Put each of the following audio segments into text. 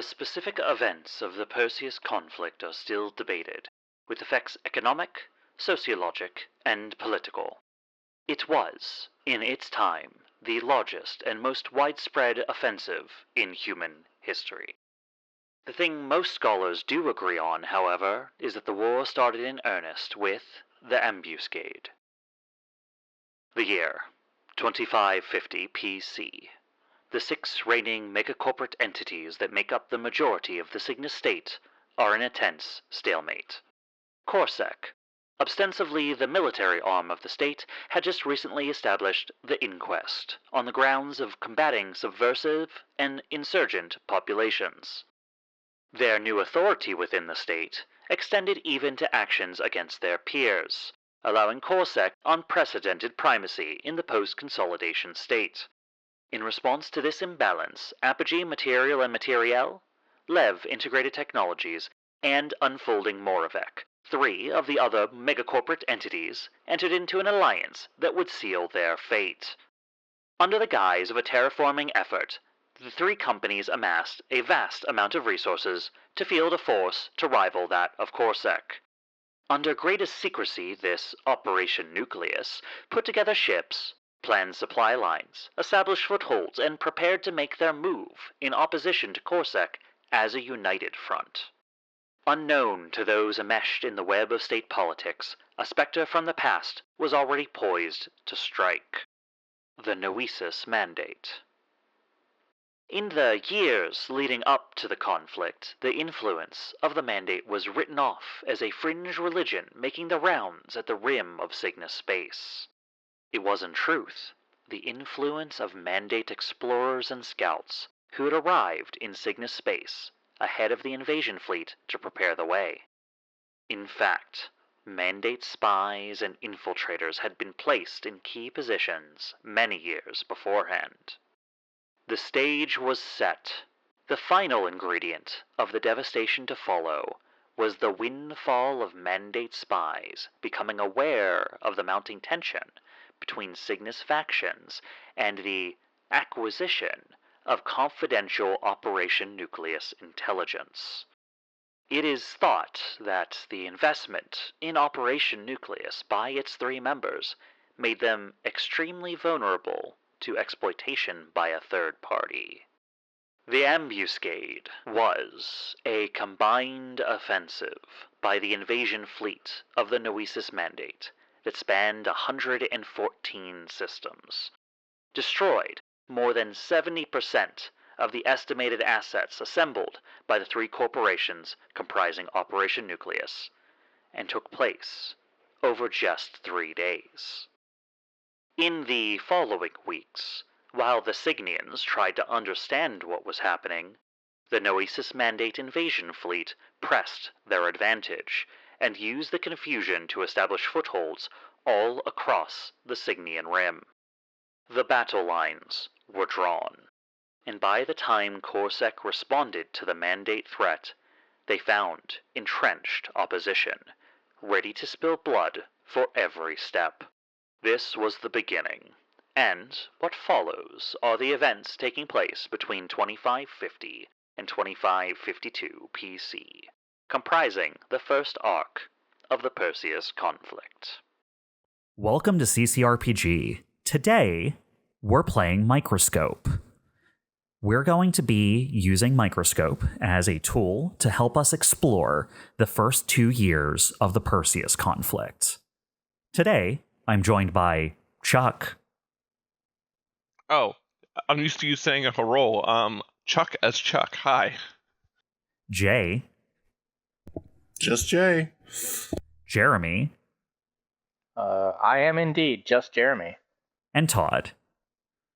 specific events of the Perseus Conflict are still debated, with effects economic, sociologic, and political. It was, in its time, the largest and most widespread offensive in human history. The thing most scholars do agree on, however, is that the war started in earnest with the ambuscade. The year, 2550 PC. The 6 reigning megacorporate entities that make up the majority of the Cygnus state are in a tense stalemate. Corsec, ostensibly the military arm of the state, had just recently established the Inquest on the grounds of combating subversive and insurgent populations. Their new authority within the state extended even to actions against their peers, allowing Corsec unprecedented primacy in the post-consolidation state. In response to this imbalance, Apogee Material and Materiel, Lev Integrated Technologies, and Unfolding Moravec, 3 of the other megacorporate entities, entered into an alliance that would seal their fate. Under the guise of a terraforming effort, the 3 companies amassed a vast amount of resources to field a force to rival that of Corsec. Under greatest secrecy, this Operation Nucleus put together ships, planned supply lines, established footholds, and prepared to make their move in opposition to Corsec as a united front. Unknown to those enmeshed in the web of state politics, a specter from the past was already poised to strike. The Noesis Mandate. In the years leading up to the conflict, the influence of the Mandate was written off as a fringe religion making the rounds at the rim of Cygnus space. It was in truth the influence of Mandate explorers and scouts who had arrived in Cygnus space ahead of the invasion fleet to prepare the way. In fact, Mandate spies and infiltrators had been placed in key positions many years beforehand. The stage was set. The final ingredient of the devastation to follow was the windfall of Mandate spies becoming aware of the mounting tension between Cygnus factions and the acquisition of confidential Operation Nucleus intelligence. It is thought that the investment in Operation Nucleus by its 3 members made them extremely vulnerable to exploitation by a third party. The ambuscade was a combined offensive by the invasion fleet of the Noesis Mandate that spanned 114 systems, destroyed more than 70% of the estimated assets assembled by the 3 corporations comprising Operation Nucleus, and took place over just 3 days. In the following weeks, while the Cygnians tried to understand what was happening, the Noesis Mandate invasion fleet pressed their advantage and used the confusion to establish footholds all across the Cygnian rim. The battle lines were drawn, and by the time Corsec responded to the Mandate threat, they found entrenched opposition, ready to spill blood for every step. This was the beginning, and what follows are the events taking place between 2550 and 2552 PC, comprising the first arc of the Perseus Conflict. Welcome to CCRPG. Today, we're playing Microscope. We're going to be using Microscope as a tool to help us explore the first 2 years of the Perseus Conflict. Today, I'm joined by Chuck. Oh, I'm used to you saying a role. Chuck as Chuck. Hi. Jay. Just Jay. Jeremy. I am indeed just Jeremy. And Todd.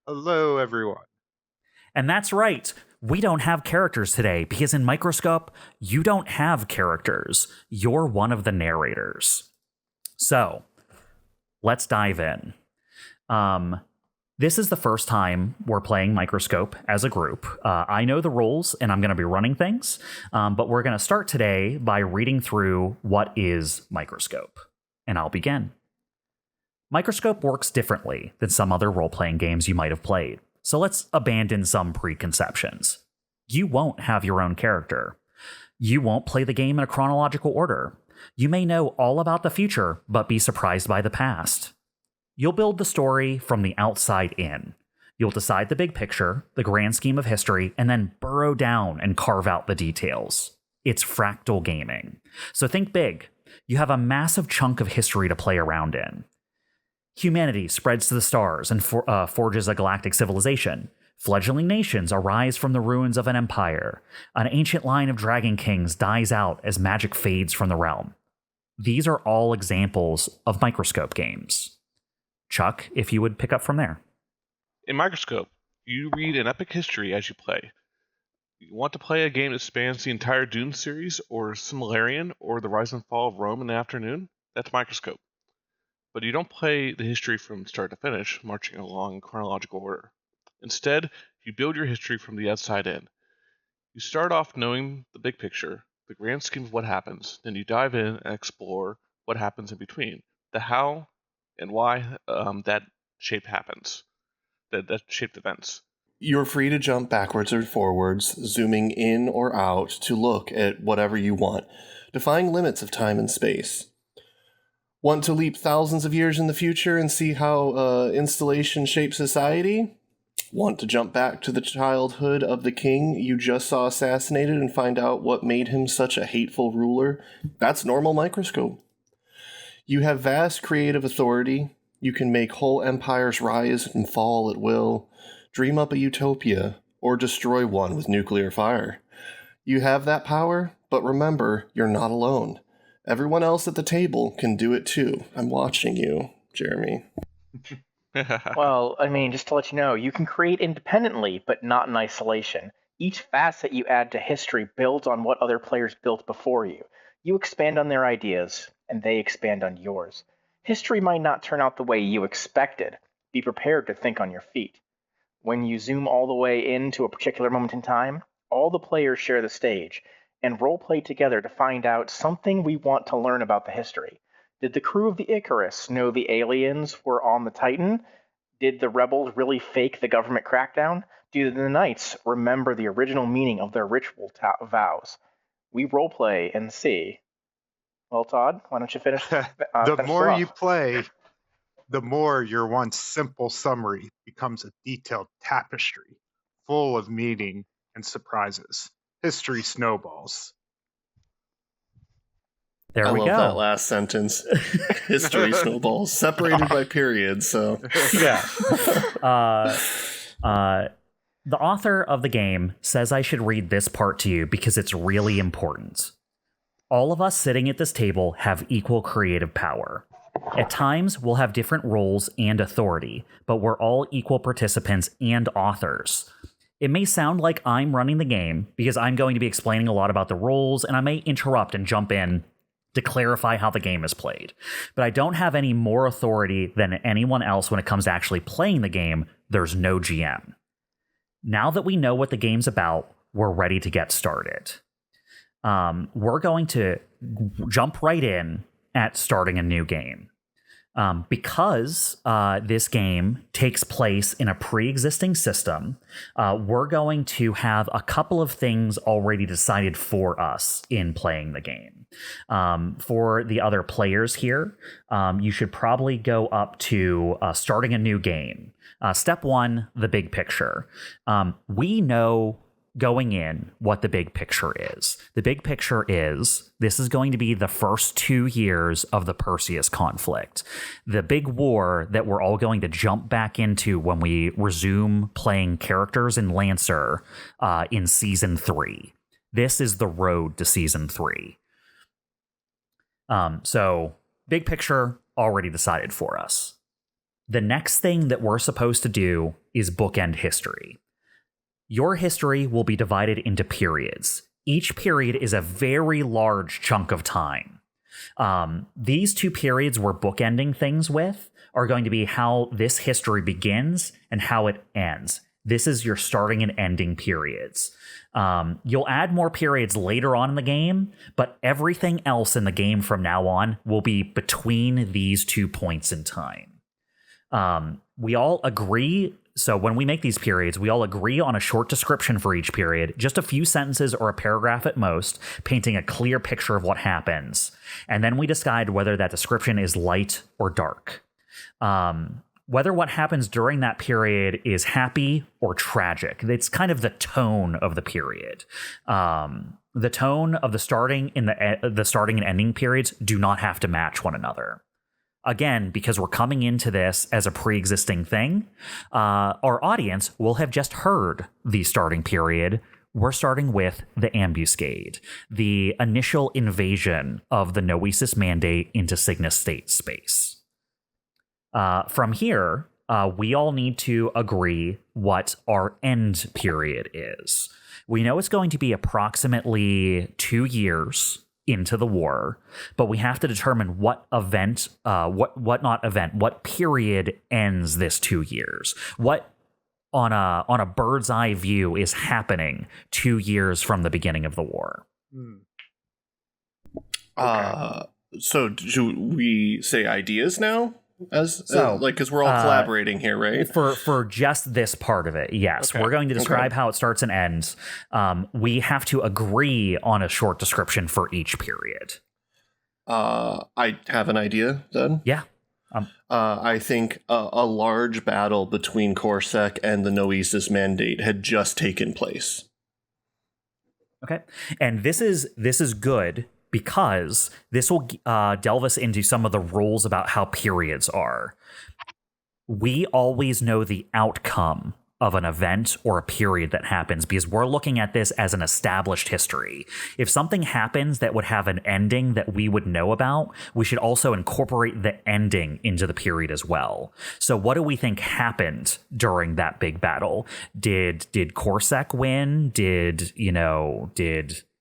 Hello, everyone. And that's right. We don't have characters today because in Microscope, you don't have characters. You're one of the narrators. So, let's dive in. This is the first time we're playing Microscope as a group. I know the rules and I'm going to be running things, but we're going to start today by reading through what is Microscope. And I'll begin. Microscope works differently than some other role-playing games you might have played, so let's abandon some preconceptions. You won't have your own character. You won't play the game in a chronological order. You may know all about the future, but be surprised by the past. You'll build the story from the outside in. You'll decide the big picture, the grand scheme of history, and then burrow down and carve out the details. It's fractal gaming. So think big. You have a massive chunk of history to play around in. Humanity spreads to the stars and forges a galactic civilization. Fledgling nations arise from the ruins of an empire. An ancient line of dragon kings dies out as magic fades from the realm. These are all examples of Microscope games. Chuck, if you would pick up from there. In Microscope, you read an epic history as you play. You want to play a game that spans the entire Dune series, or Silmarillion, or the rise and fall of Rome in the afternoon? That's Microscope. But you don't play the history from start to finish, marching along in chronological order. Instead, you build your history from the outside in. You start off knowing the big picture, the grand scheme of what happens, then you dive in and explore what happens in between, the how and why that shape happens, that shaped events. You're free to jump backwards or forwards, zooming in or out to look at whatever you want, defying limits of time and space. Want to leap thousands of years in the future and see how installation shapes society? Want to jump back to the childhood of the king you just saw assassinated and find out what made him such a hateful ruler? That's normal Microscope. You have vast creative authority. You can make whole empires rise and fall at will, dream up a utopia, or destroy one with nuclear fire. You have that power, but remember, you're not alone. Everyone else at the table can do it too. I'm watching you, Jeremy. Well, I mean, just to let you know, you can create independently, but not in isolation. Each facet you add to history builds on what other players built before you. You expand on their ideas, and they expand on yours. History might not turn out the way you expected. Be prepared to think on your feet. When you zoom all the way into a particular moment in time, all the players share the stage, and roleplay together to find out something we want to learn about the history. Did the crew of the Icarus know the aliens were on the Titan? Did the rebels really fake the government crackdown? Do the knights remember the original meaning of their ritual vows? We roleplay and see. Well, Todd, why don't you finish? The more you play, the more your once simple summary becomes a detailed tapestry, full of meaning and surprises. History snowballs. There we I go. love that last sentence. History snowballs, separated by periods, so... Yeah. The author of the game says I should read this part to you because it's really important. All of us sitting at this table have equal creative power. At times, we'll have different roles and authority, but we're all equal participants and authors. It may sound like I'm running the game because I'm going to be explaining a lot about the roles, and I may interrupt and jump in to clarify how the game is played. But I don't have any more authority than anyone else when it comes to actually playing the game. There's no GM. Now that we know what the game's about, we're ready to get started. We're going to jump right in at starting a new game. Because this game takes place in a pre-existing system, we're going to have a couple of things already decided for us in playing the game. For the other players here, you should probably go up to starting a new game. Step 1, the big picture. We know going in what the big picture is. The big picture is this is going to be the first 2 years of the Perseus Conflict, the big war that we're all going to jump back into when we resume playing characters in Lancer in Season 3. This is the road to Season 3. So, big picture already decided for us. The next thing that we're supposed to do is bookend history. Your history will be divided into periods. Each period is a very large chunk of time. These 2 periods we're bookending things with are going to be how this history begins and how it ends. This is your starting and ending periods. You'll add more periods later on in the game, but everything else in the game from now on will be between these 2 points in time. We all agree So when we make these periods, we all agree on a short description for each period, just a few sentences or a paragraph at most, painting a clear picture of what happens. And then we decide whether that description is light or dark. Whether what happens during that period is happy or tragic. It's kind of the tone of the period. The tone of the starting and ending periods do not have to match one another. Again, because we're coming into this as a pre-existing thing, our audience will have just heard the starting period. We're starting with the ambuscade, the initial invasion of the Noesis Mandate into Cygnus State space. From here, we all need to agree what our end period is. We know it's going to be approximately 2 years into the war, but we have to determine what period ends this 2 years. What on a bird's eye view is happening 2 years from the beginning of the war. So should we say ideas now? Because we're all collaborating here, right? For just this part of it, yes. Okay. We're going to describe how it starts and ends. We have to agree on a short description for each period. I have an idea, then. Yeah. I think a large battle between Corsac and the Noesis Mandate had just taken place. Okay. And this is good, because this will delve us into some of the rules about how periods are. We always know the outcome of an event or a period that happens because we're looking at this as an established history. If something happens that would have an ending that we would know about, we should also incorporate the ending into the period as well. So what do we think happened during that big battle? Did Corsac win? Did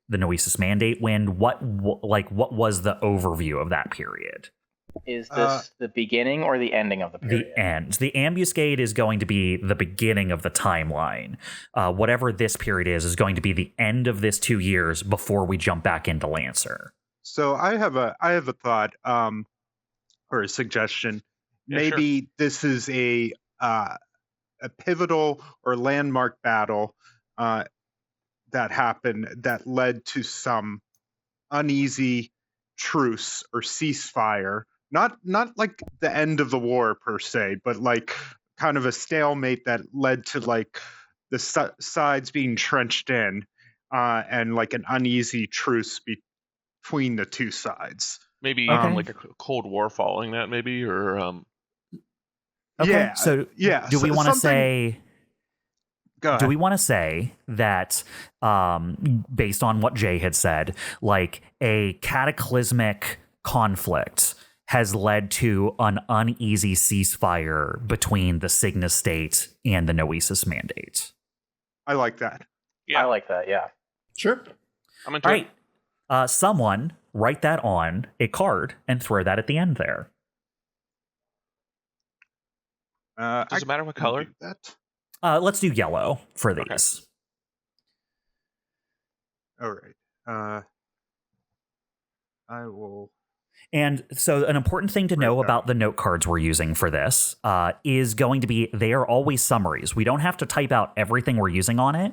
the Noesis Mandate win? What was the overview of that period? Is this the beginning or the ending of the period? The end. The ambuscade is going to be the beginning of the timeline. Whatever this period is going to be the end of this 2 years before we jump back into Lancer. So I have a thought or a suggestion. Yeah, Maybe sure. This is a pivotal or landmark battle that happened that led to some uneasy truce or ceasefire. Not like the end of the war per se, but like kind of a stalemate that led to like the sides being trenched in and like an uneasy truce between the two sides. Maybe like a Cold War following that, maybe, or Okay. Yeah. So yeah. Do we want to say? Do we want to say that, based on what Jay had said, like a cataclysmic conflict has led to an uneasy ceasefire between the Cygnus State and the Noesis Mandate? I like that. Yeah. I like that, yeah. Sure. I'm into it. All right. Someone write that on a card and throw that at the end there. Does it matter what color? Let's do yellow for these. Okay. All right. I will. And so an important thing to know about the note cards we're using for this is going to be they are always summaries. We don't have to type out everything we're using on it.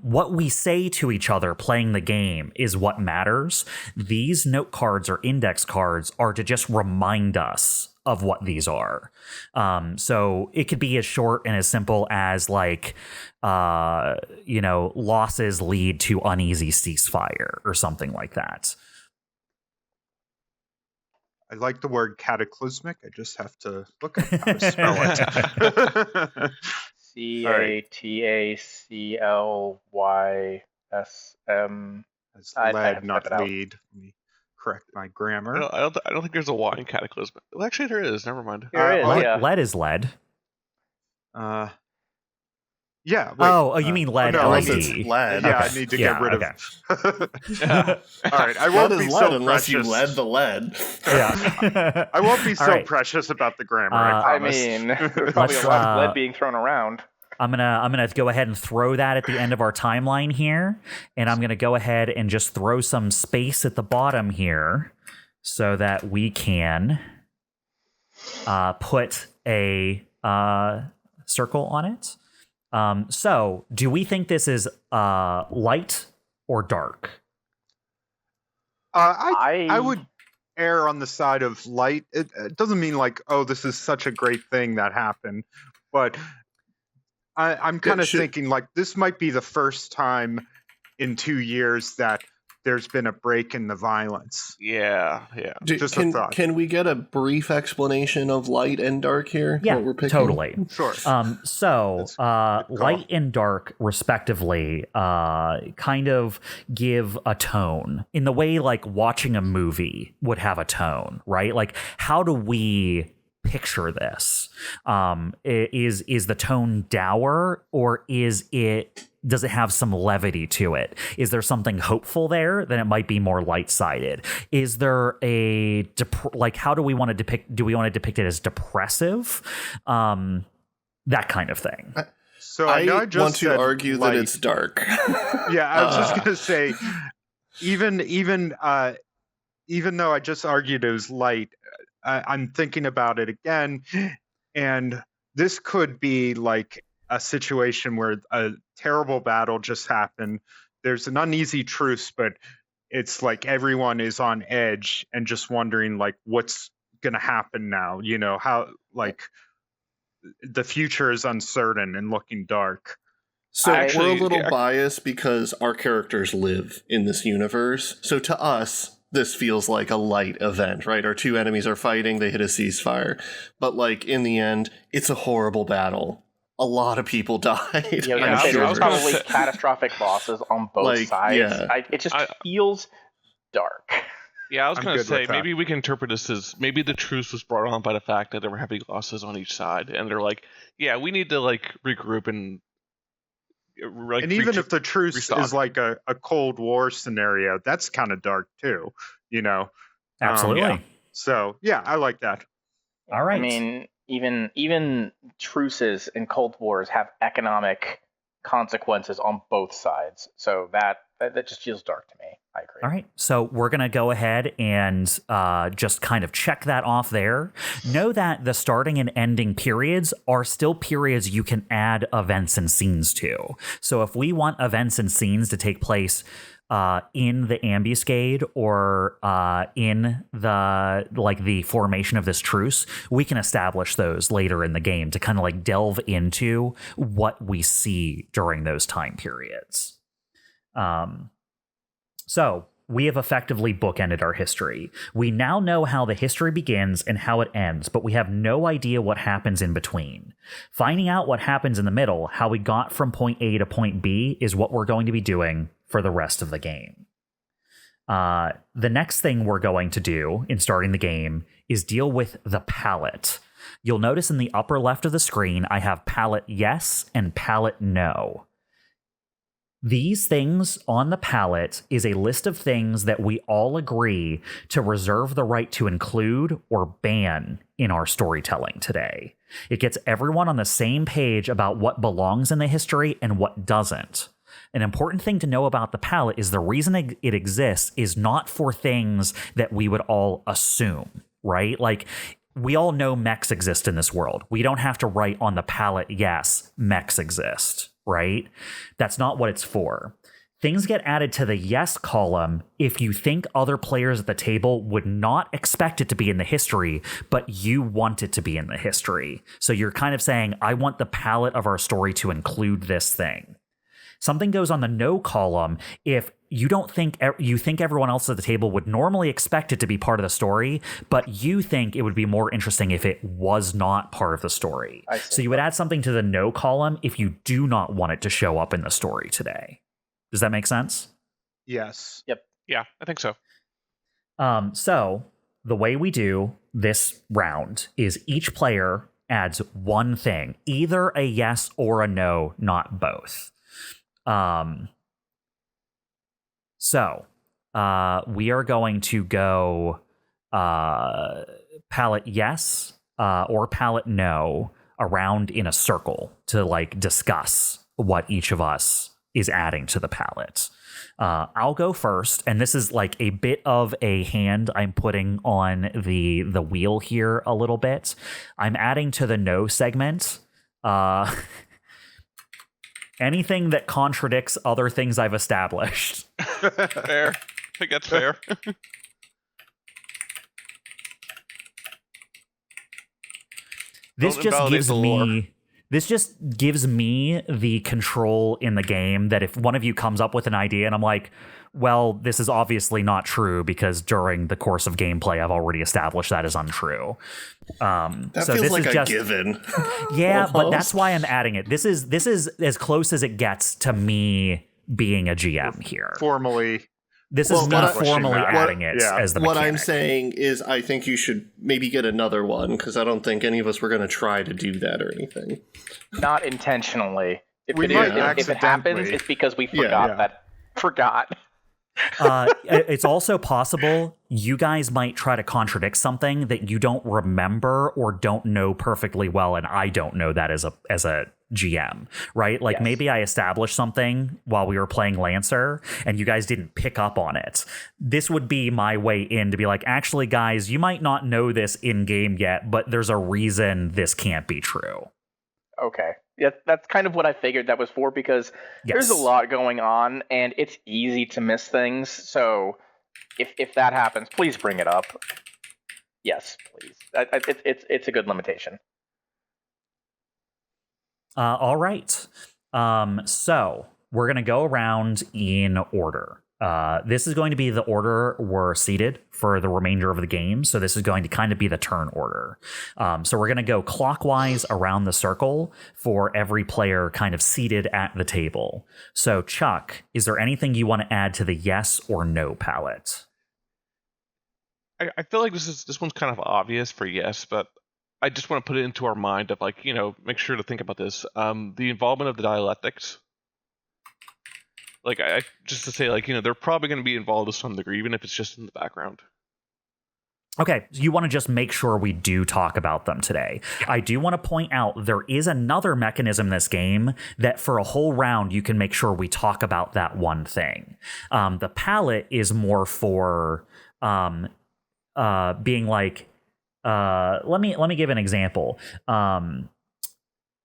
What we say to each other playing the game is what matters. These note cards or index cards are to just remind us of what these are. So it could be as short and as simple as like, losses lead to uneasy ceasefire or something like that. I like the word cataclysmic. I just have to look at how to spell it. CATACLYSM. As lead, not lead. Let me correct my grammar. I don't think there's a Y in cataclysmic. Well, actually, there is. Never mind. There is, yeah. Lead is lead. Yeah. Wait, you mean lead? No, LED. it's lead. Yeah, I need to get rid of. All right, I won't be so unless precious. you lead the lead. Yeah, I won't be so precious about the grammar. I promise. There's probably a lot of lead being thrown around. I'm gonna go ahead and throw that at the end of our timeline here, and I'm gonna go ahead and just throw some space at the bottom here, so that we can put a circle on it. So do we think this is light or dark? I would err on the side of light. It doesn't mean like, oh, this is such a great thing that happened, but I'm kind of thinking like this might be the first time in 2 years that there's been a break in the violence. Yeah. Just a thought. Can we get a brief explanation of light and dark here? Yeah, what we're picking? totally. Sure. Light and dark, respectively, kind of give a tone in the way like watching a movie would have a tone, right? Like, how do we picture this? Is the tone dour, or does it have some levity to it? Is there something hopeful there? Then it might be more light-sided. Is there how do we want to depict? Do we want to depict it as depressive? That kind of thing. So I just want to argue that it's dark. Yeah, I was just gonna say, even though I just argued it was light, I'm thinking about it again, and this could be like a situation where a terrible battle just happened. There's an uneasy truce, but it's like everyone is on edge and just wondering like what's gonna happen now. You know, how like the future is uncertain and looking dark. So we're a little biased because our characters live in this universe. So to us, this feels like a light event, right? Our two enemies are fighting, they hit a ceasefire. But like in the end, it's a horrible battle. A lot of people died. Yeah, there's probably catastrophic losses on both sides. Yeah. It just feels dark. Yeah, I was going to say, maybe we can interpret this as maybe the truce was brought on by the fact that there were heavy losses on each side. And they're like, yeah, we need to like regroup and like, and even if the truce is like a Cold War scenario, that's kind of dark too, you know? Absolutely. So, yeah, I like that. All right. I mean, even truces in Cold Wars have economic consequences on both sides. So that just feels dark to me. I agree. All right. So we're going to go ahead and just kind of check that off there. Know that the starting and ending periods are still periods you can add events and scenes to. So if we want events and scenes to take place in the ambuscade or in the formation of this truce, we can establish those later in the game to kind of like delve into what we see during those time periods. So we have effectively bookended our history. We now know how the history begins and how it ends, but we have no idea what happens in between. Finding out what happens in the middle, how we got from point A to point B, is what we're going to be doing for the rest of the game. The next thing we're going to do in starting the game is deal with the palette. You'll notice in the upper left of the screen, I have palette yes and palette no. These things on the palette is a list of things that we all agree to reserve the right to include or ban in our storytelling today. It gets everyone on the same page about what belongs in the history and what doesn't. An important thing to know about the palette is the reason it exists is not for things that we would all assume, right? Like, we all know mechs exist in this world. We don't have to write on the palette, yes, mechs exist, right? That's not what it's for. Things get added to the yes column if you think other players at the table would not expect it to be in the history, but you want it to be in the history. So you're kind of saying, I want the palette of our story to include this thing. Something goes on the no column if you think everyone else at the table would normally expect it to be part of the story, but you think it would be more interesting if it was not part of the story. So you would add something to the no column if you do not want it to show up in the story today. Does that make sense? Yes. Yep. Yeah, I think so. So the way we do this round is each player adds one thing, either a yes or a no, not both. So we are going to go palette yes or palette no around in a circle to like discuss what each of us is adding to the palette. I'll go first, and this is like a bit of a hand I'm putting on the wheel here a little bit. I'm adding to the no segment Anything that contradicts other things I've established. Fair. I think that's fair. This just gives me the control in the game that if one of you comes up with an idea and I'm like, well, this is obviously not true because during the course of gameplay I've already established that is untrue. That feels like a given. Yeah, but that's why I'm adding it. This is as close as it gets to me being a GM here. This is not formally adding it as the mechanic. What I'm saying is I think you should maybe get another one, because I don't think any of us were going to try to do that or anything. Not intentionally. If it happens, it's because we forgot. It's also possible you guys might try to contradict something that you don't remember or don't know perfectly well, and I don't know that as a GM, right? Like maybe I established something while we were playing Lancer and you guys didn't pick up on it. This would be my way in to be like, actually, guys, you might not know this in game yet, but there's a reason this can't be true. Okay. Yeah, that's kind of what I figured that was for, because there's a lot going on and it's easy to miss things. So if that happens, please bring it up. Yes, please. It's a good limitation. All right. So we're going to go around in order. This is going to be the order we're seated for the remainder of the game. So this is going to kind of be the turn order. So we're going to go clockwise around the circle for every player kind of seated at the table. So Chuck, is there anything you want to add to the yes or no palette? I feel like this one's kind of obvious for yes, but I just want to put it into our mind of like, make sure to think about this. The involvement of the dialectics. Like, just to say, like, they're probably going to be involved to some degree, even if it's just in the background. Okay, so you want to just make sure we do talk about them today. I do want to point out there is another mechanism in this game that for a whole round you can make sure we talk about that one thing. The palette is more for being like, let me give an example.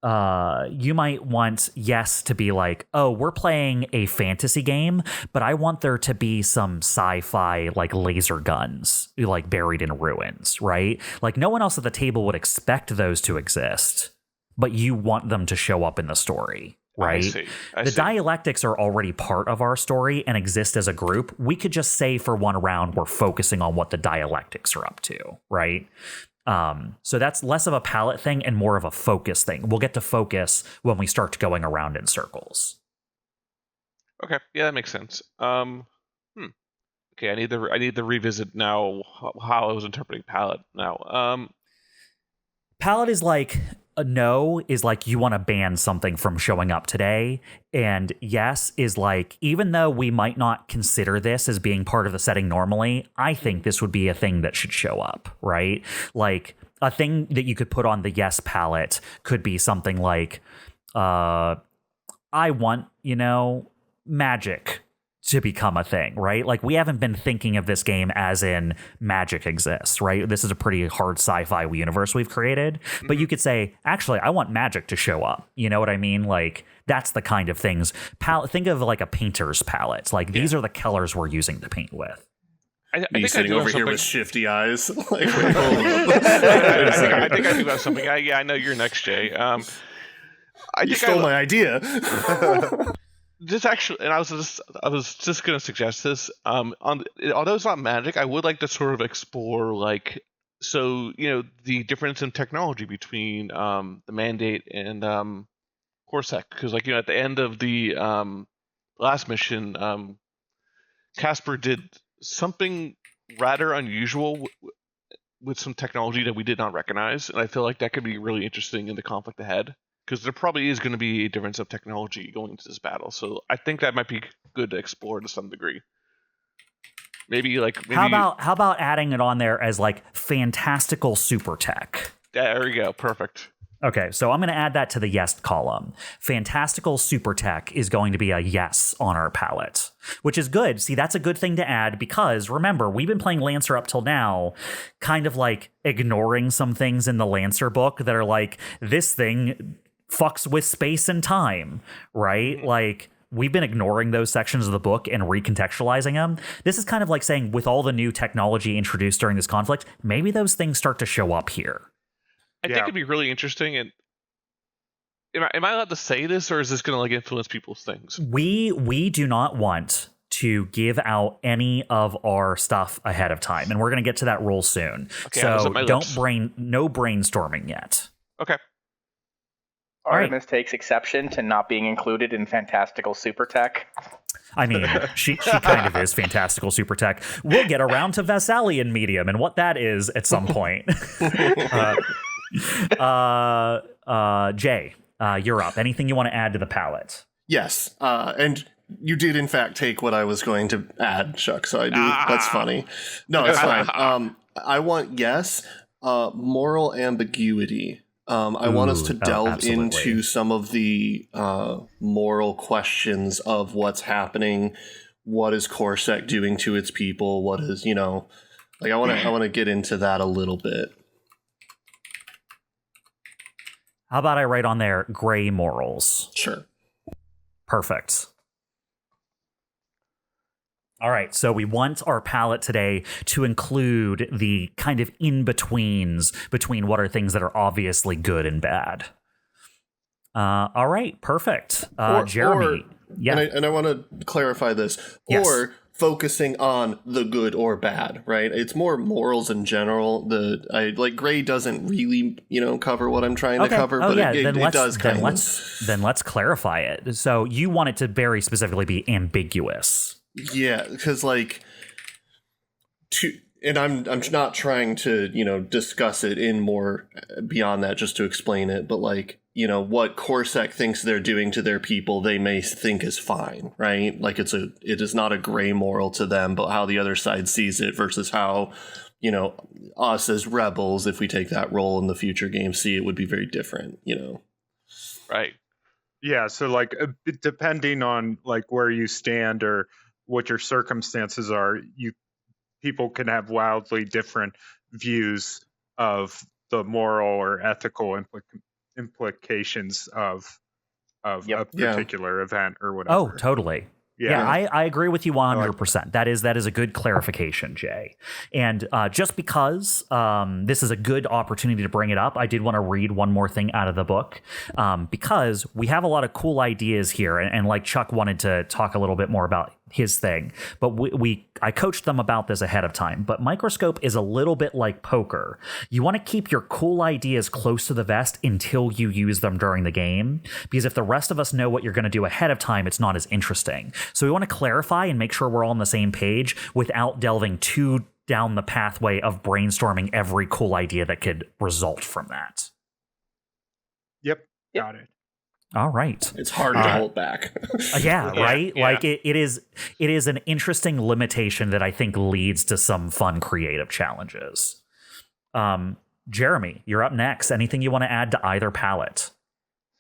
You might want yes to be like, oh, we're playing a fantasy game, but I want there to be some sci-fi like laser guns like buried in ruins, right? Like no one else at the table would expect those to exist, but you want them to show up in the story, right? I see. Dialectics are already part of our story and exist as a group. We could just say for one round we're focusing on what the dialectics are up to, right? So that's less of a palette thing and more of a focus thing. We'll get to focus when we start going around in circles. Okay, yeah, that makes sense. Okay, I need to revisit now how I was interpreting palette now. Palette is like a no is like you want to ban something from showing up today, and yes is like even though we might not consider this as being part of the setting normally, I think this would be a thing that should show up, right? Like a thing that you could put on the yes palette could be something like I want, magic to become a thing, right? Like we haven't been thinking of this game as in magic exists, right? This is a pretty hard sci-fi universe we've created, but you could say, actually, I want magic to show up. You know what I mean? Like that's the kind of things. Think of like a painter's palette. Like these are the colors we're using to paint with. I think sitting over here with shifty eyes. Like, I think I do have something. I know you're next, Jay. You stole my idea. This actually, and I was just going to suggest this. Although it's not magic, I would like to sort of explore the difference in technology between the Mandate and Corsac, because at the end of the last mission, Casper did something rather unusual with some technology that we did not recognize, and I feel like that could be really interesting in the conflict ahead. Because there probably is going to be a difference of technology going into this battle, so I think that might be good to explore to some degree. Maybe how about adding it on there as like fantastical super tech? There you go, perfect. Okay, so I'm going to add that to the yes column. Fantastical super tech is going to be a yes on our palette, which is good. See, that's a good thing to add because remember, we've been playing Lancer up till now, kind of like ignoring some things in the Lancer book that are like, this thing fucks with space and time, right? Like, we've been ignoring those sections of the book and recontextualizing them. This is kind of like saying, with all the new technology introduced during this conflict, maybe those things start to show up here. I think it'd be really interesting. And am I allowed to say this, or is this going to like influence people's things? We do not want to give out any of our stuff ahead of time, and we're going to get to that rule soon. Okay, so no brainstorming yet. Okay. Artemis takes exception to not being included in fantastical super tech. I mean, she kind of is fantastical super tech. We'll get around to Vessalian medium and what that is at some point. Jay, you're up. Anything you want to add to the palette? Yes, and you did in fact take what I was going to add, Chuck. So I do. That's funny. No, it's fine. I want moral ambiguity. I want us to delve into some of the moral questions of what's happening. What is Corsac doing to its people? What is, I want to get into that a little bit. How about I write on there gray morals? Sure. Perfect. All right, so we want our palette today to include the kind of in-betweens between what are things that are obviously good and bad. All right, perfect. Jeremy. Yeah. And I want to clarify this. Yes. Or focusing on the good or bad, right? It's more morals in general. Gray doesn't really, cover what I'm trying to cover, but it does kind of. Then let's clarify it. So you want it to very specifically be ambiguous. Yeah, because and I'm not trying to discuss it in more beyond that, just to explain it, but what Corsac thinks they're doing to their people, they may think is fine, right? Like it is not a gray moral to them, but how the other side sees it versus how us as rebels, if we take that role in the future game, see it would be very different, Right. Yeah. So depending on where you stand or what your circumstances are, people can have wildly different views of the moral or ethical implications of a particular event or whatever. Oh, totally. Yeah, I agree with you 100%. That is a good clarification, Jay. And just because this is a good opportunity to bring it up, I did want to read one more thing out of the book because we have a lot of cool ideas here. And like Chuck wanted to talk a little bit more about his thing, but I coached them about this ahead of time. But Microscope is a little bit like poker. You want to keep your cool ideas close to the vest until you use them during the game, because if the rest of us know what you're going to do ahead of time, it's not as interesting. So we want to clarify and make sure we're all on the same page without delving too down the pathway of brainstorming every cool idea that could result from that. Yep. Got it. All right. It's hard to hold back. Right? Yeah. Like it is an interesting limitation that I think leads to some fun creative challenges. Jeremy, you're up next. Anything you want to add to either palette?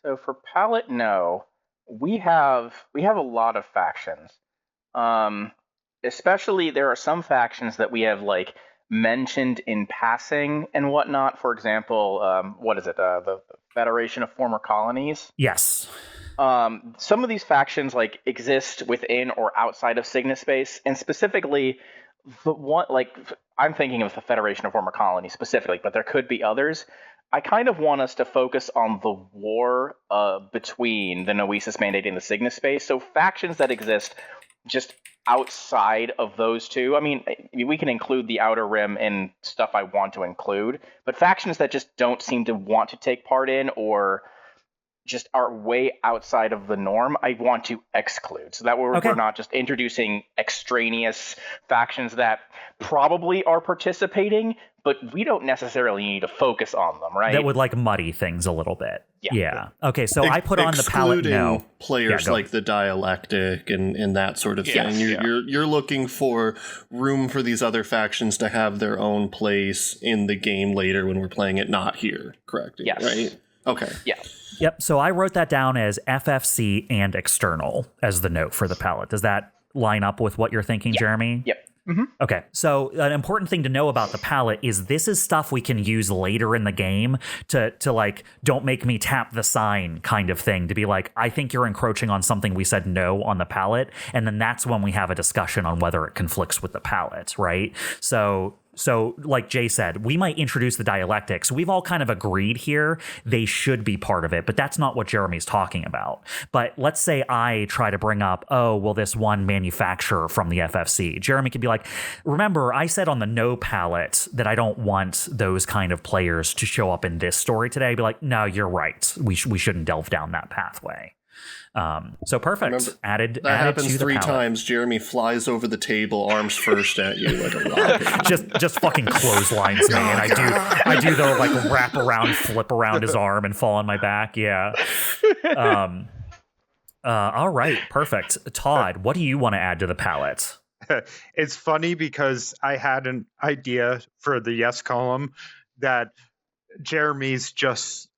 So for palette, no. We have a lot of factions. Especially there are some factions that we have mentioned in passing and whatnot. For example, what is it? The Federation of Former Colonies? Yes. Some of these factions exist within or outside of Signet Space, and specifically the one I'm thinking of the Federation of Former Colonies specifically, but there could be others. I kind of want us to focus on the war between the Noesis Mandate and the Signet Space. So factions that exist just outside of those two. I mean, we can include the Outer Rim in stuff I want to include, but factions that just don't seem to want to take part in or just are way outside of the norm, I want to exclude. So that we're not just introducing extraneous factions that probably are participating, but we don't necessarily need to focus on them, right? That would muddy things a little bit. Yeah. Okay, so I put on the palette no players the dialectic and that sort of thing. You're looking for room for these other factions to have their own place in the game later when we're playing it, not here. Correct? Yes. Right? Okay. Yeah. Yep. So I wrote that down as FFC and external as the note for the palette. Does that line up with what you're thinking, Jeremy? Yep. Okay, so an important thing to know about the palette is this is stuff we can use later in the game to like, don't make me tap the sign kind of thing, to be like, I think you're encroaching on something we said no on the palette, and then that's when we have a discussion on whether it conflicts with the palette, right? So like Jay said, we might introduce the dialectics. We've all kind of agreed here they should be part of it, but that's not what Jeremy's talking about. But let's say I try to bring up, oh, well, this one manufacturer from the FFC. Jeremy could be like, remember, I said on the no palette that I don't want those kind of players to show up in this story today. I'd be like, no, you're right. We shouldn't delve down that pathway. So perfect. Remember, added happens to the 3 palette. times. Jeremy flies over the table, arms first at you like a rocket. just fucking clotheslines me, and I do the like wrap around, flip around his arm, and fall on my back. Yeah. All right, perfect. Todd, what do you want to add to the palette? It's funny because I had an idea for the yes column that Jeremy's just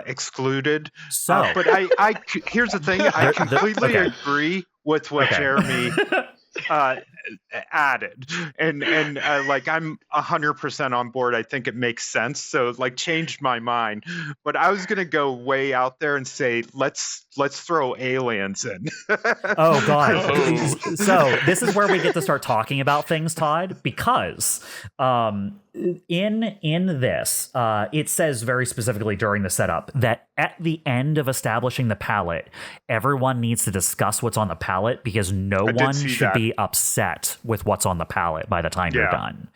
excluded. So, but I here's the thing. I completely agree with what Jeremy added, and like I'm 100% on board. I think it makes sense. So like changed my mind. But I was gonna go way out there and say let's throw aliens in. Oh God! So this is where we get to start talking about things, Todd, because in this, it says very specifically during the setup that at the end of establishing the palette, everyone needs to discuss what's on the palette because no one should be upset with what's on the palette by the time you're done.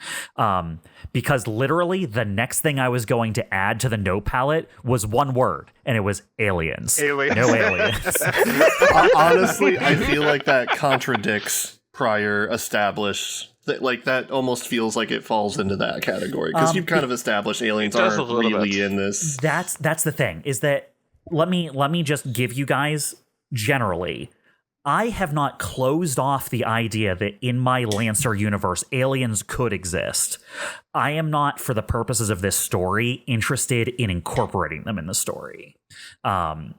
Because literally the next thing I was going to add to the no palette was one word, and it was aliens. No aliens. Honestly, I feel like that contradicts prior established. Like that almost feels like it falls into that category because you've kind of established aliens aren't really in this. That's the thing, is that let me just give you guys generally. I have not closed off the idea that in my Lancer universe, aliens could exist. I am not, for the purposes of this story, interested in incorporating them in the story.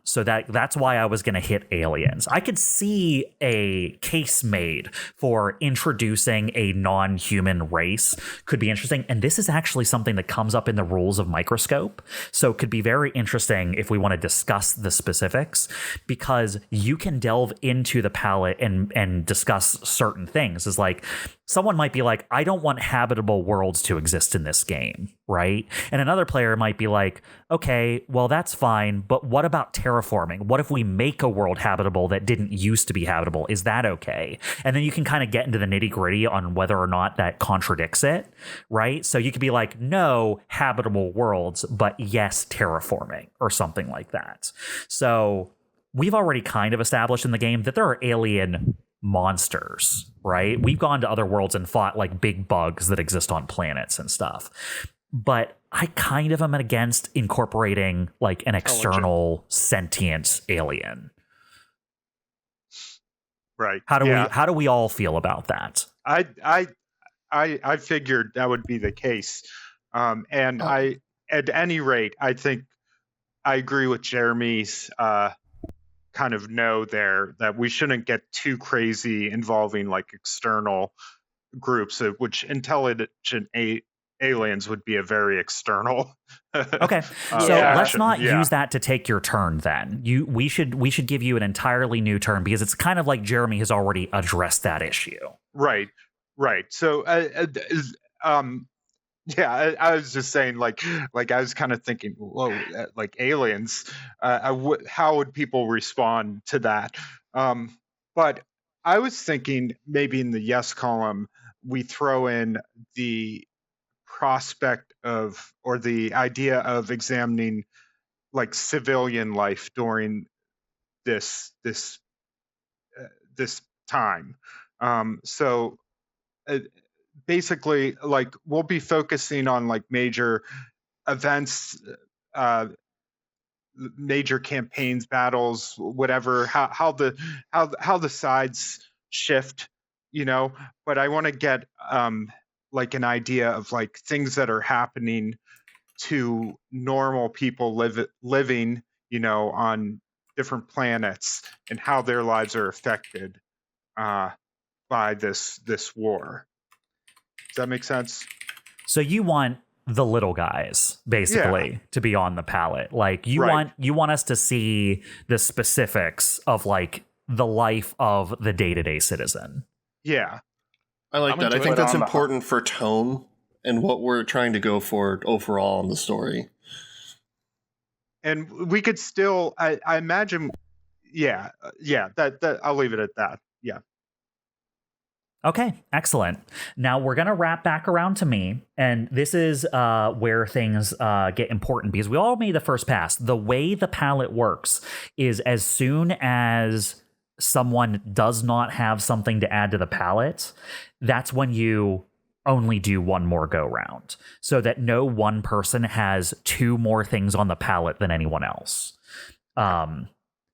So that's why I was going to hit aliens. I could see a case made for introducing a non-human race could be interesting. And this is actually something that comes up in the rules of Microscope. So it could be very interesting if we want to discuss the specifics, because you can delve into the palette and discuss certain things. Is like, someone might be like, I don't want habitable worlds to exist in this game, right? And another player might be like, okay, well, that's fine, but what about terraforming? What if we make a world habitable that didn't used to be habitable? Is that okay? And then you can kind of get into the nitty-gritty on whether or not that contradicts it, right? So you could be like, no habitable worlds, but yes terraforming, or something like that. So we've already kind of established in the game that there are alien monsters, right? We've gone to other worlds and fought like big bugs that exist on planets and stuff. But I kind of am against incorporating like an external sentient alien. Right. How do we all feel about that? I figured that would be the case. And I, at any rate, I think I agree with Jeremy's kind of no there, that we shouldn't get too crazy involving like external groups, which intelligent aliens would be a very external. Okay, so let's not use that to take your turn then. We should give you an entirely new turn, because it's kind of like Jeremy has already addressed that issue. Right. So I was just saying, like I was kind of thinking, whoa, like aliens, how would people respond to that? But I was thinking maybe in the yes column, we throw in the prospect of, or the idea of examining like civilian life during this time. So basically, like we'll be focusing on like major events, major campaigns, battles, whatever, how the sides shift, but I want to get like an idea of like things that are happening to normal people living on different planets, and how their lives are affected by this war. Does that make sense? So you want the little guys basically to be on the palette. Like you want us to see the specifics of like the life of the day-to-day citizen. Yeah. I like that. I think that's important for tone and what we're trying to go for overall in the story. And we could still, I imagine, that I'll leave it at that. Yeah. Okay, excellent. Now we're going to wrap back around to me, and this is where things get important, because we all made the first pass. The way the palette works is as soon as someone does not have something to add to the palette, that's when you only do one more go round, so that no one person has two more things on the palette than anyone else.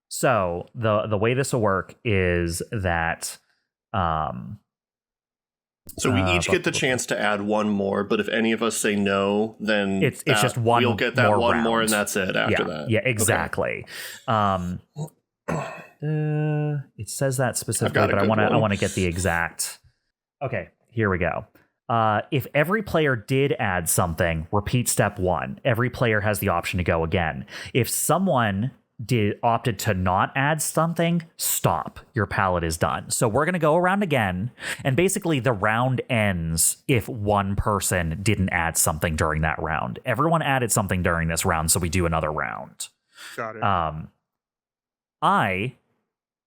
So the way this will work is that so we each get the chance to add one more, but if any of us say no, then it's just one. We'll get that more one round. more, and that's it after that. Yeah, exactly. Okay. It says that specifically, but I want to get the exact. Okay, here we go. If every player did add something, repeat step 1. Every player has the option to go again. If someone opted to not add something, stop. Your palette is done. So we're going to go around again, and basically the round ends if one person didn't add something during that round. Everyone added something during this round, so we do another round. Got it. I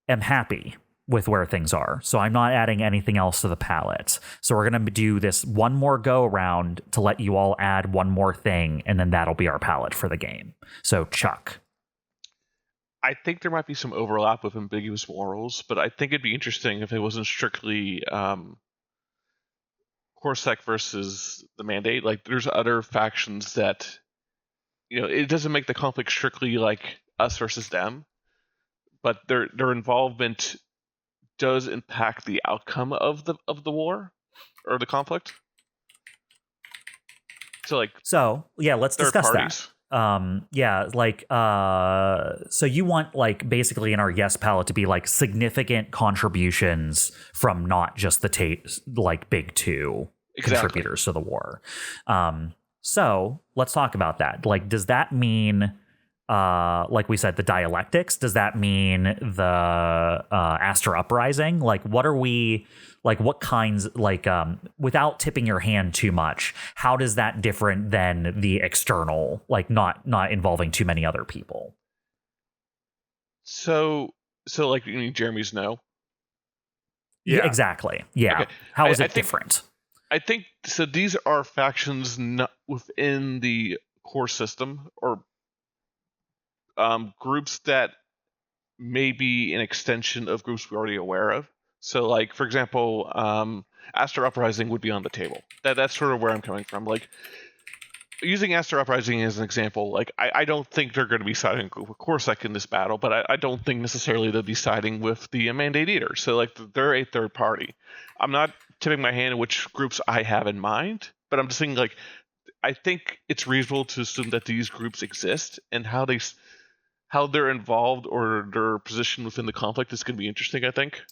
am happy with where things are, so I'm not adding anything else to the palette. So we're going to do this one more go around to let you all add one more thing, and then that'll be our palette for the game. So Chuck. I think there might be some overlap with ambiguous morals, but I think it'd be interesting if it wasn't strictly Corsac versus the Mandate. Like, there's other factions that, it doesn't make the conflict strictly like us versus them, but their involvement does impact the outcome of the war or the conflict. So let's discuss that. So you want like basically in our yes palette to be like significant contributions from not just the big two contributors to the war. So let's talk about that. Like, does that mean like we said, the dialectics? Does that mean the Aster Uprising? Like, what are we like? What kinds, like, without tipping your hand too much, how does that different than the external, like not involving too many other people? So like, you mean Jeremy's no? Yeah, exactly. Yeah. Okay. How is it different? I think so. These are factions not within the core system, or groups that may be an extension of groups we're already aware of. So, like, for example, Aster Uprising would be on the table. That's sort of where I'm coming from. Like, using Aster Uprising as an example, like, I don't think they're going to be siding with Corsac in this battle, but I don't think necessarily they'll be siding with the Mandate Eater. So, like, they're a third party. I'm not tipping my hand in which groups I have in mind, but I'm just saying, like, I think it's reasonable to assume that these groups exist, and how they're involved or their position within the conflict is going to be interesting, I think.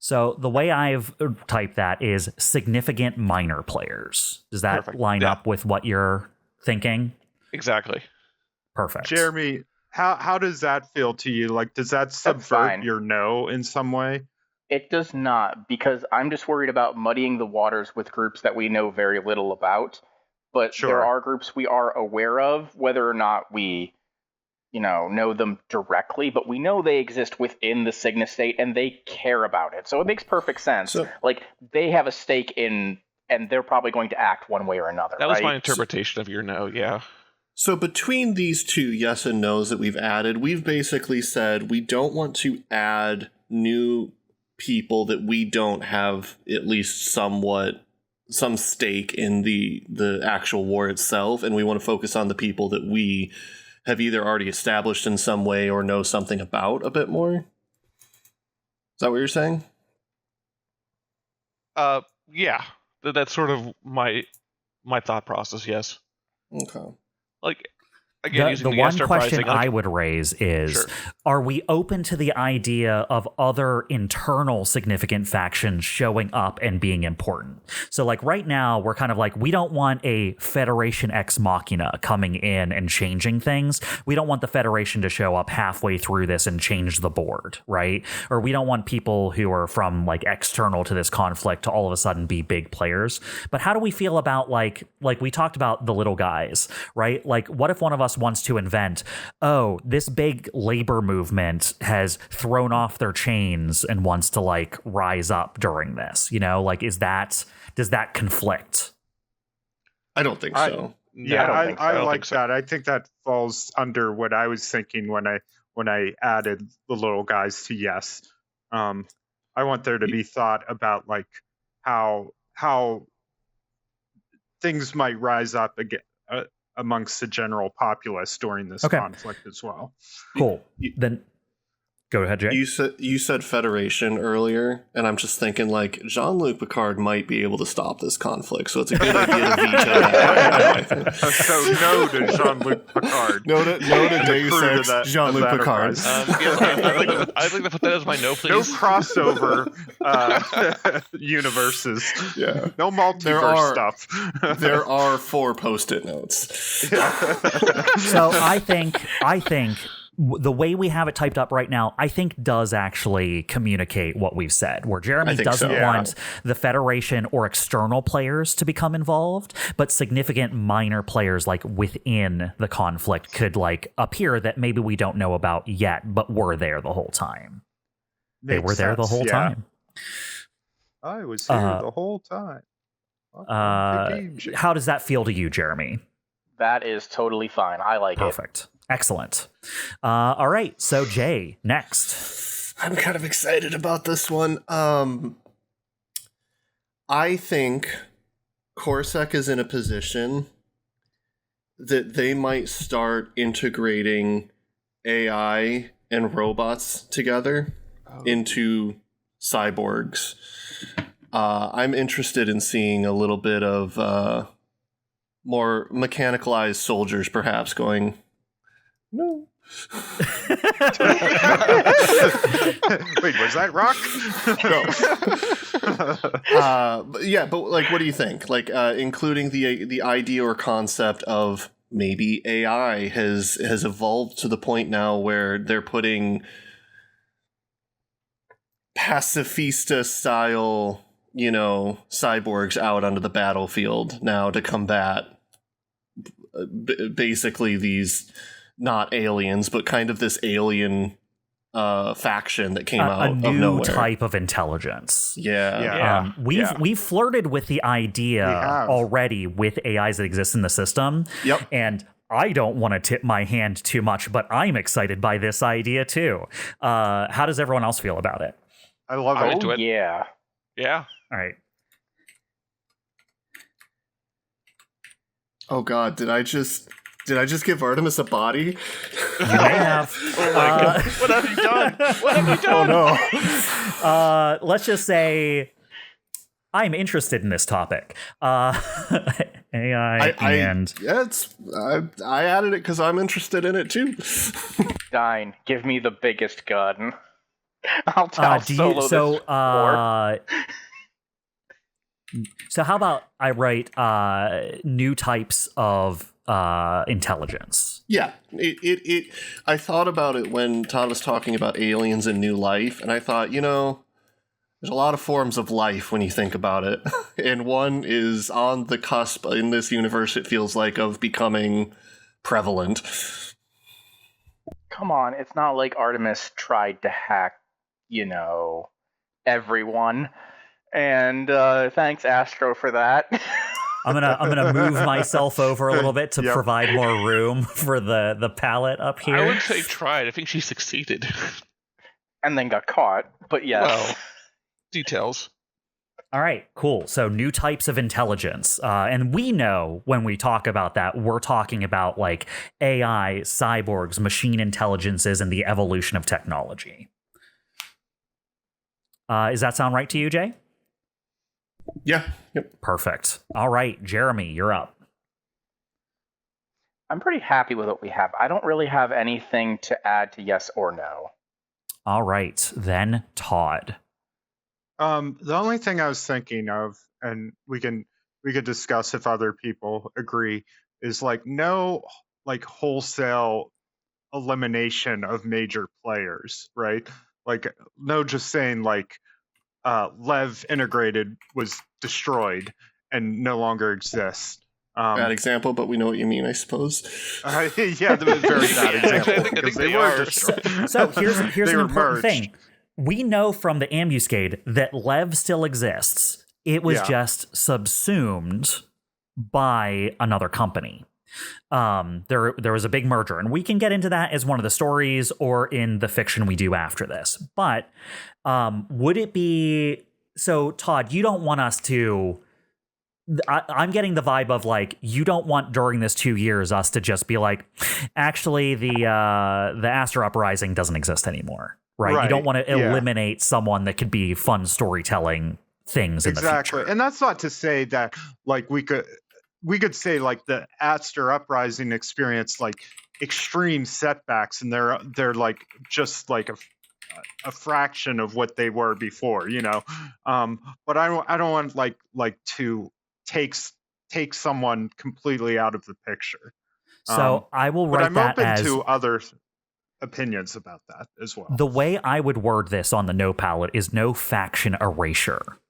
So the way I've typed that is significant minor players. Does that line up with what you're thinking? Exactly. Perfect. Jeremy, how does that feel to you? Like, does that subvert your no in some way? It does not, because I'm just worried about muddying the waters with groups that we know very little about. But there are groups we are aware of, whether or not we know them directly, but we know they exist within the Signa state and they care about it. So it makes perfect sense. So, like, they have a stake in, and they're probably going to act one way or another. That was my interpretation of your no, yeah. So between these two yes and no's that we've added, we've basically said we don't want to add new people that we don't have at least some stake in the actual war itself, and we want to focus on the people that we have either already established in some way or know something about a bit more. Is that what you're saying? Yeah. That's sort of my thought process, yes. Okay. Like, Again, the one question I would raise is, Sure. Are we open to the idea of other internal significant factions showing up and being important? So like right now, we're kind of like, we don't want a Federation ex machina coming in and changing things. We don't want the Federation to show up halfway through this and change the board, right? Or we don't want people who are from like external to this conflict to all of a sudden be big players. But how do we feel about like we talked about the little guys, right? Like what if one of us wants to invent, oh, this big labor movement has thrown off their chains and wants to like rise up during this, like does that conflict? I don't think so. I like that. I think that falls under what I was thinking when I added the little guys to yes. I want there to be thought about like how things might rise up again amongst the general populace during this conflict as well. Cool. Then go ahead, Jay. You said Federation earlier, and I'm just thinking like Jean-Luc Picard might be able to stop this conflict, so it's a good idea to veto that. So no to Jean-Luc Picard. No to Deus Ex Jean-Luc Picard. I'd like to put that as my no, please. No crossover universes. Yeah. No multiverse stuff. There are 4 post-it notes. So I think the way we have it typed up right now, I think does actually communicate what we've said, where Jeremy doesn't want the Federation or external players to become involved, but significant minor players like within the conflict could like appear that maybe we don't know about yet, but were there the whole time. They were there the whole time. I was here the whole time. How does that feel to you, Jeremy? That is totally fine. I like it. Perfect. Excellent. All right. So Jay, next. I'm kind of excited about this one. I think Corsac is in a position that they might start integrating AI and robots together into cyborgs. I'm interested in seeing a little bit of more mechanicalized soldiers, perhaps, going, no. Wait, was that Rock? No. But like, what do you think? Like, including the idea or concept of maybe AI has evolved to the point now where they're putting pacifista style, cyborgs out onto the battlefield now to combat basically these, not aliens, but kind of this alien faction that came out of nowhere. A new type of intelligence. Yeah. We've flirted with the idea already with AIs that exist in the system. Yep. And I don't want to tip my hand too much, but I'm excited by this idea too. How does everyone else feel about it? I love it. Oh, yeah. Yeah. All right. Oh God, did I just give Artemis a body? You may have. Oh my God. What have you done? What have you done? Oh no. Let's just say I'm interested in this topic. AI and... I added it because I'm interested in it too. Dine, give me the biggest gun. I'll solo this war. So how about I write new types of intelligence? Yeah, I thought about it when Todd was talking about aliens and new life, and I thought, there's a lot of forms of life when you think about it, and one is on the cusp in this universe, it feels like, of becoming prevalent. Come on, it's not like Artemis tried to hack, everyone. And thanks, Astro, for that. I'm gonna move myself over a little bit to provide more room for the palette up here. I would say tried. I think she succeeded. And then got caught. But yes. Well, details. All right, cool. So new types of intelligence. And we know when we talk about that, we're talking about like AI, cyborgs, machine intelligences, and the evolution of technology. Does that sound right to you, Jay? Yeah. Yep. Perfect. All right, Jeremy, you're up. I'm pretty happy with what we have. I don't really have anything to add to yes or no. All right, then Todd. The only thing I was thinking of, and we could discuss if other people agree, is like no like wholesale elimination of major players, right? Like no just saying like Lev Integrated was destroyed and no longer exists. Bad example, but we know what you mean, I suppose. Yeah, the very bad example because they were destroyed. So here's an important thing. We know from the ambuscade that Lev still exists. It was just subsumed by another company. There was a big merger, and we can get into that as one of the stories or in the fiction we do after this. But would it be so, Todd? You don't want us to. I'm getting the vibe of like you don't want during this 2 years us to just be like, actually the Aster Uprising doesn't exist anymore, right? You don't want to eliminate someone that could be fun storytelling things in the future. And that's not to say that like we could say like the Aster Uprising experience like extreme setbacks, and they're like just like a fraction of what they were before, you know. But I don't want like to take someone completely out of the picture. So I will write that but I'm as open to other opinions about that as well. The way I would word this on the no palette is no faction erasure.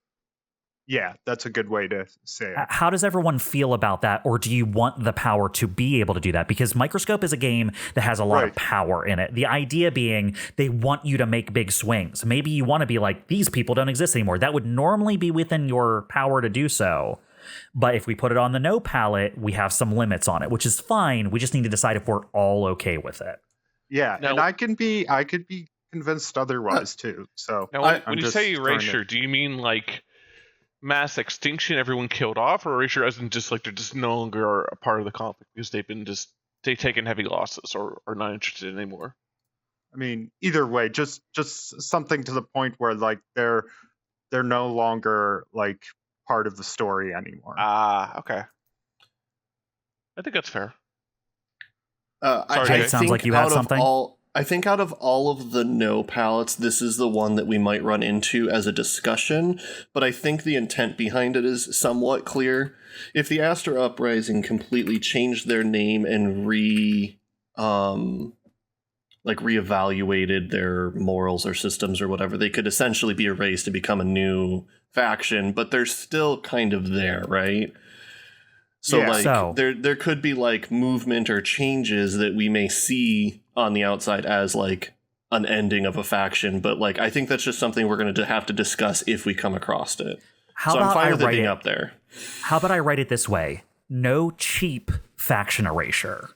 Yeah, that's a good way to say it. How does everyone feel about that? Or do you want the power to be able to do that? Because Microscope is a game that has a lot of power in it. The idea being they want you to make big swings. Maybe you want to be like, these people don't exist anymore. That would normally be within your power to do so. But if we put it on the no palette, we have some limits on it, which is fine. We just need to decide if we're all okay with it. Yeah, now, and I could be convinced otherwise too. So now, when you say erasure, do you mean like mass extinction, everyone killed off, or erasure as in just like they're just no longer a part of the conflict because they've taken heavy losses or are not interested anymore? I mean, either way, just something to the point where like they're no longer like part of the story anymore. Okay. I think that's fair. It sounds like you had something. I think out of all of the no palettes, this is the one that we might run into as a discussion, but I think the intent behind it is somewhat clear. If the Aster Uprising completely changed their name and reevaluated their morals or systems or whatever, they could essentially be erased to become a new faction, but they're still kind of there, right? So there could be like movement or changes that we may see on the outside as like an ending of a faction, but like I think that's just something we're going to have to discuss if we come across it. I'm fine with it being up there. How about I write it this way? No cheap faction erasure.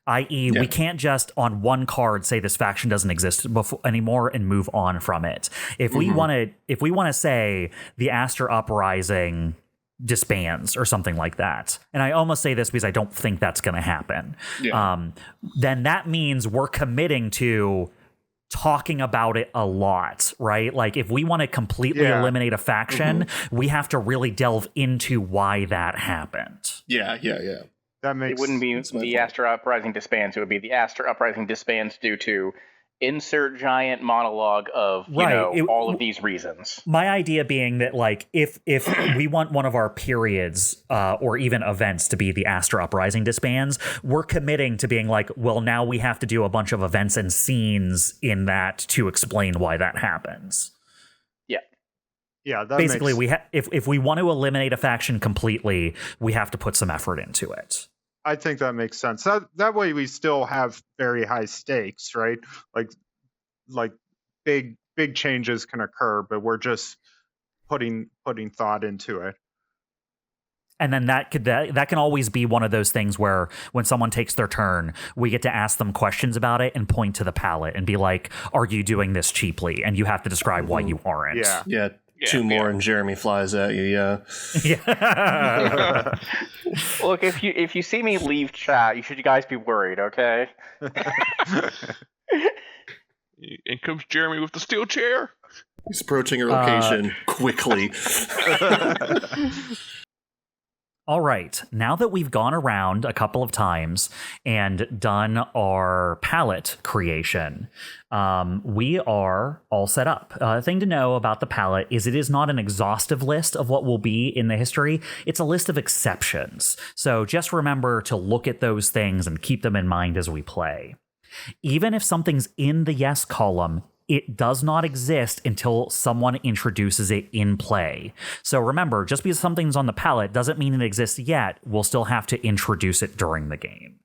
I.e., we can't just on one card say this faction doesn't exist anymore and move on from it. If we want to say the Aster Uprising disbands or something like that, and I almost say this because I don't think that's going to happen, then that means we're committing to talking about it a lot, right? Like if we want to completely eliminate a faction, we have to really delve into why that happened. Yeah. That makes, it wouldn't be the Aster Uprising disbands. It would be the Aster Uprising disbands due to insert giant monologue of all of these reasons. My idea being that like if we want one of our periods or even events to be the Aster Uprising disbands, we're committing to being like, well, now we have to do a bunch of events and scenes in that to explain why that happens. Yeah, that basically if we want to eliminate a faction completely, we have to put some effort into it. I think that makes sense. That way we still have very high stakes, right? Like big changes can occur, but we're just putting thought into it. And then that can always be one of those things where when someone takes their turn, we get to ask them questions about it and point to the palette and be like, are you doing this cheaply? And you have to describe why you aren't. Yeah. Two more and Jeremy flies at you, yeah. Look, if you see me leave chat, you guys be worried, okay? In comes Jeremy with the steel chair. He's approaching her location quickly. All right, now that we've gone around a couple of times and done our palette creation, we are all set up. A thing to know about the palette is it is not an exhaustive list of what will be in the history. It's a list of exceptions. So just remember to look at those things and keep them in mind as we play. Even if something's in the yes column, it does not exist until someone introduces it in play. So remember, just because something's on the palette doesn't mean it exists yet. We'll still have to introduce it during the game.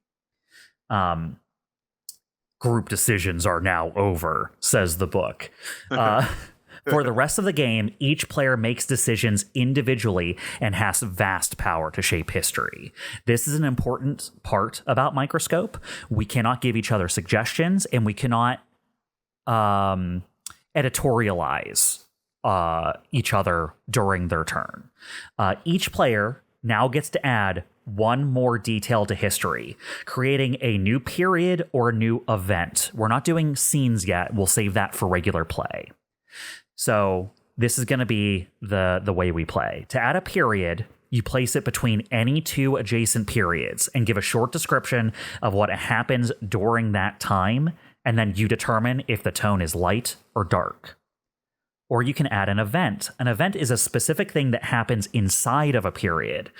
Group decisions are now over, says the book. For the rest of the game, each player makes decisions individually and has vast power to shape history. This is an important part about Microscope. We cannot give each other suggestions, and we cannot editorialize each other during their turn. Each player now gets to add one more detail to history, creating a new period or a new event. We're not doing scenes yet. We'll save that for regular play. So this is going to be the way we play. To add a period, you place it between any two adjacent periods and give a short description of what happens during that time, and then you determine if the tone is light or dark. Or you can add an event. An event is a specific thing that happens inside of a period.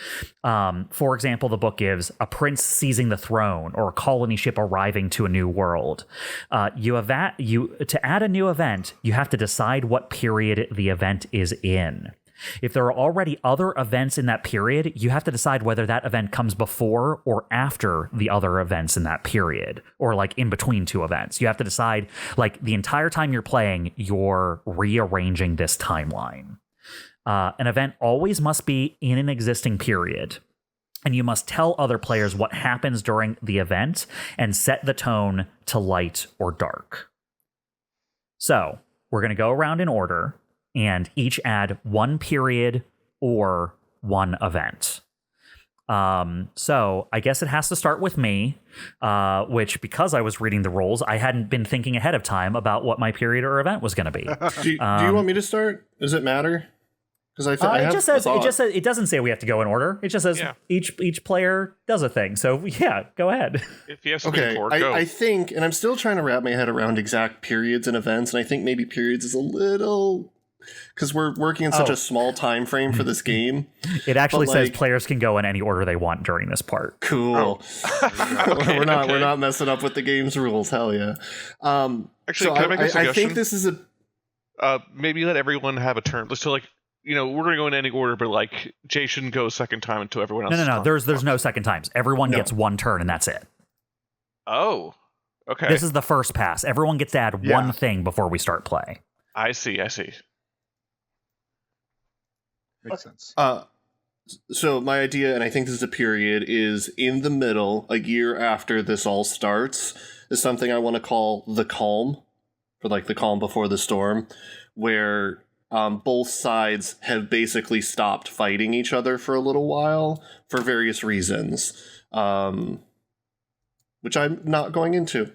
For example, the book gives a prince seizing the throne or a colony ship arriving to a new world. To add a new event, you have to decide what period the event is in. If there are already other events in that period, you have to decide whether that event comes before or after the other events in that period, or like in between two events. You have to decide, like, the entire time you're playing, you're rearranging this timeline. An event always must be in an existing period, and you must tell other players what happens during the event and set the tone to light or dark. So we're going to go around in order and each add one period or one event. So I guess it has to start with me, which, because I was reading the rules, I hadn't been thinking ahead of time about what my period or event was going to be. Do you want me to start? Does it matter? Because it doesn't say we have to go in order. It just says each player does a thing. So yeah, go ahead. If you have something for it, go. I think, and I'm still trying to wrap my head around exact periods and events, and I think maybe periods is a little, because we're working in such a small time frame for this game. It actually says players can go in any order they want during this part. Cool. We're not messing up with the game's rules. Hell yeah. Actually, can I make a suggestion? I think this is maybe let everyone have a turn. So, like, we're going to go in any order, but like Jay shouldn't go a second time until everyone else. No. There's no second times. Everyone gets one turn, and that's it. Oh, okay. This is the first pass. Everyone gets to add one thing before we start play. I see. Makes sense. So my idea, and I think this is a period, is in the middle, a year after this all starts, is something I want to call the calm, for like the calm before the storm, where both sides have basically stopped fighting each other for a little while for various reasons, which I'm not going into.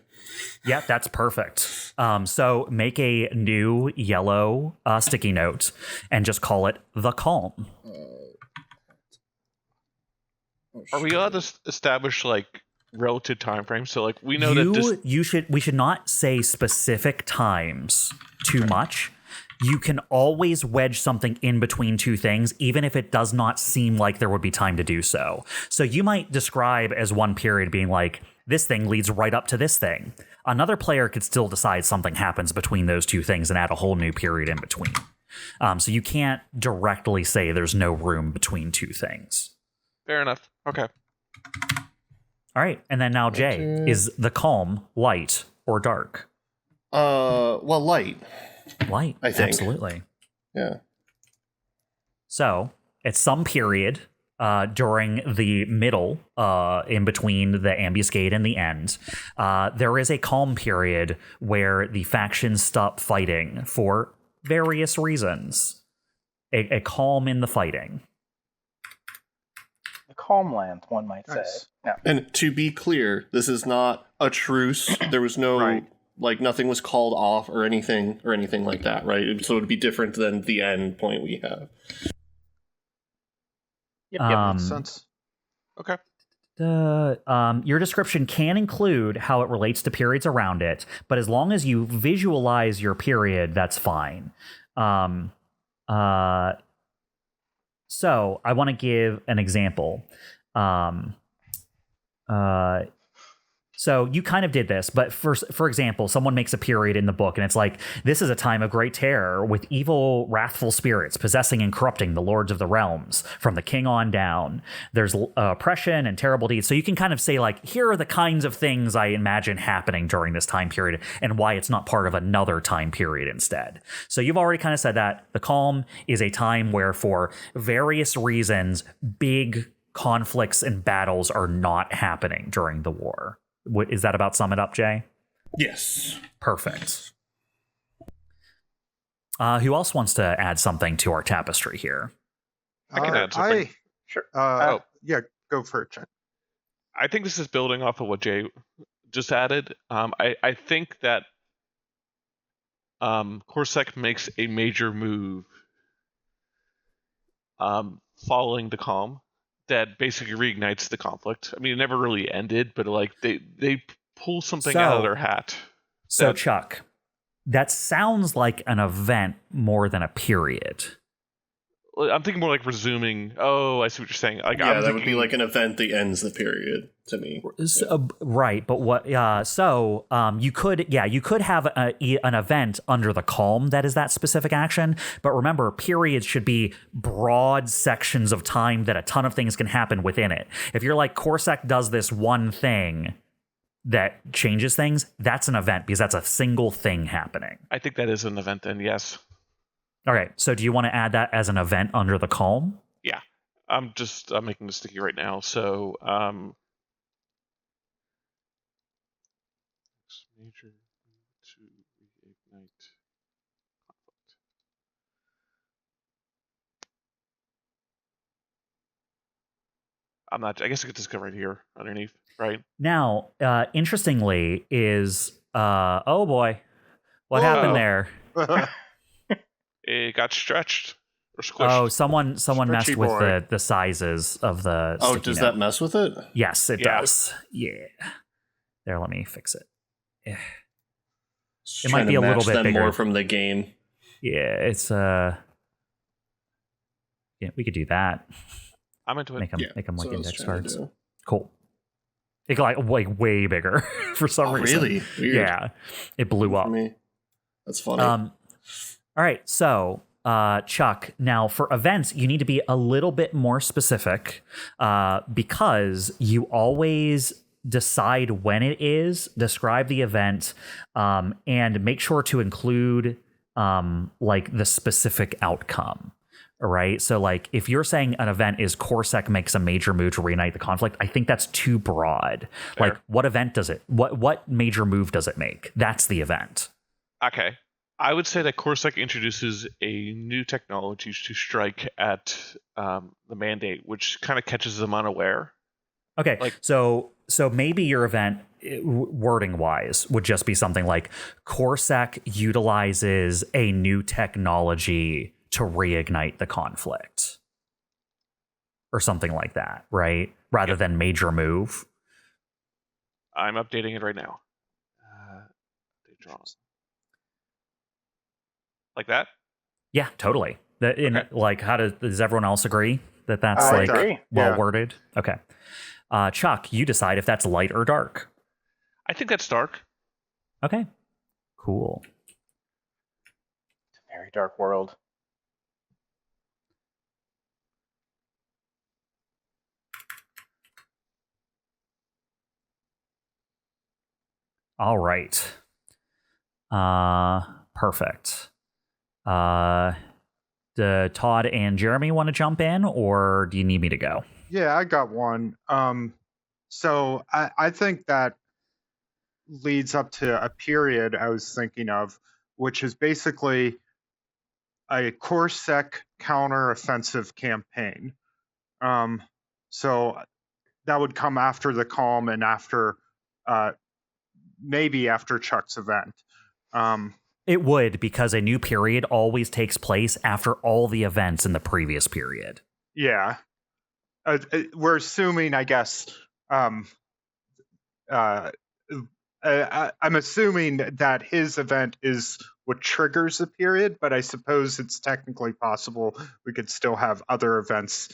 Yeah, that's perfect. So make a new yellow sticky note and just call it the calm. Are we allowed to establish like relative time frames? So like we know that we should not say specific times too much. You can always wedge something in between two things, even if it does not seem like there would be time to do so. So you might describe as one period being like, this thing leads right up to this thing. Another player could still decide something happens between those two things and add a whole new period in between. So you can't directly say there's no room between two things. Fair enough. Okay. All right. And then now, Jay, is the calm light or dark? Well, light. Light, I think. Absolutely. Yeah. So, at some period during the middle, in between the ambuscade and the end, there is a calm period where the factions stop fighting for various reasons. A calm in the fighting. A calm land, one might say. Yeah. And to be clear, this is not a truce. There was no... Like, nothing was called off or anything like that, right? So it would be different than the end point we have. Yep, Makes sense. Okay. Your description can include how it relates to periods around it, but as long as you visualize your period, that's fine. So I want to give an example. So you kind of did this, but for example, someone makes a period in the book and it's like, this is a time of great terror with evil, wrathful spirits possessing and corrupting the lords of the realms from the king on down. There's oppression and terrible deeds. So you can kind of say like, here are the kinds of things I imagine happening during this time period and why it's not part of another time period instead. So you've already kind of said that. The calm is a time where for various reasons, big conflicts and battles are not happening during the war. Is that about sum it up, Jay? Yes. Perfect. Who else wants to add something to our tapestry here? I can add something. Sure. Yeah, go for it, Jen. I think this is building off of what Jay just added. I think that Corsac makes a major move following the calm that basically reignites the conflict. I mean, it never really ended, but like they pull something out of their hat. So Chuck, that sounds like an event more than a period. I'm thinking more like resuming. Oh, I see what you're saying. Like, yeah, that would be like an event that ends the period to me. Right, but what? You could have an event under the calm that is that specific action. But remember, periods should be broad sections of time that a ton of things can happen within it. If you're like Corsac does this one thing that changes things, that's an event because that's a single thing happening. I think that is an event. Then yes. All right, so do you want to add that as an event under the calm? Yeah, I'm making this sticky right now. So, major to reignite conflict. I'm not. I guess I could just go right here underneath, right? Now, interestingly, is oh boy, what happened there? It got stretched or squished. Oh, someone messed with the sizes of the. Oh, does that mess with it? Yes, it does. Yeah. There, let me fix it. Yeah. It might be a little bit bigger. More from the game. Yeah, it's yeah, we could do that. I'm into it. Make them like index cards. Cool. It got like way bigger for some reason. Really? Weird. Yeah, it blew up. That's funny. All right, so Chuck, now for events, you need to be a little bit more specific because you always decide when it is, describe the event, and make sure to include like the specific outcome. All right. So like if you're saying an event is Corsac makes a major move to reunite the conflict, I think that's too broad. Fair. Like what event does it? What major move does it make? That's the event. Okay. I would say that Corsac introduces a new technology to strike at the mandate, which kind of catches them unaware. Okay. So maybe your event, wording wise, would just be something like Corsac utilizes a new technology to reignite the conflict or something like that, right? Rather than major move. I'm updating it right now. Like that? Yeah, totally. Like, does everyone else agree that that's well worded? Okay. Chuck, you decide if that's light or dark. I think that's dark. Okay. Cool. It's a very dark world. All right. Perfect. Do Todd and Jeremy want to jump in, or do you need me to go? Yeah, I got one. So I think that leads up to a period I was thinking of, which is basically a Corsac counter-offensive campaign. So that would come after the calm and after maybe after Chuck's event. It would, because a new period always takes place after all the events in the previous period. Yeah. we're assuming, I guess. I'm assuming that his event is what triggers the period, but I suppose it's technically possible we could still have other events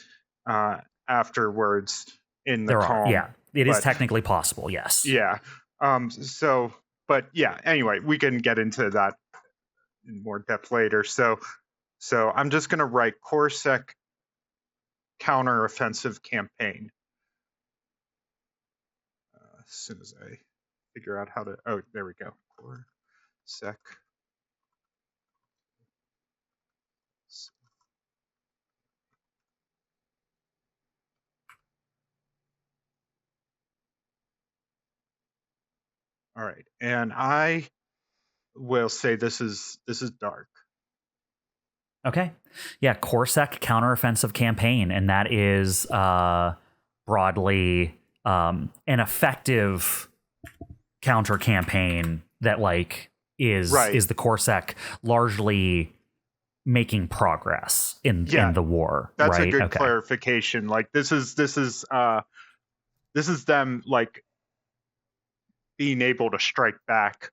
afterwards in the calm. Yeah, it is technically possible. Yes. Yeah. But yeah. Anyway, we can get into that in more depth later. So I'm just going to write Corsac counteroffensive campaign. As soon as I figure out how to. Oh, there we go. Corsac. All right, and I will say this is dark. Okay. Yeah, Corsac counteroffensive campaign, and that is broadly an effective counter campaign that is the Corsac largely making progress in the war. That's right? a good clarification. This is them being able to strike back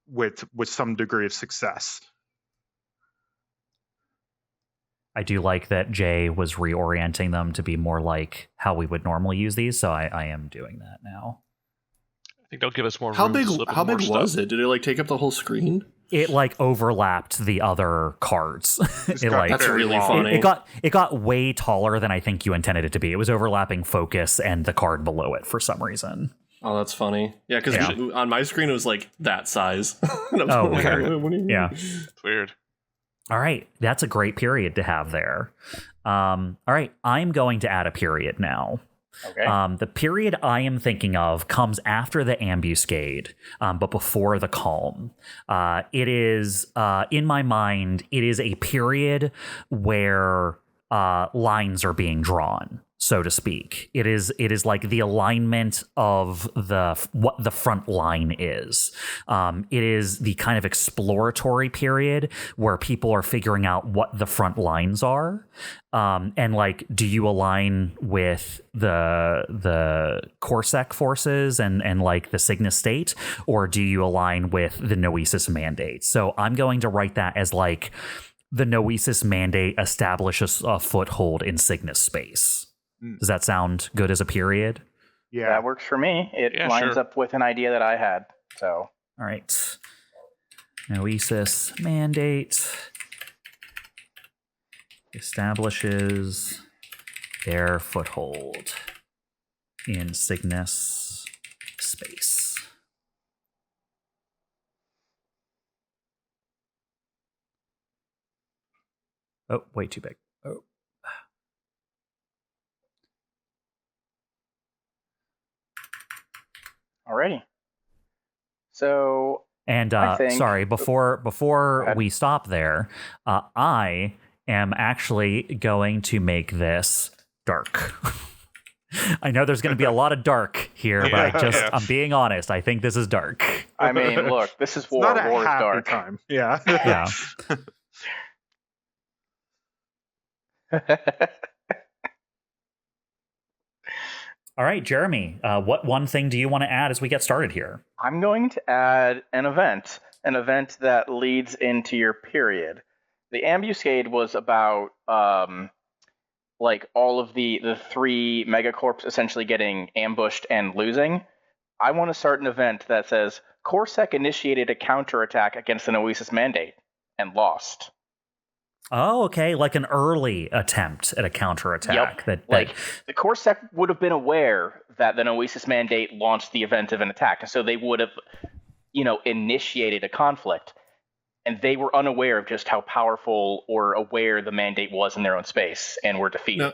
with some degree of success. I do like that Jay was reorienting them to be more like how we would normally use these, so I am doing that now. I think they'll give us more room. How big was it? Did it take up the whole screen? It overlapped the other cards. That's really funny. It got way taller than I think you intended it to be. It was overlapping focus and the card below it for some reason. Oh, that's funny. Yeah, because on my screen it was that size. Oh, weird. Yeah, it's weird. All right, that's a great period to have there. All right, I'm going to add a period now. Okay. The period I am thinking of comes after the ambuscade, but before the calm. It is, in my mind, it is a period where lines are being drawn, so to speak. It is like the alignment of what the front line is. It is the kind of exploratory period where people are figuring out what the front lines are. And do you align with the Corsac forces and the Cygnus state, or do you align with the Noesis mandate? So I'm going to write that as the Noesis mandate establishes a foothold in Cygnus space. Does that sound good as a period? Yeah, that works for me. It lines up with an idea that I had. So, all right. Noesis mandate establishes their foothold in Cygnus space. Oh, way too big. Oh. Alrighty. So, and sorry, before we stop there, I am actually going to make this dark. I know there's going to be a lot of dark here, but I'm being honest. I think this is dark. I mean, look, this is war. War is dark. Time. Yeah. Yeah. All right, Jeremy, what one thing do you want to add as we get started here? I'm going to add an event that leads into your period. The ambuscade was about all of the three megacorps essentially getting ambushed and losing. I want to start an event that says Corsac initiated a counterattack against the Noesis mandate and lost. Oh, okay, like an early attempt at a counterattack. Yep. The Corsac would have been aware that the Noesis mandate launched the event of an attack, and so they would have, initiated a conflict, and they were unaware of just how powerful or aware the mandate was in their own space, and were defeated. Now,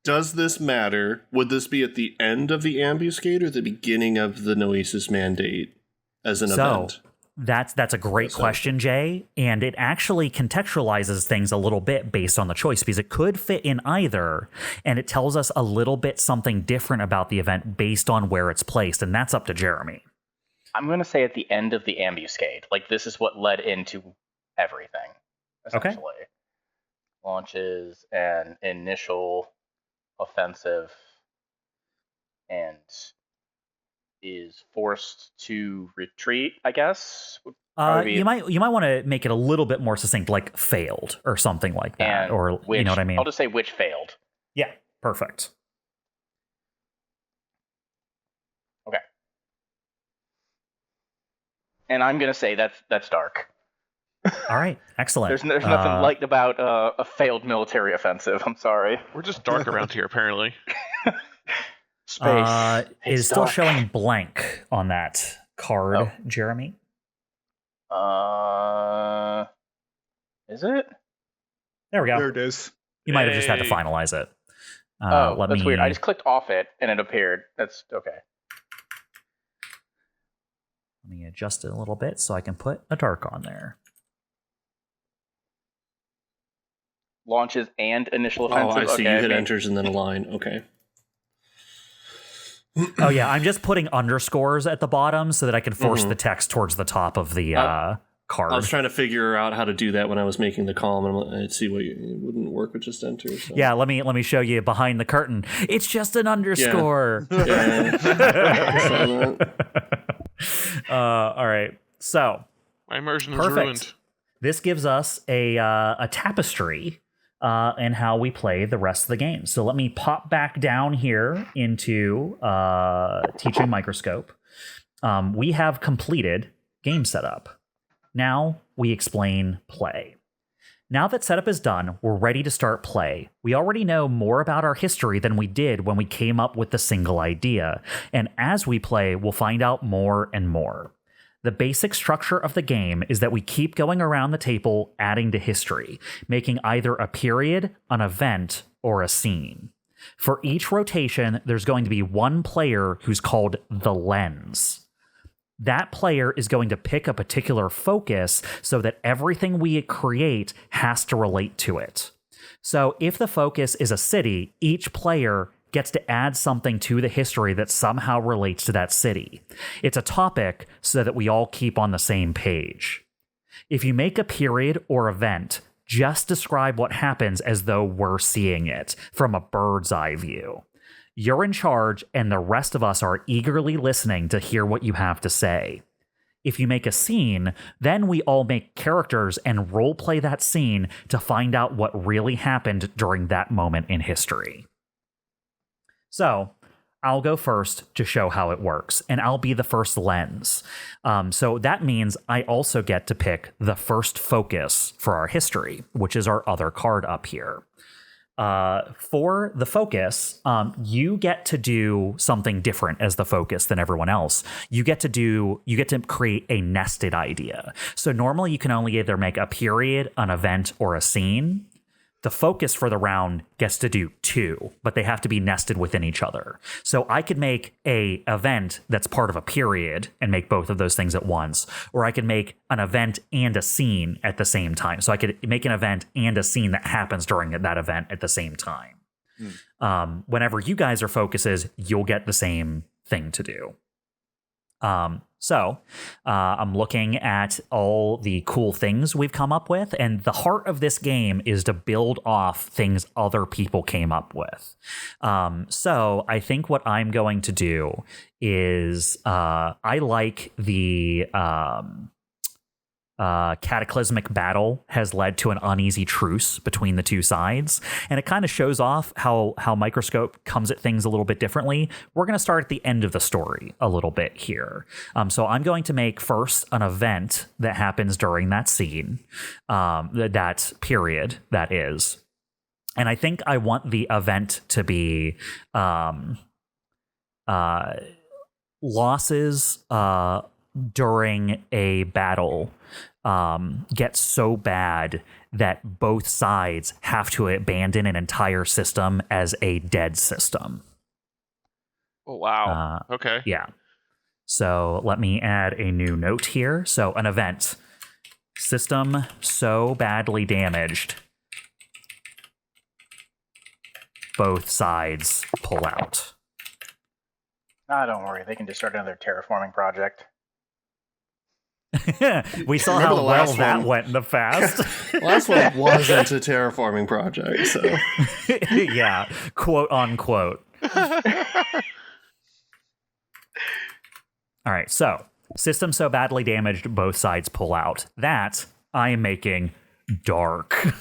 does this matter? Would this be at the end of the ambuscade or the beginning of the Noesis mandate as an event? That's a great question, Jay, and it actually contextualizes things a little bit based on the choice, because it could fit in either, and it tells us a little bit something different about the event based on where it's placed, and that's up to Jeremy. I'm going to say at the end of the ambuscade. This is what led into everything, essentially. launches an initial offensive and is forced to retreat, I guess. You might want to make it a little bit more succinct, like failed or something like that, or which, you know what I mean. I'll just say which failed. Yeah, perfect. Okay. And I'm gonna say that's dark. All right, excellent. There's nothing light about a failed military offensive. I'm sorry. We're just dark around here, apparently. Space is still showing blank on that card, Jeremy. Is it? There we go. There it is. You might have just had to finalize it. That's weird. I just clicked off it and it appeared. That's okay. Let me adjust it a little bit so I can put a dark on there. Launches and initial offensive. Oh, I see. You hit enters and then a line. Okay. Oh, yeah. I'm just putting underscores at the bottom so that I can force the text towards the top of the card. I was trying to figure out how to do that when I was making the column, and I'd see it wouldn't work with just enter. So. Yeah, let me show you behind the curtain. It's just an underscore. Yeah. All right. So my immersion was ruined. This gives us a tapestry and how we play the rest of the game. So let me pop back down here into teaching Microscope. We have completed game setup. Now we explain play. Now that setup is done, we're ready to start play. We already know more about our history than we did when we came up with the single idea. And as we play, we'll find out more and more. The basic structure of the game is that we keep going around the table adding to history, making either a period, an event, or a scene. For each rotation, there's going to be one player who's called the lens. That player is going to pick a particular focus so that everything we create has to relate to it. So if the focus is a city, each player gets to add something to the history that somehow relates to that city. It's a topic so that we all keep on the same page. If you make a period or event, just describe what happens as though we're seeing it from a bird's eye view. You're in charge, and the rest of us are eagerly listening to hear what you have to say. If you make a scene, then we all make characters and roleplay that scene to find out what really happened during that moment in history. So, I'll go first to show how it works, and I'll be the first lens. So that means I also get to pick the first focus for our history, which is our other card up here. For the focus, you get to do something different as the focus than everyone else. You get to create a nested idea. So normally you can only either make a period, an event, or a scene. The focus for the round gets to do two, but they have to be nested within each other. So I could make a event that's part of a period and make both of those things at once, or I could make an event and a scene at the same time. So I could make an event and a scene that happens during that event at the same time. Whenever you guys are focuses, you'll get the same thing to do. So I'm looking at all the cool things we've come up with, and the heart of this game is to build off things other people came up with. So I think what I'm going to do is I like the cataclysmic battle has led to an uneasy truce between the two sides, and it kind of shows off how Microscope comes at things a little bit differently. We're going to start at the end of the story a little bit here. So I'm going to make first an event that happens during that scene, that period, that is. And I think I want the event to be losses during a battle gets so bad that both sides have to abandon an entire system as a dead system. Oh, wow. Okay. Yeah. So let me add a new note here. So an event. System so badly damaged, both sides pull out. Don't worry. They can just start another terraforming project. We saw Remember how the well last that one? went in the past. The last one wasn't a terraforming project, so Yeah, quote unquote. All right, so system so badly damaged, both sides pull out. That I am making dark.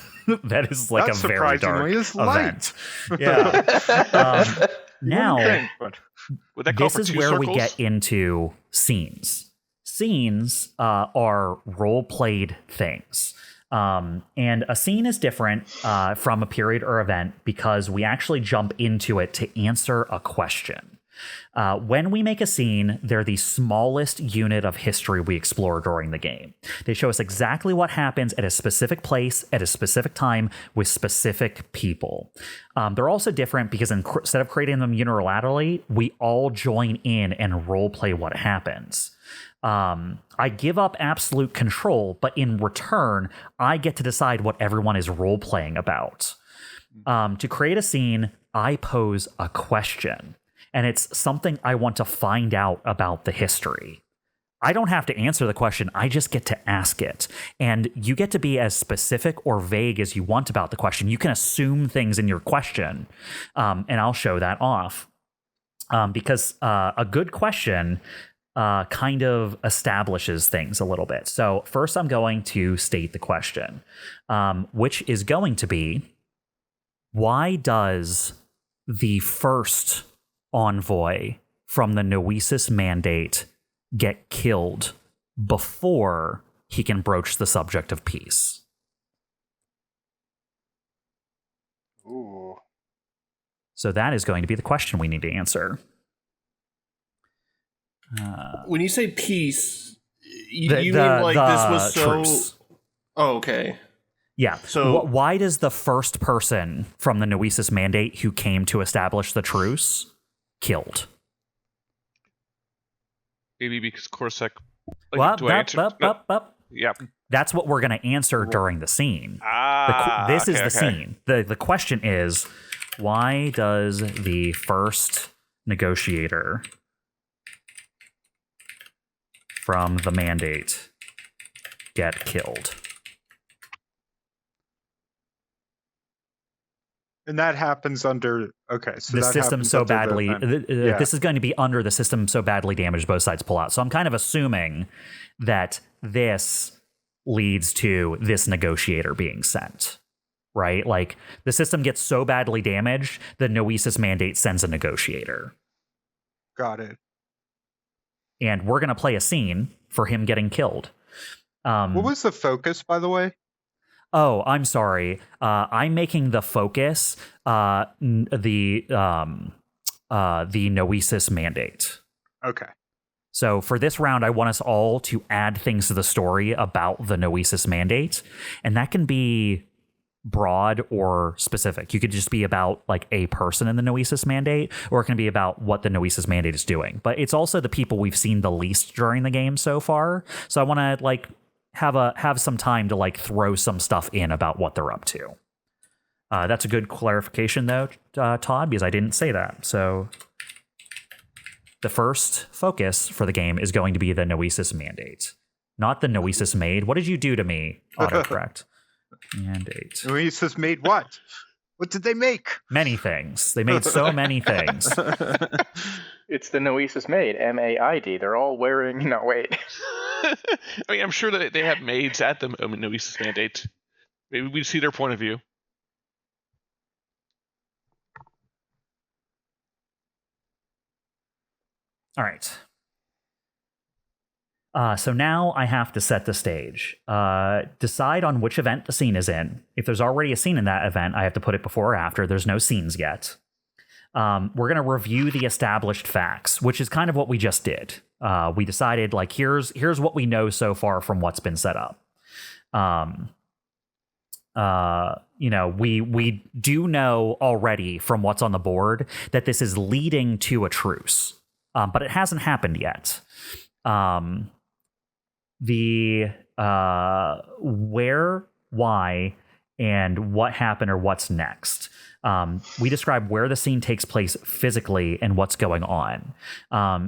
That is like That a very dark is event. light. Yeah. Now, Think, but Would that call this for is two where circles? we get into scenes. Scenes are role-played things. And a scene is different from a period or event because we actually jump into it to answer a question. When we make a scene, they're the smallest unit of history we explore during the game. They show us exactly what happens at a specific place, at a specific time, with specific people. They're also different because instead of creating them unilaterally, we all join in and role-play what happens. I give up absolute control, but in return, I get to decide what everyone is role-playing about. To create a scene, I pose a question. And it's something I want to find out about the history. I don't have to answer the question, I just get to ask it. And you get to be as specific or vague as you want about the question. You can assume things in your question, and I'll show that off. Because a good question kind of establishes things a little bit. So first I'm going to state the question, which is going to be, why does the first envoy from the Noesis Mandate get killed before he can broach the subject of peace? Ooh. So that is going to be the question we need to answer. when you say peace, you The- mean the- like the this was so... truce. Oh, okay. Yeah. So- why does the first person from the Noesis Mandate who came to establish the truce killed? Maybe because Corsac. Well, do I answer? No. Yeah. That's what we're going to answer during the scene. This is the scene. The question is, why does the first negotiator from the Mandate get killed? And that happens under so the that system happens so under the badly event. Yeah. This is going to be under the system so badly damaged both sides pull out. So I'm kind of assuming that this leads to this negotiator being sent, right? Like the system gets so badly damaged, the Noesis Mandate sends a negotiator. Got it. And we're going to play a scene for him getting killed. What was the focus, by the way? Oh, I'm sorry. I'm making the focus the Noesis Mandate. Okay. So for this round, I want us all to add things to the story about the Noesis Mandate, and that can be broad or specific. You could just be about like a person in the Noesis Mandate, or it can be about what the Noesis Mandate is doing. But it's also the people we've seen the least during the game so far. So I want to like have some time to like throw some stuff in about what they're up to. That's a good clarification though, Todd, because I didn't say that. So the first focus for the game is going to be the Noesis Mandate, not the Noesis Made. What did you do to me? Autocorrect. Mandate. Noesis made what? What did they make? Many things. They made so many things. It's the Noesis Maid, M-A-I-D. They're all wearing... No, wait. I mean, I'm sure that they have maids at the Noesis Mandate. Maybe we see their point of view. All right. So now I have to set the stage. Decide on which event the scene is in. If there's already a scene in that event, I have to put it before or after. There's no scenes yet. We're going to review the established facts, which is kind of what we just did. We decided, like, here's what we know so far from what's been set up. We do know already from what's on the board that this is leading to a truce, but it hasn't happened yet. The where, why, and what happened or what's next. We describe where the scene takes place physically and what's going on.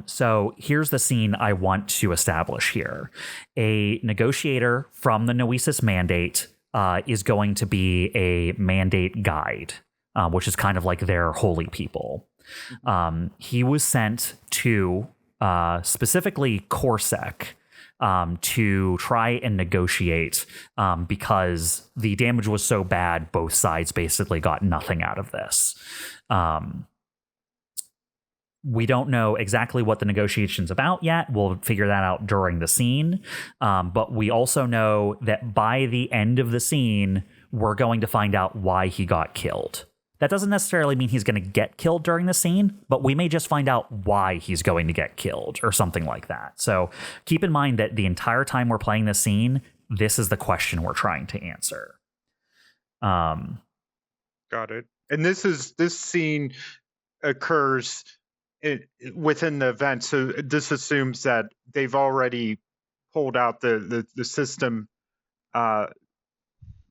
So here's the scene I want to establish here. A negotiator from the Noesis Mandate is going to be a mandate guide, which is kind of like their holy people. He was sent to specifically Corsac to try and negotiate because the damage was so bad, both sides basically got nothing out of this. We don't know exactly what the negotiation's about yet. We'll figure that out during the scene. But we also know that by the end of the scene, we're going to find out why he got killed. That doesn't necessarily mean he's going to get killed during the scene, but we may just find out why he's going to get killed or something like that. So keep in mind that the entire time we're playing this scene, this is the question we're trying to answer. Got it. And this scene occurs within the event, so this assumes that they've already pulled out the system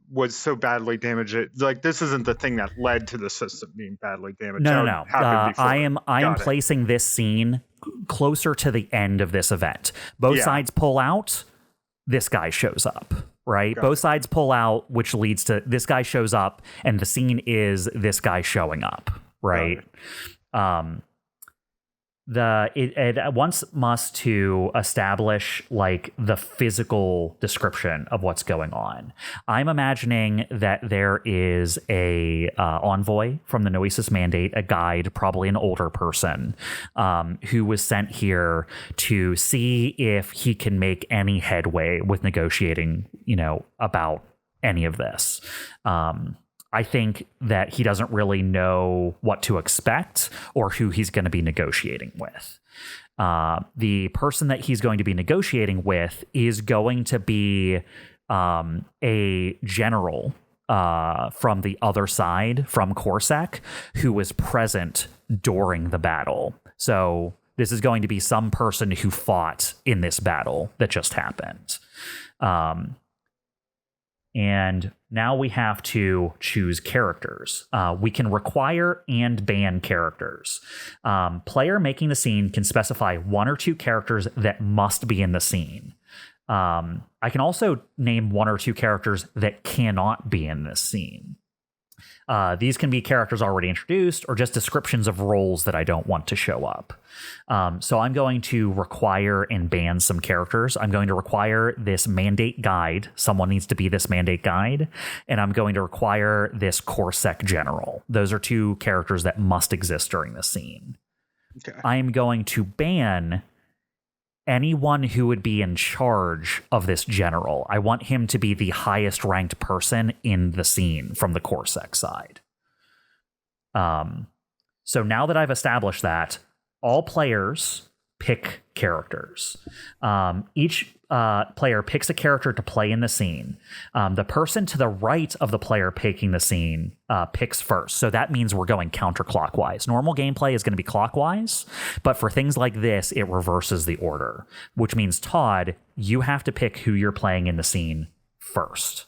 was so badly damaged. Like, this isn't the thing that led to the system being badly damaged. No. I am placing this scene closer to the end of this event. Both sides pull out, this guy shows up, right? Both sides pull out, which leads to this guy shows up, and the scene is this guy showing up, right? It once must to establish like the physical description of what's going on. I'm imagining that there is a envoy from the Noesis Mandate, a guide, probably an older person, who was sent here to see if he can make any headway with negotiating, about any of this. I think that he doesn't really know what to expect or who he's going to be negotiating with. The person that he's going to be negotiating with is going to be a general from the other side, from Corsac, who was present during the battle. So this is going to be some person who fought in this battle that just happened. And now we have to choose characters. We can require and ban characters. Player making the scene can specify one or two characters that must be in the scene. I can also name one or two characters that cannot be in this scene. These can be characters already introduced or just descriptions of roles that I don't want to show up. So I'm going to require and ban some characters. I'm going to require this mandate guide. Someone needs to be this mandate guide. And I'm going to require this Corsac general. Those are two characters that must exist during the scene. Okay. I am going to ban anyone who would be in charge of this general. I want him to be the highest ranked person in the scene from the Corsac side. So now that I've established that, all players pick characters. Each player picks a character to play in the scene. The person to the right of the player picking the scene picks first. So that means we're going counterclockwise. Normal gameplay is going to be clockwise, but for things like this, it reverses the order, which means, Todd, you have to pick who you're playing in the scene first.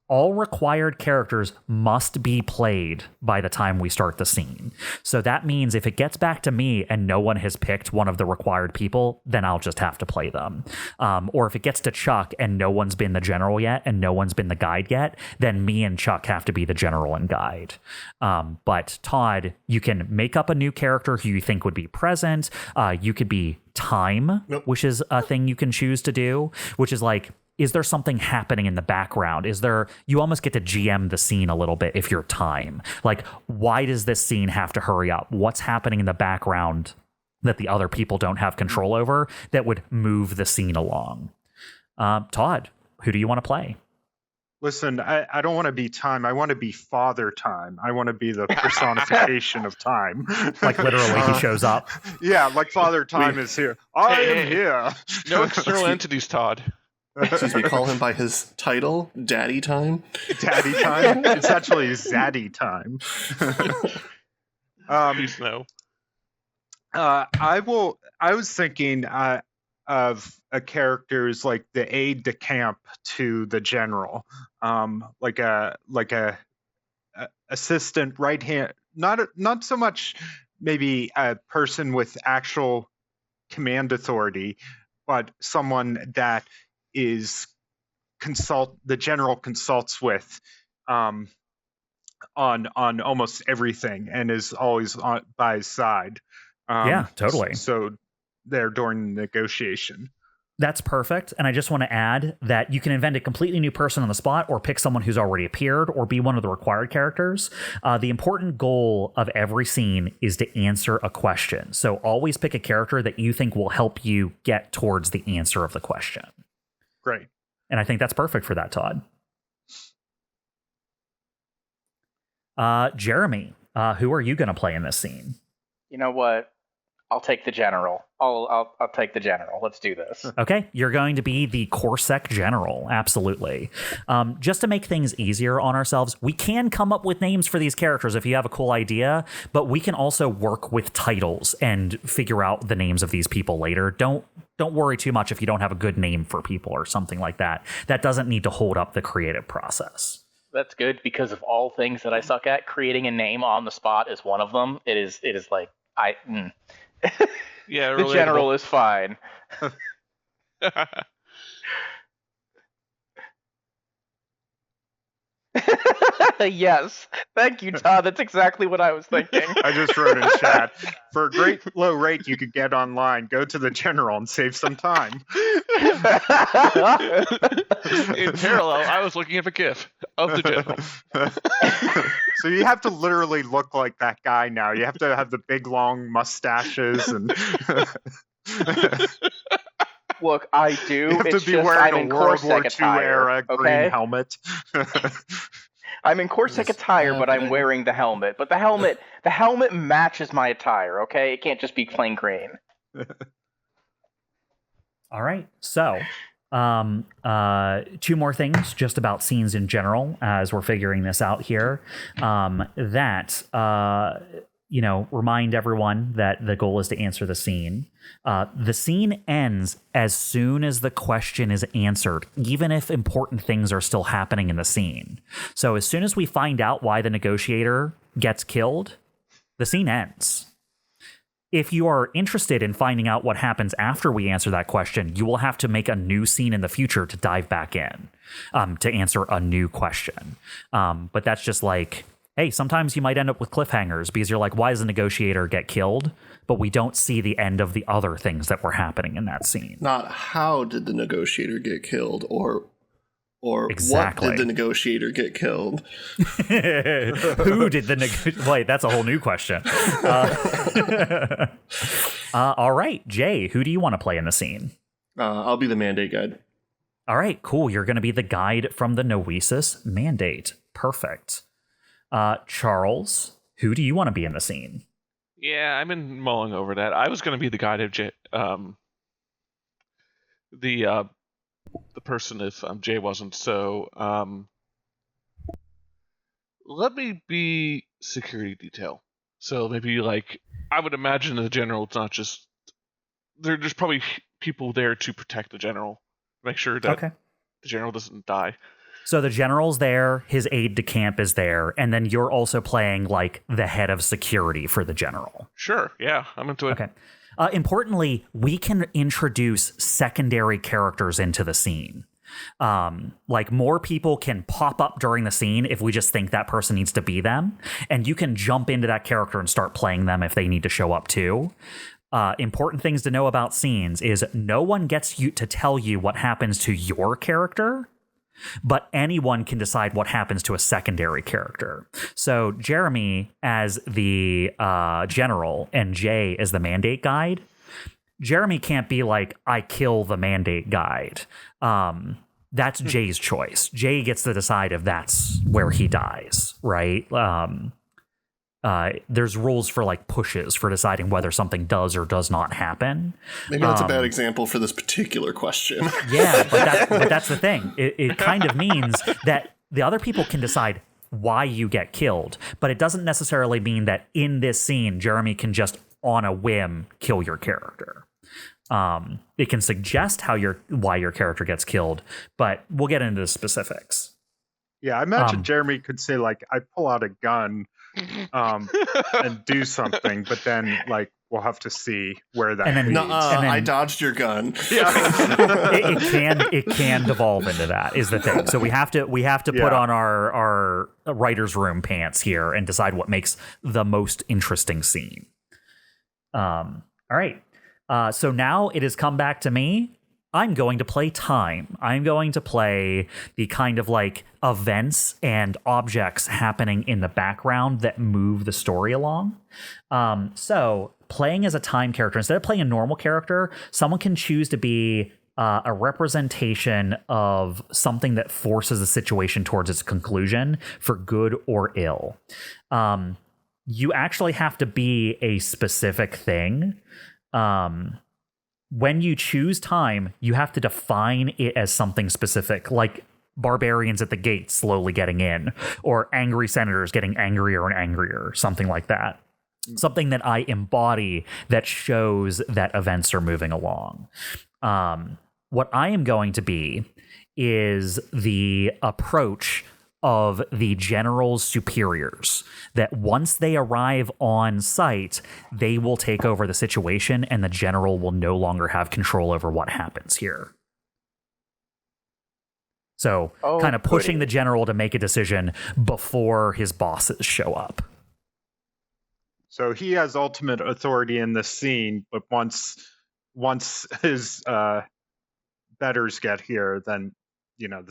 All required characters must be played by the time we start the scene. So that means if it gets back to me and no one has picked one of the required people, then I'll just have to play them. Or if it gets to Chuck and no one's been the general yet and no one's been the guide yet, then me and Chuck have to be the general and guide. But Todd, you can make up a new character who you think would be present. You could be time, which is a thing you can choose to do, which is like, is there something happening in the background? You almost get to GM the scene a little bit if you're time. Like, why does this scene have to hurry up? What's happening in the background that the other people don't have control over that would move the scene along? Todd, who do you want to play? Listen, I don't want to be time. I want to be Father Time. I want to be the personification of time. Like literally he shows up? Yeah, like Father Time is here. I am here. No external entities, Todd. Excuse me, call him by his title, Daddy Time. Daddy Time? It's actually Zaddy Time. Please no. I was thinking of characters like the aide de camp to the general, like a assistant, right hand, not so much maybe a person with actual command authority, but someone that is the general consults with on almost everything and is always by his side. Yeah, totally. So they're during the negotiation. That's perfect. And I just want to add that you can invent a completely new person on the spot or pick someone who's already appeared or be one of the required characters. The important goal of every scene is to answer a question. So always pick a character that you think will help you get towards the answer of the question. Great. And I think that's perfect for that, Todd. Jeremy, who are you going to play in this scene? You know what? I'll take the general. I'll take the general. Let's do this. Okay, you're going to be the Corsac general. Absolutely. Just to make things easier on ourselves, we can come up with names for these characters if you have a cool idea, but we can also work with titles and figure out the names of these people later. Don't worry too much if you don't have a good name for people or something like that. That doesn't need to hold up the creative process. That's good, because of all things that I suck at, creating a name on the spot is one of them. It is like Yeah, the general is fine. Yes. Thank you, Todd. That's exactly what I was thinking. I just wrote in chat, for a great low rate you could get online, go to the general and save some time. In parallel, I was looking at a GIF of the general. So you have to literally look like that guy now. You have to have the big long mustaches and Look, I do. You have it's to be just wearing I'm a in World War Corsac II attire, era green okay? helmet. I'm in Corsac attire, but I'm wearing the helmet. But the helmet matches my attire, okay? It can't just be plain green. All right. So, two more things just about scenes in general as we're figuring this out here. Remind everyone that the goal is to answer the scene. The scene ends as soon as the question is answered, even if important things are still happening in the scene. So as soon as we find out why the negotiator gets killed, the scene ends. If you are interested in finding out what happens after we answer that question, you will have to make a new scene in the future to dive back in, to answer a new question. But that's just like, hey, sometimes you might end up with cliffhangers because you're like, why does the negotiator get killed? But we don't see the end of the other things that were happening in that scene. Not how did the negotiator get killed, or exactly. What did the negotiator get killed? Who did the negotiator? Wait, that's a whole new question. All right, Jay, who do you want to play in the scene? I'll be the mandate guide. All right, cool. You're going to be the guide from the Noesis mandate. Perfect. Charles, who do you want to be in the scene? Yeah, I've been mulling over that. I was going to be the guide of the person if Jay wasn't. So let me be security detail. So maybe I would imagine the general. It's not just there's probably people there to protect the general, make sure that the general doesn't die. So the general's there, his aide-de-camp is there, and then you're also playing the head of security for the general. Sure, yeah, I'm into it. Okay. Importantly, we can introduce secondary characters into the scene. More people can pop up during the scene if we just think that person needs to be them, and you can jump into that character and start playing them if they need to show up too. Important things to know about scenes is no one gets you to tell you what happens to your character, but anyone can decide what happens to a secondary character. So Jeremy as the general and Jay as the mandate guide. Jeremy can't be like, I kill the mandate guide. That's Jay's choice. Jay gets to decide if that's where he dies, right? There's rules for pushes for deciding whether something does or does not happen. Maybe that's a bad example for this particular question. Yeah, but that's the thing. It kind of means that the other people can decide why you get killed, but it doesn't necessarily mean that in this scene, Jeremy can just on a whim kill your character. It can suggest why your character gets killed, but we'll get into the specifics. Yeah, I imagine Jeremy could say, like, I pull out a gun and do something, but then, like, we'll have to see where that leads. I dodged your gun. Yeah. it can devolve into that, is the thing. So we have to put on our writer's room pants here and decide what makes the most interesting scene. All right. So now it has come back to me. I'm going to play time. I'm going to play the kind of like events and objects happening in the background that move the story along. So playing as a time character, instead of playing a normal character, someone can choose to be a representation of something that forces a situation towards its conclusion for good or ill. You actually have to be a specific thing. When you choose time, you have to define it as something specific, like barbarians at the gate slowly getting in, or angry senators getting angrier and angrier, something like that. Something that I embody that shows that events are moving along. What I am going to be is the approach of the general's superiors, that once they arrive on site, they will take over the situation and the general will no longer have control over what happens here. So kind of pushing the general to make a decision before his bosses show up. So he has ultimate authority in this scene, but once his betters get here, then, you know,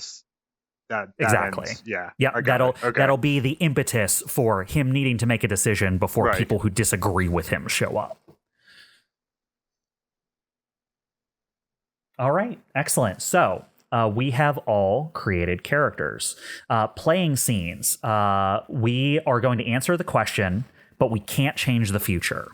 that exactly ends. Yeah. That'll be the impetus for him needing to make a decision before people who disagree with him show up. All right, excellent. So we have all created characters. Playing scenes. We are going to answer the question, but we can't change the future.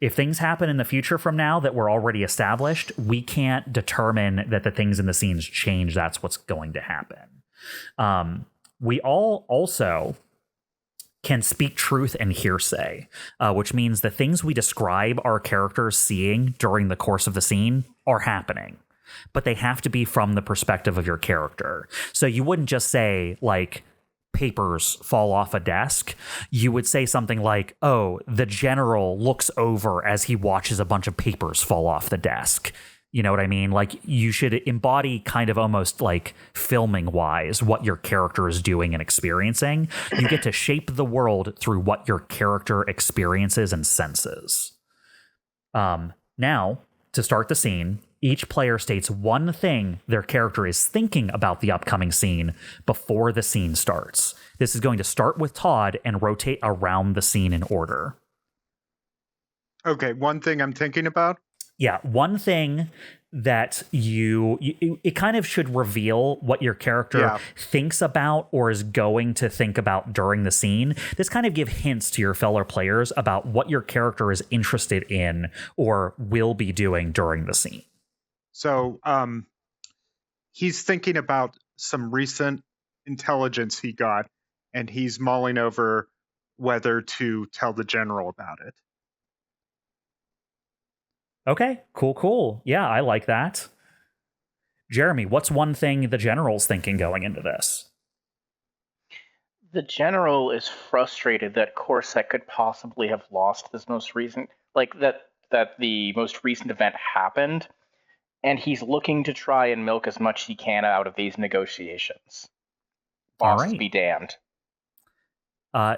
If things happen in the future from now that were already established, we can't determine that the things in the scenes change. That's what's going to happen. We all also can speak truth and hearsay, which means the things we describe our characters seeing during the course of the scene are happening, but they have to be from the perspective of your character. So you wouldn't just say, like, papers fall off a desk. You would say something like, oh, the general looks over as he watches a bunch of papers fall off the desk. You know what I mean? Like, you should embody kind of almost like filming wise what your character is doing and experiencing. You get to shape the world through what your character experiences and senses. Now, to start the scene, each player states one thing their character is thinking about the upcoming scene before the scene starts. This is going to start with Todd and rotate around the scene in order. Okay, one thing I'm thinking about? Yeah, one thing that it kind of should reveal what your character thinks about or is going to think about during the scene. This kind of give hints to your fellow players about what your character is interested in or will be doing during the scene. So he's thinking about some recent intelligence he got, and he's mulling over whether to tell the general about it. Okay, cool. Yeah, I like that. Jeremy, what's one thing the general's thinking going into this? The general is frustrated that Corset could possibly have lost this most recent, like that the most recent event happened, and he's looking to try and milk as much as he can out of these negotiations. Bosses be damned.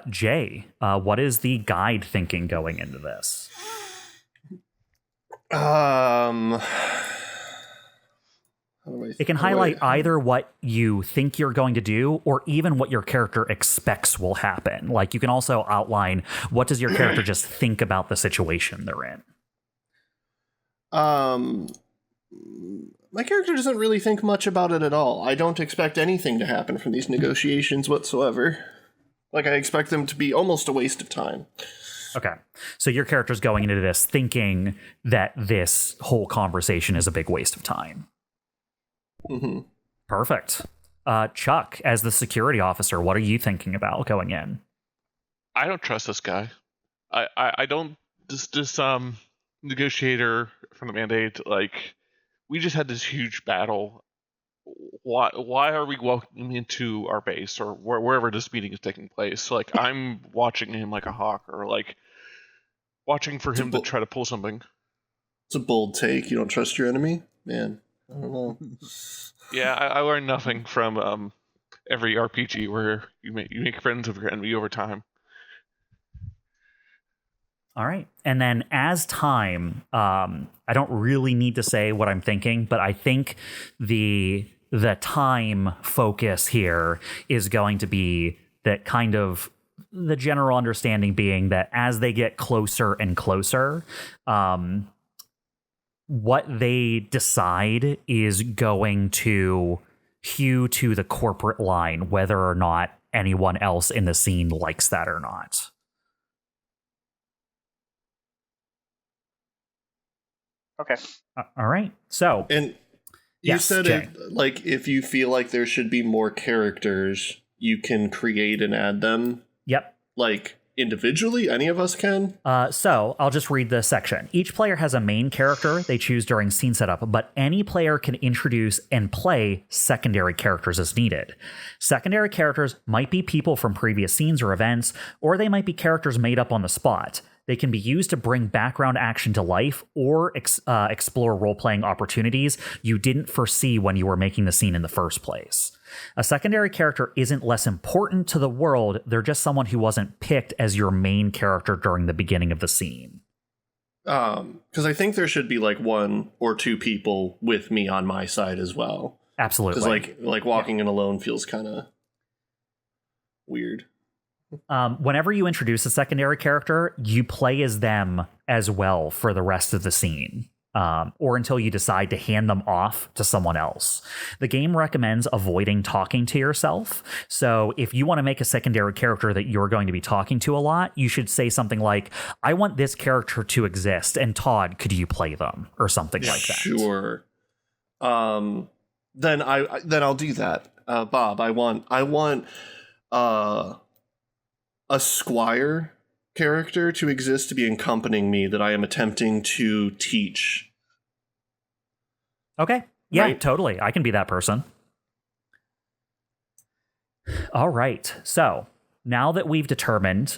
Jay, what is the guide thinking going into this? It can highlight either what you think you're going to do or even what your character expects will happen. Like, you can also outline what does your character just think about the situation they're in. My character doesn't really think much about it at all. I don't expect anything to happen from these negotiations whatsoever. Like, I expect them to be almost a waste of time. Okay. So your character's going into this thinking that this whole conversation is a big waste of time. Mm-hmm. Perfect. Chuck, as the security officer, what are you thinking about going in? I don't trust this guy. I don't. This negotiator from the Mandate, like, we just had this huge battle, why are we welcoming into our base or wherever this meeting is taking place? Like, I'm watching him like a hawk, or like watching for him to try to pull something. It's a bold take. You don't trust your enemy? Man, I don't know. Yeah, I learned nothing from every RPG where you make friends with your enemy over time. All right. And then as time, I don't really need to say what I'm thinking, but I think the time focus here is going to be that kind of the general understanding being that as they get closer and closer, what they decide is going to hew to the corporate line, whether or not anyone else in the scene likes that or not. Okay. All right. So, and you yes, said Jay. if you feel like there should be more characters, you can create and add them. Yep. Like individually, any of us can. So I'll just read the section. Each player has a main character they choose during scene setup, but any player can introduce and play secondary characters as needed. Secondary characters might be people from previous scenes or events, or they might be characters made up on the spot. They can be used to bring background action to life or explore role-playing opportunities you didn't foresee when you were making the scene in the first place. A secondary character isn't less important to the world, they're just someone who wasn't picked as your main character during the beginning of the scene. Because I think there should be like one or two people with me on my side as well. Absolutely. Because like walking in alone feels kind of weird. Whenever you introduce a secondary character, you play as them as well for the rest of the scene, or until you decide to hand them off to someone else. The game recommends avoiding talking to yourself. So if you want to make a secondary character that you're going to be talking to a lot, you should say something like, I want this character to exist, and Todd, could you play them? Or something like that. Sure. Then I'll do that. Bob, I want a squire character to exist to be accompanying me that I am attempting to teach. Okay. Yeah, right? Totally. I can be that person. All right. So now that we've determined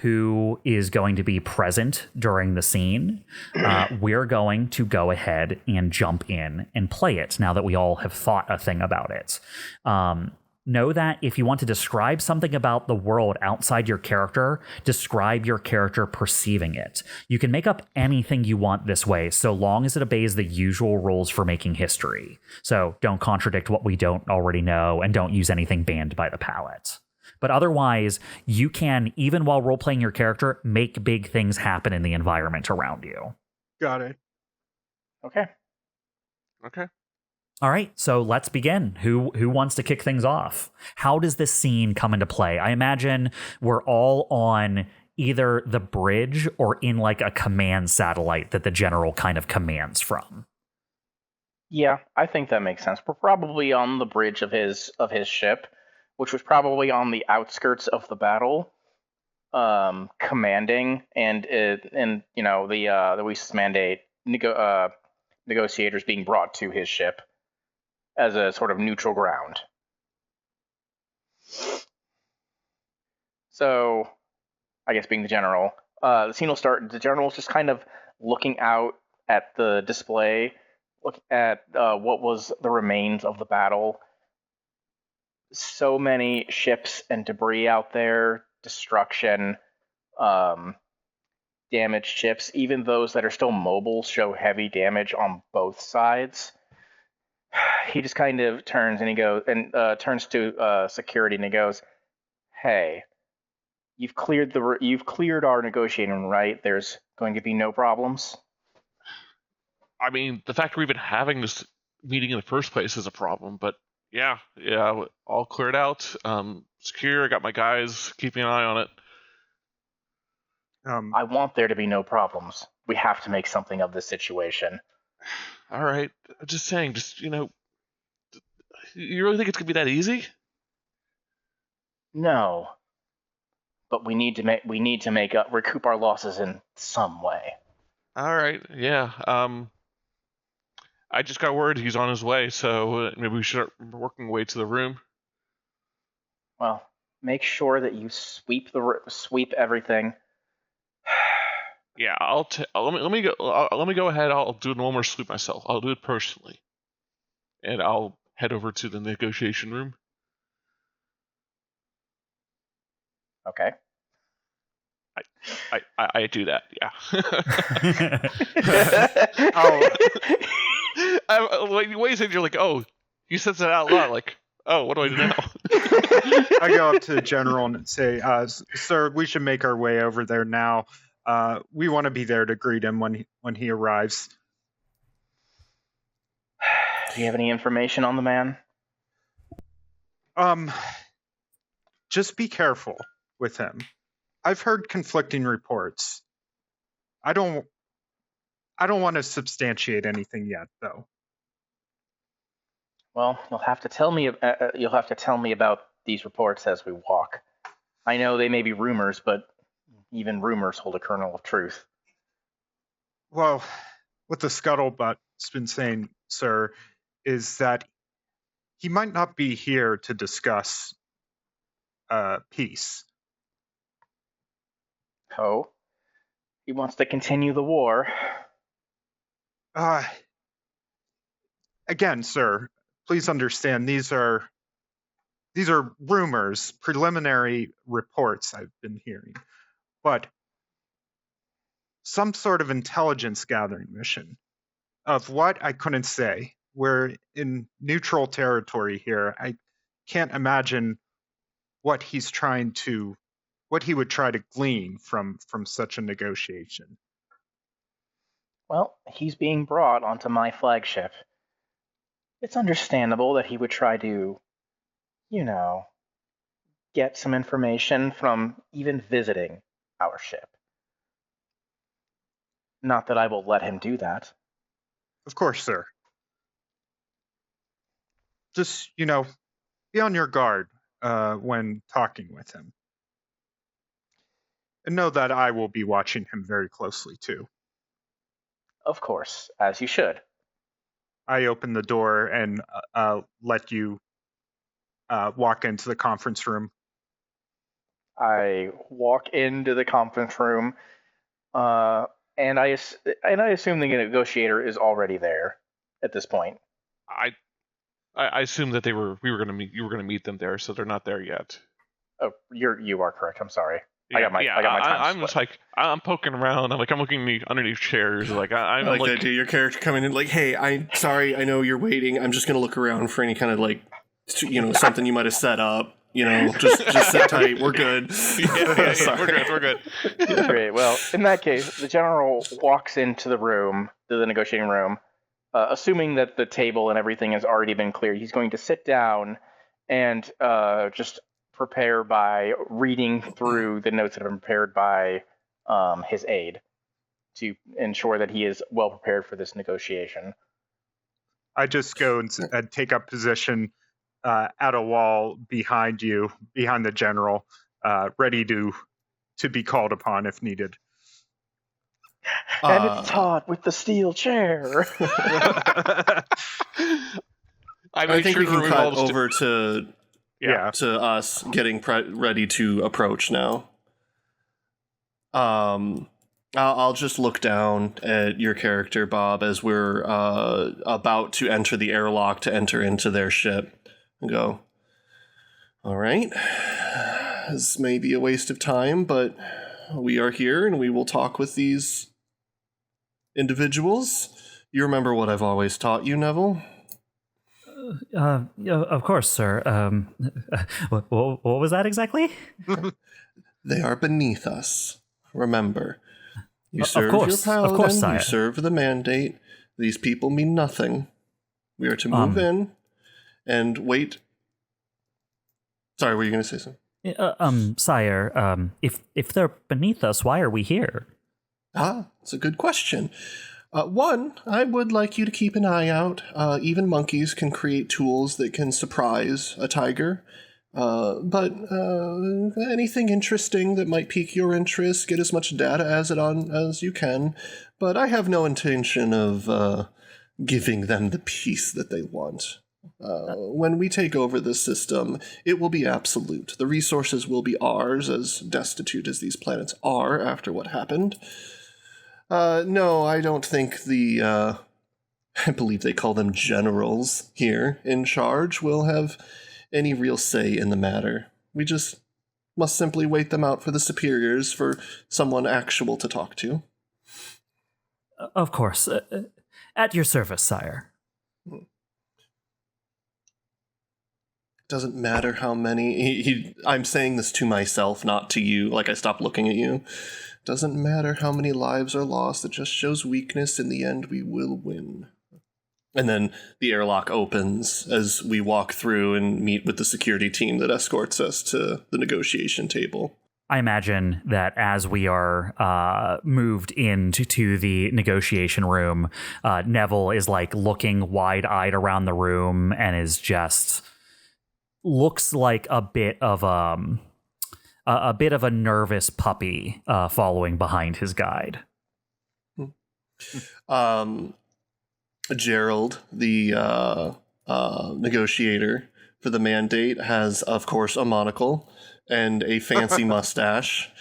who is going to be present during the scene, we're going to go ahead and jump in and play it now that we all have thought a thing about it. Know that if you want to describe something about the world outside your character, describe your character perceiving it. You can make up anything you want this way, so long as it obeys the usual rules for making history. So don't contradict what we don't already know, and don't use anything banned by the palette. But otherwise, you can, even while role-playing your character, make big things happen in the environment around you. Got it. Okay. All right, so let's begin. Who wants to kick things off? How does this scene come into play? I imagine we're all on either the bridge or in like a command satellite that the general kind of commands from. Yeah, I think that makes sense. We're probably on the bridge of his ship, which was probably on the outskirts of the battle, commanding and you know the Luis's mandate negotiators being brought to his ship as a sort of neutral ground. So, I guess being the general, the scene will start. The general's just kind of looking out at the display, look at what was the remains of the battle. So many ships and debris out there, destruction, damaged ships. Even those that are still mobile show heavy damage on both sides. He just kind of turns and he goes and turns to security and he goes, "Hey, you've cleared our negotiating room, right? There's going to be no problems." I mean, the fact we're even having this meeting in the first place is a problem, but yeah, all cleared out. Secure. I got my guys keeping an eye on it. I want there to be no problems. We have to make something of this situation. All right, just saying. You really think it's gonna be that easy? No, but we need to recoup our losses in some way. All right, yeah. I just got word he's on his way, so maybe we should start working our way to the room. Well, make sure that you sweep everything. Yeah, let me go ahead. I'll do a normal sweep myself. I'll do it personally, and I'll head over to the negotiation room. Okay. I do that. Yeah. Wait a second. You're like, oh, he says that out loud. Like, oh, what do I do now? I go up to the general and say, "Sir, we should make our way over there now. We want to be there to greet him when he arrives." Do you have any information on the man? Just be careful with him. I've heard conflicting reports. I don't want to substantiate anything yet, though. Well, you'll have to tell me about these reports as we walk. I know they may be rumors, but even rumors hold a kernel of truth. Well, what the scuttlebutt's been saying, sir, is that he might not be here to discuss peace. Oh? He wants to continue the war. Again, sir, please understand these are rumors, preliminary reports I've been hearing. But some sort of intelligence gathering mission. Of what, I couldn't say. We're in neutral territory here. I can't imagine what he would try to glean from such a negotiation. Well, he's being brought onto my flagship. It's understandable that he would try to, get some information from even visiting our ship. Not that I will let him do that. Of course, sir. Just, be on your guard when talking with him. And know that I will be watching him very closely, too. Of course, as you should. I open the door and let you walk into the conference room. I walk into the conference room, and I assume the negotiator is already there at this point. I assume that you were gonna meet them there, so they're not there yet. Oh, you are correct. I'm sorry. Yeah, I got my time I'm split. just like, I'm poking around. I'm looking underneath chairs. Like I'm like that, dude. Your character coming in like, hey, I'm sorry. I know you're waiting. I'm just gonna look around for any kind of something you might have set up. Just sit tight. We're good. Yeah, we're good. Great. Well, in that case, the general walks into the negotiating room, assuming that the table and everything has already been cleared. He's going to sit down and just prepare by reading through the notes that have been prepared by his aide to ensure that he is well prepared for this negotiation. I just go and take up position at a wall behind the general, ready to be called upon if needed. And it's Todd with the steel chair. I think we can cut over to us getting ready to approach now. I'll just look down at your character, Bob, as we're about to enter the airlock to enter into their ship. And go, all right, this may be a waste of time, but we are here and we will talk with these individuals. You remember what I've always taught you, Neville? Yeah, of course, sir. What was that exactly? They are beneath us. Remember, you serve your paladin, you serve the mandate. These people mean nothing. We are to move in and wait. Sorry, were you going to say something? Sire, if they're beneath us, why are we here? It's a good question. One, I would like you to keep an eye out. Even monkeys can create tools that can surprise a tiger. But anything interesting that might pique your interest, get as much data as you can. But I have no intention of giving them the peace that they want. When we take over this system, it will be absolute. The resources will be ours, as destitute as these planets are after what happened. No, I don't think the, I believe they call them generals here in charge, will have any real say in the matter. We just must simply wait them out for the superiors, for someone actual to talk to. Of course. At your service, sire. Doesn't matter how many... I'm saying this to myself, not to you. Like, I stopped looking at you. Doesn't matter how many lives are lost. It just shows weakness. In the end, we will win. And then the airlock opens as we walk through and meet with the security team that escorts us to the negotiation table. I imagine that as we are moved into the negotiation room, Neville is like looking wide-eyed around the room and is just looks like a bit of a nervous puppy following behind his guide. Gerald, the negotiator for the mandate, has, of course, a monocle and a fancy mustache,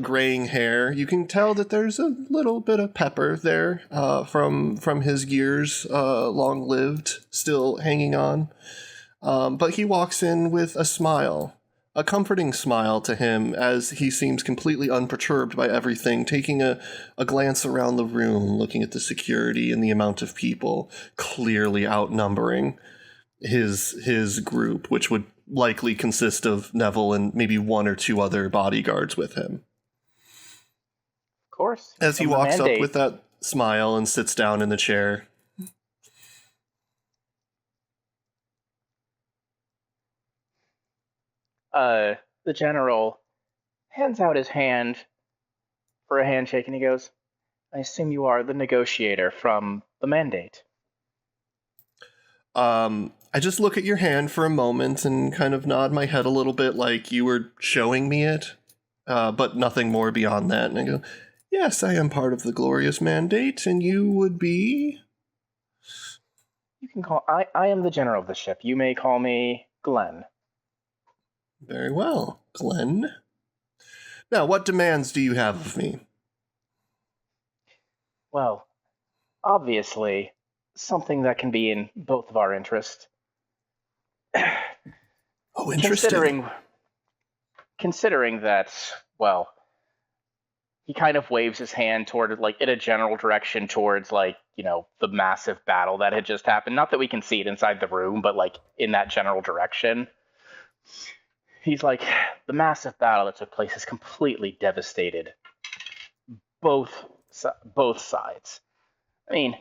graying hair. You can tell that there's a little bit of pepper there from his years, long-lived, still hanging on. But he walks in with a smile, a comforting smile to him, as he seems completely unperturbed by everything, taking a glance around the room, looking at the security and the amount of people, clearly outnumbering his group, which would likely consist of Neville and maybe one or two other bodyguards with him. Of course. As he walks up with that smile and sits down in the chair. The general hands out his hand for a handshake, and he goes, I assume you are the negotiator from the mandate. I just look at your hand for a moment and kind of nod my head a little bit like you were showing me it, but nothing more beyond that. And I go, yes, I am part of the glorious mandate, and you would be? You can call... I am the general of the ship. You may call me Glenn. Very well, Glenn. Now, what demands do you have of me? Well, obviously, something that can be in both of our interests. Oh, interesting. Considering that, well, he kind of waves his hand toward, like, in a general direction towards, like, you know, the massive battle that had just happened. Not that we can see it inside the room, but, like, in that general direction. He's like, the massive battle that took place has completely devastated both sides. I mean,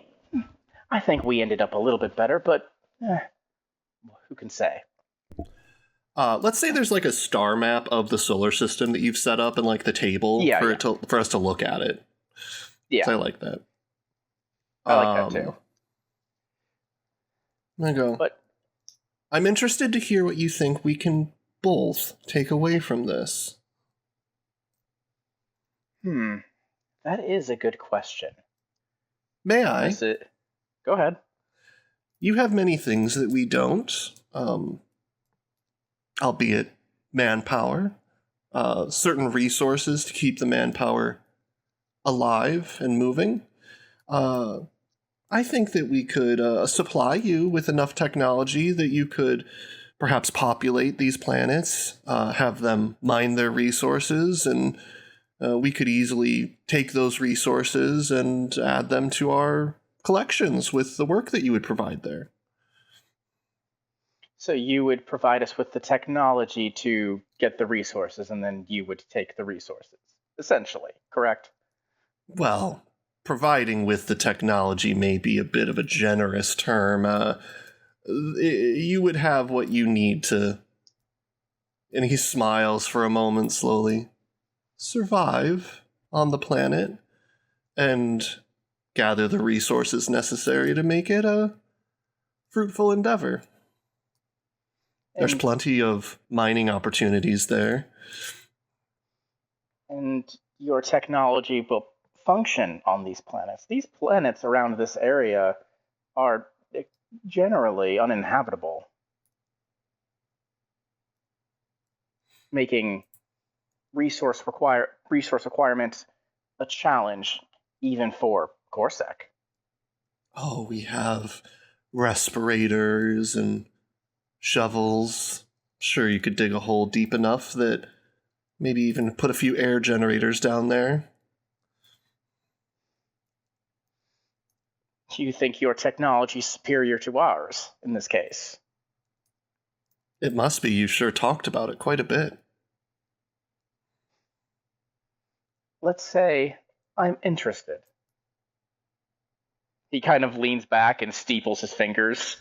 I think we ended up a little bit better, but who can say? Let's say there's like a star map of the solar system that you've set up in like the table for us to look at it. Yeah, so I like that. I like that too. I go. But I'm interested to hear what you think we can both take away from this. That is a good question. May I? Go ahead. You have many things that we don't, albeit manpower, certain resources to keep the manpower alive and moving. I think that we could supply you with enough technology that you could perhaps populate these planets, have them mine their resources, and we could easily take those resources and add them to our collections with the work that you would provide there. So you would provide us with the technology to get the resources, and then you would take the resources, essentially, correct? Well, providing with the technology may be a bit of a generous term. You would have what you need to, and he smiles for a moment slowly, survive on the planet and gather the resources necessary to make it a fruitful endeavor. There's plenty of mining opportunities there. And your technology will function on these planets. These planets around this area are generally uninhabitable, making resource requirements a challenge even for Corsac. Oh, we have respirators and shovels. Sure, you could dig a hole deep enough that maybe even put a few air generators down there. Do you think your technology is superior to ours in this case? It must be. You sure talked about it quite a bit. Let's say I'm interested. He kind of leans back and steeples his fingers.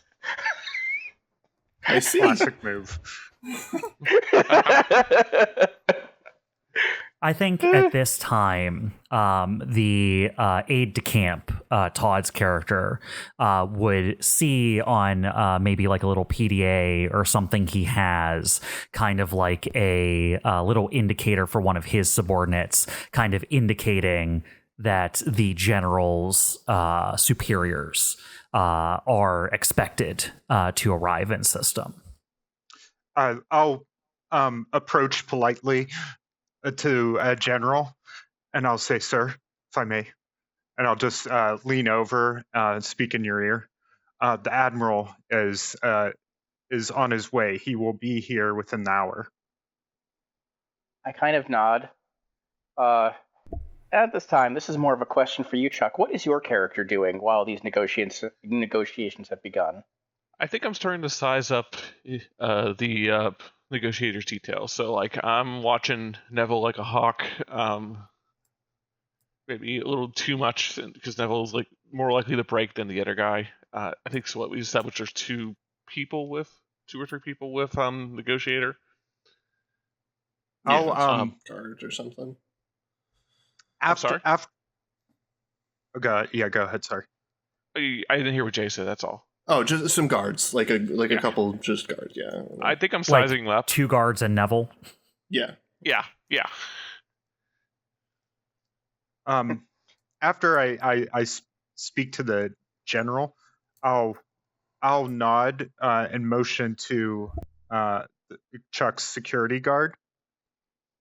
I see. Classic move. I think at this time, the aide-de-camp, Todd's character, would see on maybe like a little PDA or something he has, kind of like a little indicator for one of his subordinates, kind of indicating that the general's superiors are expected to arrive in system. I'll approach politely to General, and I'll say, "Sir, if I may," and I'll just lean over, speak in your ear. The Admiral is on his way. He will be here within an hour. I kind of nod. At this time, this is more of a question for you, Chuck. What is your character doing while these negotiations have begun? I think I'm starting to size up the negotiators' details. So, like, I'm watching Neville like a hawk. Maybe a little too much because Neville's like more likely to break than the other guy. I think so. What we established, there's two or three people with negotiator. I'll guard or something. Sorry. Go ahead. Sorry. I didn't hear what Jay said. That's all. Oh, just some guards, like a couple just guards. Yeah. I think I'm sizing like up 2 guards and Neville. Yeah. Yeah. After I speak to the general, I'll nod and motion to Chuck's security guard,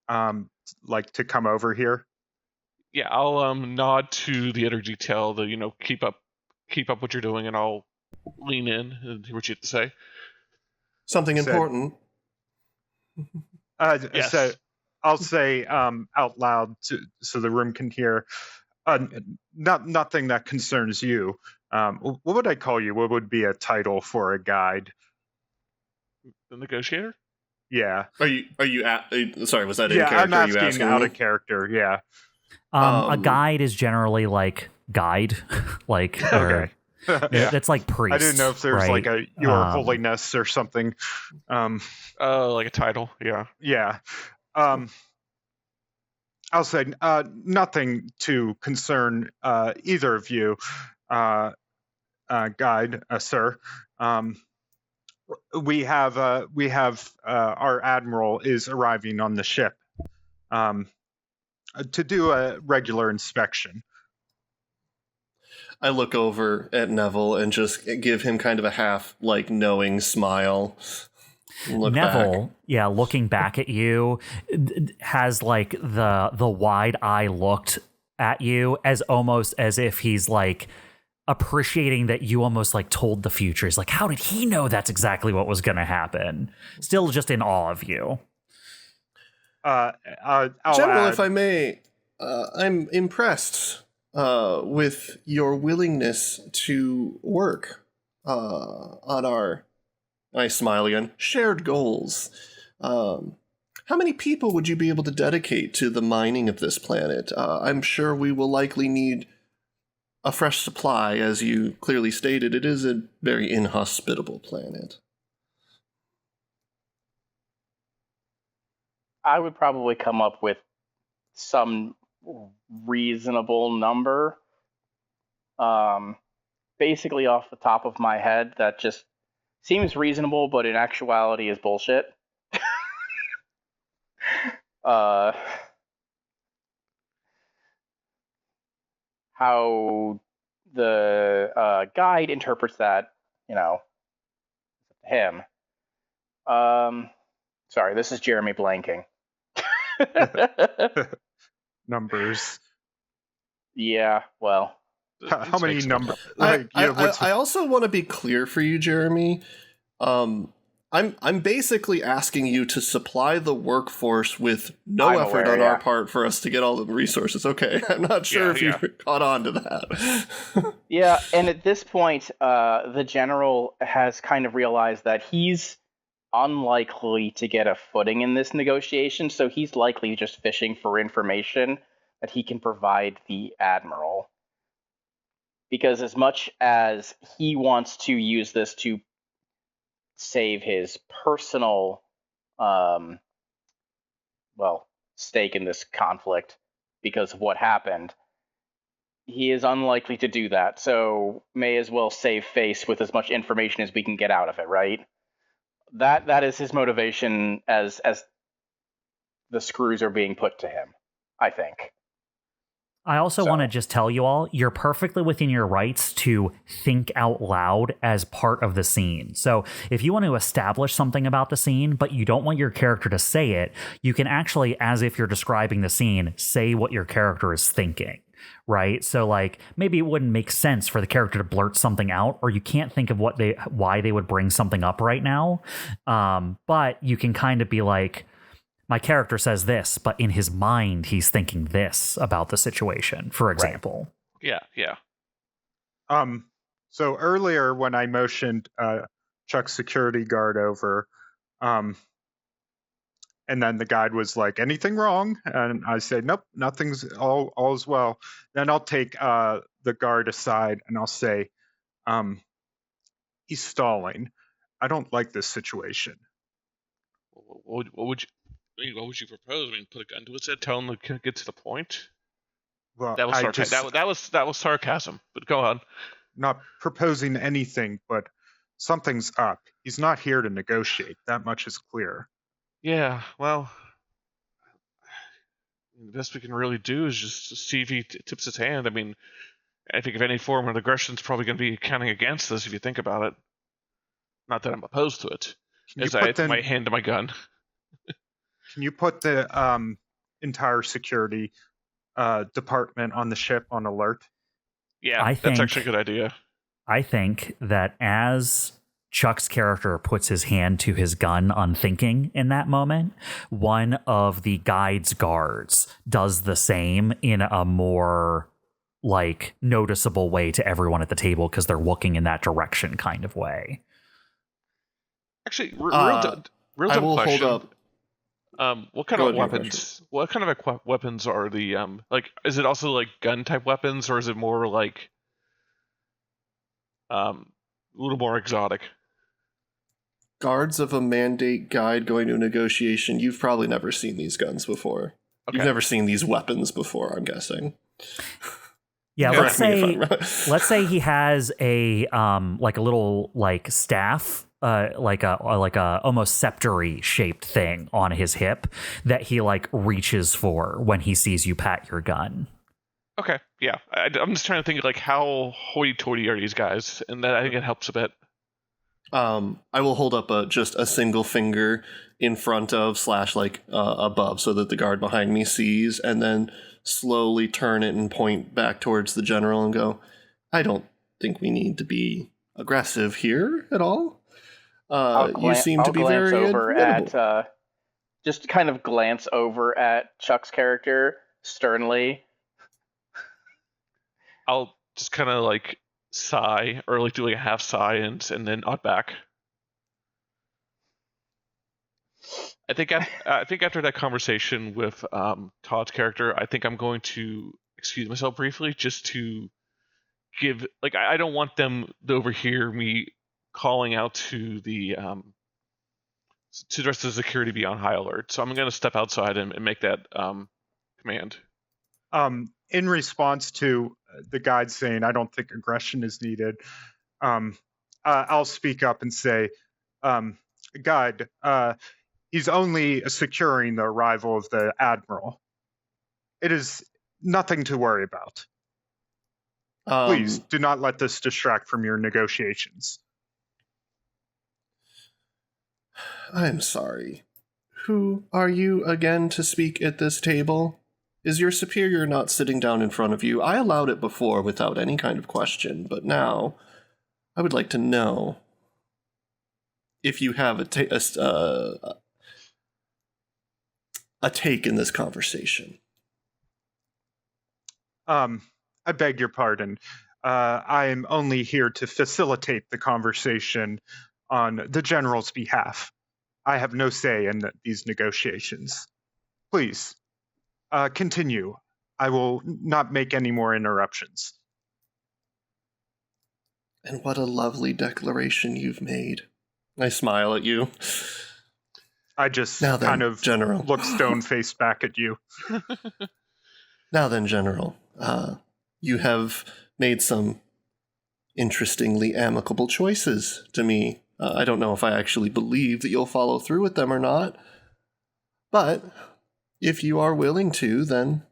like to come over here. Yeah, I'll nod to the other detail. Keep up what you're doing, and I'll lean in and hear what you have to say. Something important. Yes. So I'll say out loud so the room can hear. Nothing that concerns you. What would I call you? What would be a title for a guide? The negotiator? Yeah. Are you sorry, was that in character? I'm asking, are you asking out me? of character. Yeah. A guide is generally like guide, like Okay. That's like priest. I didn't know if there's right? like a your holiness or something. Like a title. Yeah. Yeah. I'll say nothing to concern either of you, guide, sir. We have our admiral is arriving on the ship to do a regular inspection. I look over at Neville and just give him kind of a half, like, knowing smile. Neville, back. Yeah, looking back at you, has like the wide eye looked at you as almost as if he's like appreciating that you almost like told the future. He's like, how did he know that's exactly what was going to happen? Still just in awe of you. General, if I may, I'm impressed with your willingness to work on our, I smile again, shared goals. How many people would you be able to dedicate to the mining of this planet? I'm sure we will likely need a fresh supply, as you clearly stated. It is a very inhospitable planet. I would probably come up with some reasonable number. Basically off the top of my head, that just seems reasonable, but in actuality is bullshit. How the guide interprets that, him. Sorry, this is Jeremy blanking. Numbers. Yeah, well. How many numbers? I also want to be clear for you, Jeremy. I'm basically asking you to supply the workforce with no effort on our part for us to get all the resources. Okay, I'm not sure if you caught on to that. Yeah, and at this point, the general has kind of realized that he's unlikely to get a footing in this negotiation, so he's likely just fishing for information that he can provide the admiral. Because as much as he wants to use this to save his personal, stake in this conflict because of what happened, he is unlikely to do that, so may as well save face with as much information as we can get out of it, right? That is his motivation as the screws are being put to him, I think. I also want to just tell you all, you're perfectly within your rights to think out loud as part of the scene. So if you want to establish something about the scene, but you don't want your character to say it, you can actually, as if you're describing the scene, say what your character is thinking, right? So like maybe it wouldn't make sense for the character to blurt something out, or you can't think of why they would bring something up right now. But you can kind of be like, my character says this, but in his mind, he's thinking this about the situation, for example. Right. Yeah. So earlier when I motioned Chuck's security guard over, and then the guide was like, anything wrong? And I said, nope, nothing's, all's well. Then I'll take the guard aside and I'll say, he's stalling. I don't like this situation. What would you propose? I mean, put a gun to his head, tell him to get to the point? Well, that was sarcasm, but go on. Not proposing anything, but something's up. He's not here to negotiate. That much is clear. Yeah, well, the best we can really do is just see if he tips his hand. I mean, I think if any form of aggression is probably going to be counting against this if you think about it. Not that I'm opposed to it. As I put my hand to my gun. Can you put the entire security department on the ship on alert? Yeah, that's actually a good idea. I think that as Chuck's character puts his hand to his gun unthinking in that moment, one of the guide's guards does the same in a more like noticeable way to everyone at the table because they're looking in that direction kind of way. Actually, real dumb question. Hold up. What kind of weapons? What kind of weapons are the like? Is it also like gun type weapons, or is it more like a little more exotic? Guards of a mandate guide going to a negotiation. You've probably never seen these guns before. Okay. You've never seen these weapons before, I'm guessing. Yeah, let's say he has a like a little like staff, like a almost scepter-y shaped thing on his hip that he like reaches for when he sees you pat your gun. Okay, yeah, I'm just trying to think like how hoity-toity are these guys, and that I think it helps a bit. I will hold up just a single finger in front of / above so that the guard behind me sees, and then slowly turn it and point back towards the general and go, I don't think we need to be aggressive here at all. You seem to be very over at, just kind of glance over at Chuck's character sternly. I'll just kind of like sigh, or like do like a half sigh and then nod back. I think after that conversation with Todd's character, I think I'm going to excuse myself briefly just to give like I don't want them to overhear me calling out to the to the rest of the security be on high alert. So I'm going to step outside and make that command. In response to the guide saying, I don't think aggression is needed, I'll speak up and say, guide, he's only securing the arrival of the admiral. It is nothing to worry about. Please do not let this distract from your negotiations. I'm sorry. Who are you again to speak at this table? Is your superior not sitting down in front of you? I allowed it before without any kind of question, but now I would like to know if you have a take in this conversation. I beg your pardon. I am only here to facilitate the conversation on the general's behalf. I have no say in these negotiations. Please, continue. I will not make any more interruptions. And what a lovely declaration you've made. I smile at you. I just now then, kind of General. Look stone-faced back at you. Now then, General, you have made some interestingly amicable choices to me. I don't know if I actually believe that you'll follow through with them or not, but if you are willing to, then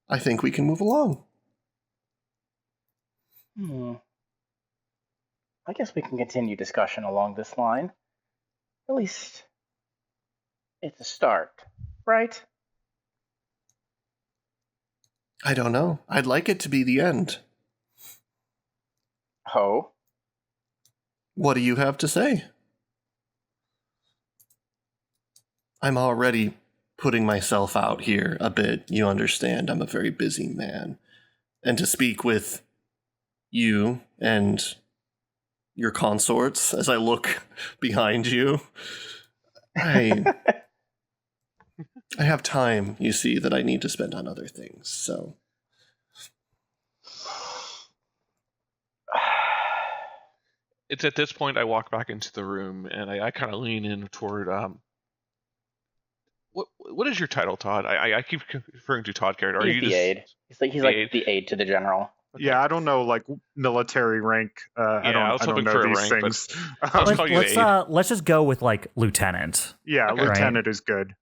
I think we can move along. I guess we can continue discussion along this line. At least it's a start, right? I don't know. I'd like it to be the end. Oh? What do you have to say? I'm already putting myself out here a bit. You understand, I'm a very busy man. And to speak with you and your consorts as I look behind you, I have time, you see, that I need to spend on other things, so... It's at this point I walk back into the room and I kind of lean in toward what is your title, Todd? I keep referring to Todd character. He's the aide. He's like the aide to the general. Okay. Yeah, I don't know, like military rank. I don't know these things. Let's just go with like lieutenant. Yeah, okay. Lieutenant is good.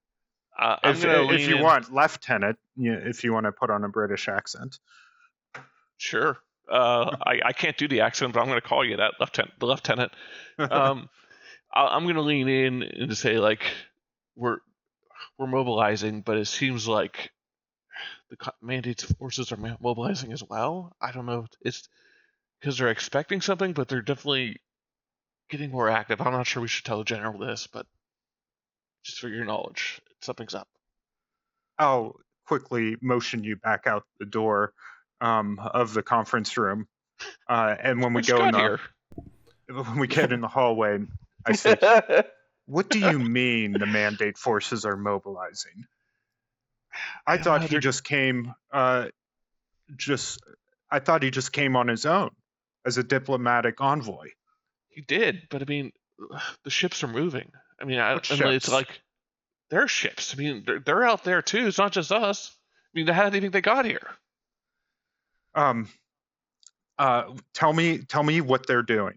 If you want lieutenant, if you want to put on a British accent. Sure. I can't do the accent, but I'm going to call you that, the lieutenant. I'm going to lean in and to say, like, we're mobilizing, but it seems like the mandate's forces are mobilizing as well. I don't know if it's because they're expecting something, but they're definitely getting more active. I'm not sure we should tell the general this, but just for your knowledge, something's up. I'll quickly motion you back out the door of the conference room, and when we get in the hallway, I say, "What do you mean the mandate forces are mobilizing?" I thought he just came. I thought he just came on his own as a diplomatic envoy. He did, but I mean, the ships are moving. I mean, it's like their ships. I mean, they're out there too. It's not just us. I mean, how do you think they got here? Tell me what they're doing.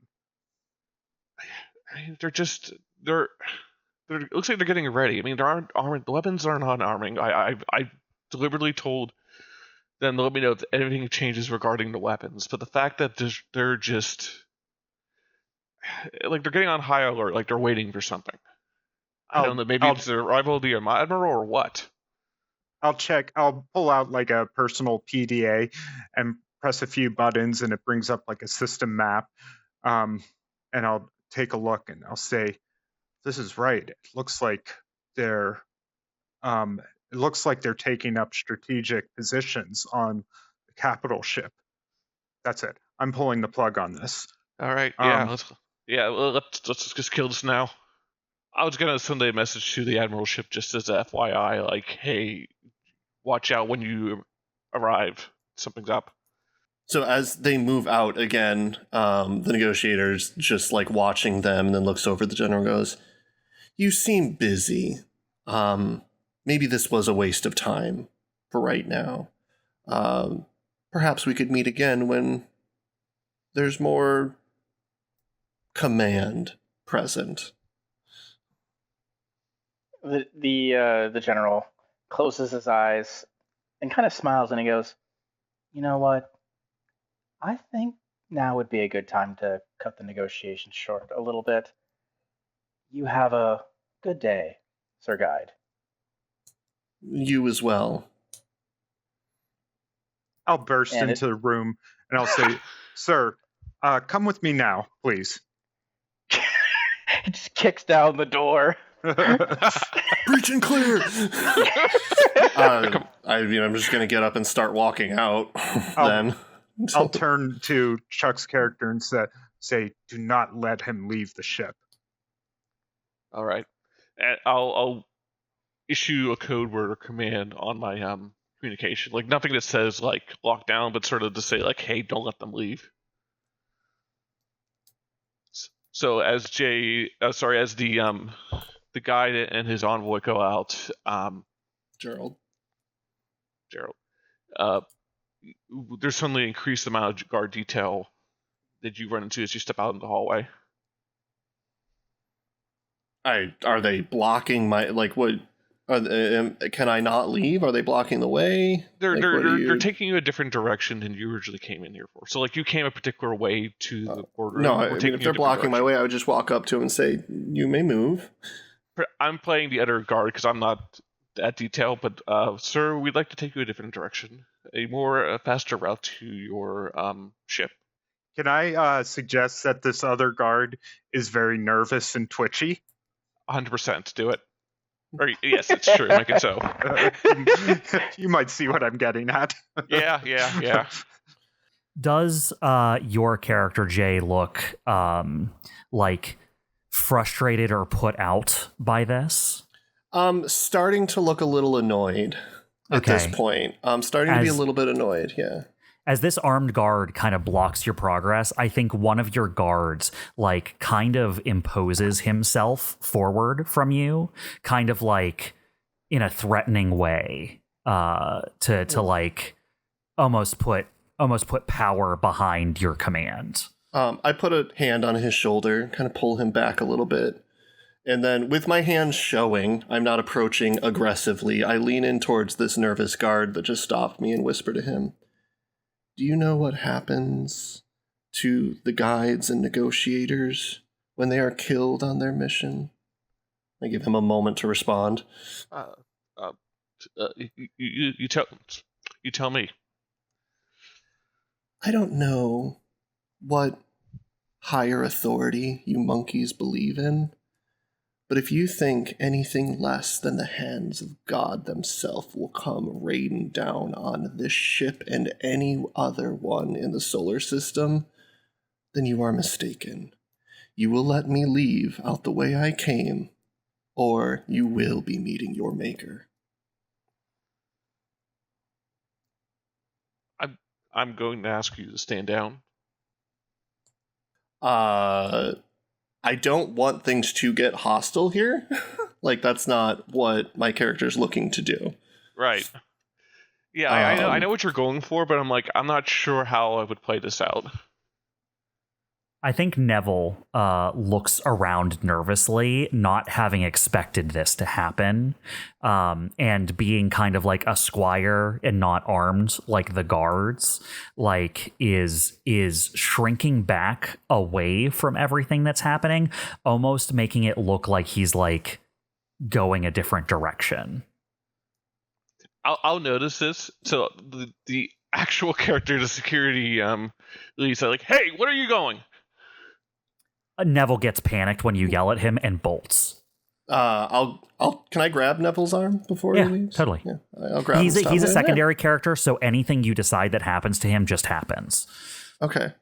I mean, it looks like they're getting ready. I mean, the weapons are not arming. I deliberately told them to let me know if anything changes regarding the weapons. But the fact that they're just like they're getting on high alert, like they're waiting for something. I don't know. Maybe it's the arrival of the admiral or what. I'll check. I'll pull out like a personal PDA and press a few buttons, and it brings up like a system map. And I'll take a look, and I'll say, "This is right. It looks like they're taking up strategic positions on the capital ship." That's it. I'm pulling the plug on this. All right. Yeah. Let's just kill this now. I was gonna send a message to the admiral ship just as a FYI, like, hey, watch out when you arrive. Something's up. So as they move out again, the negotiator's just like watching them and then looks over at the general and goes, "You seem busy. Maybe this was a waste of time for right now. Perhaps we could meet again when there's more command present." The general closes his eyes and kind of smiles, and he goes, "You know what? I think now would be a good time to cut the negotiations short a little bit. You have a good day, Sir Guide. You as well. I'll burst into the room and I'll say, "Sir, come with me now, please." He just kicks down the door. Breach and clear. I'm just gonna get up and start walking out. Then I'll turn to Chuck's character and say, "Do not let him leave the ship." All right. I'll issue a code word or command on my communication. Like nothing that says like lockdown, but sort of to say like, hey, don't let them leave. So as the guide and his envoy go out, Gerald, there's suddenly increased amount of guard detail that you run into as you step out in the hallway. Are they blocking my what? Can I not leave? Are they blocking the way? They're taking you a different direction than you originally came in here for. So like you came a particular way to the border. No, I mean if they're blocking my way, I would just walk up to them and say, "You may move." I'm playing the other guard because I'm not that detailed, but sir, we'd like to take you a different direction, a faster route to your ship. Can I suggest that this other guard is very nervous and twitchy? 100%, do it. Or, yes, it's true. Make it so. You might see what I'm getting at. Yeah. Does your character, Jay, look like frustrated or put out by this? Starting to look a little annoyed at this point. I'm starting to be a little bit annoyed, yeah. As this armed guard kind of blocks your progress, I think one of your guards like kind of imposes himself forward from you, kind of like in a threatening way, to like almost put power behind your command. I put a hand on his shoulder, kind of pull him back a little bit. And then with my hands showing, I'm not approaching aggressively. I lean in towards this nervous guard that just stopped me and whisper to him, "Do you know what happens to the guides and negotiators when they are killed on their mission?" I give him a moment to respond. You tell me. I don't know what higher authority you monkeys believe in, but if you think anything less than the hands of God themselves will come raining down on this ship and any other one in the solar system, then you are mistaken. You will let me leave out the way I came, or you will be meeting your maker. I'm going to ask you to stand down. I don't want things to get hostile here. Like, that's not what my character's looking to do. Right. Yeah, I know what you're going for, but I'm not sure how I would play this out. I think Neville looks around nervously, not having expected this to happen, and being kind of like a squire and not armed like the guards, like is shrinking back away from everything that's happening, almost making it look like he's like going a different direction. I'll notice this. So the actual character, the security lead, like, "Hey, where are you going?" Neville gets panicked when you yell at him and bolts. Can I grab Neville's arm before he leaves? Totally. Yeah, I'll grab him. He's a secondary character, so anything you decide that happens to him just happens. Okay.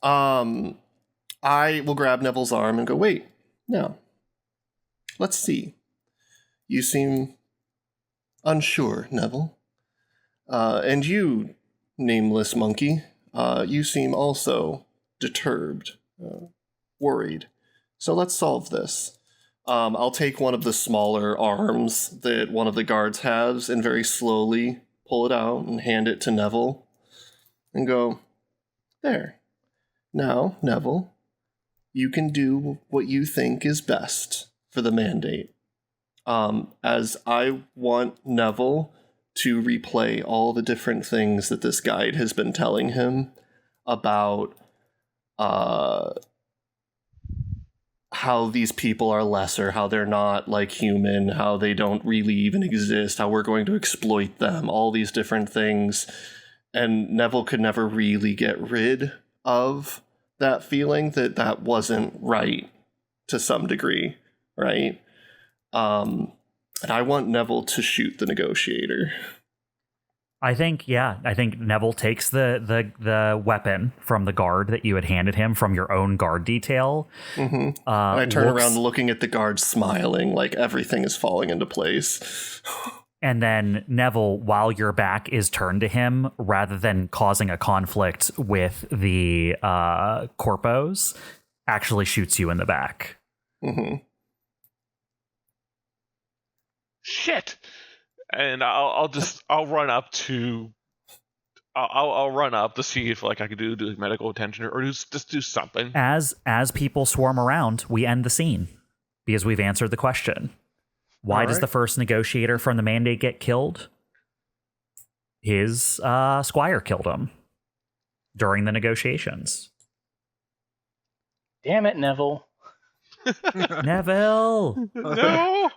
I will grab Neville's arm and go, "Wait, no. Let's see. You seem unsure, Neville. And you, nameless monkey, you seem also disturbed, worried. So let's solve this." I'll take one of the smaller arms that one of the guards has and very slowly pull it out and hand it to Neville and go, "There. Now, Neville, you can do what you think is best for the mandate. As I want Neville to replay all the different things that this guide has been telling him, about how these people are lesser, how they're not like human, how they don't really even exist, how we're going to exploit them, all these different things. And Neville could never really get rid of that feeling that wasn't right to some degree, right? And I want Neville to shoot the negotiator. I think Neville takes the weapon from the guard that you had handed him from your own guard detail. Mm-hmm. And I turn around looking at the guard smiling like everything is falling into place. And then Neville, while your back is turned to him, rather than causing a conflict with the corpos, actually shoots you in the back. Mm-hmm. Shit! And I'll run up to see if like I can do medical attention or just do something. As people swarm around, we end the scene because we've answered the question. Why does the first negotiator from the Mandate get killed? His squire killed him during the negotiations. Damn it, Neville. Neville! No!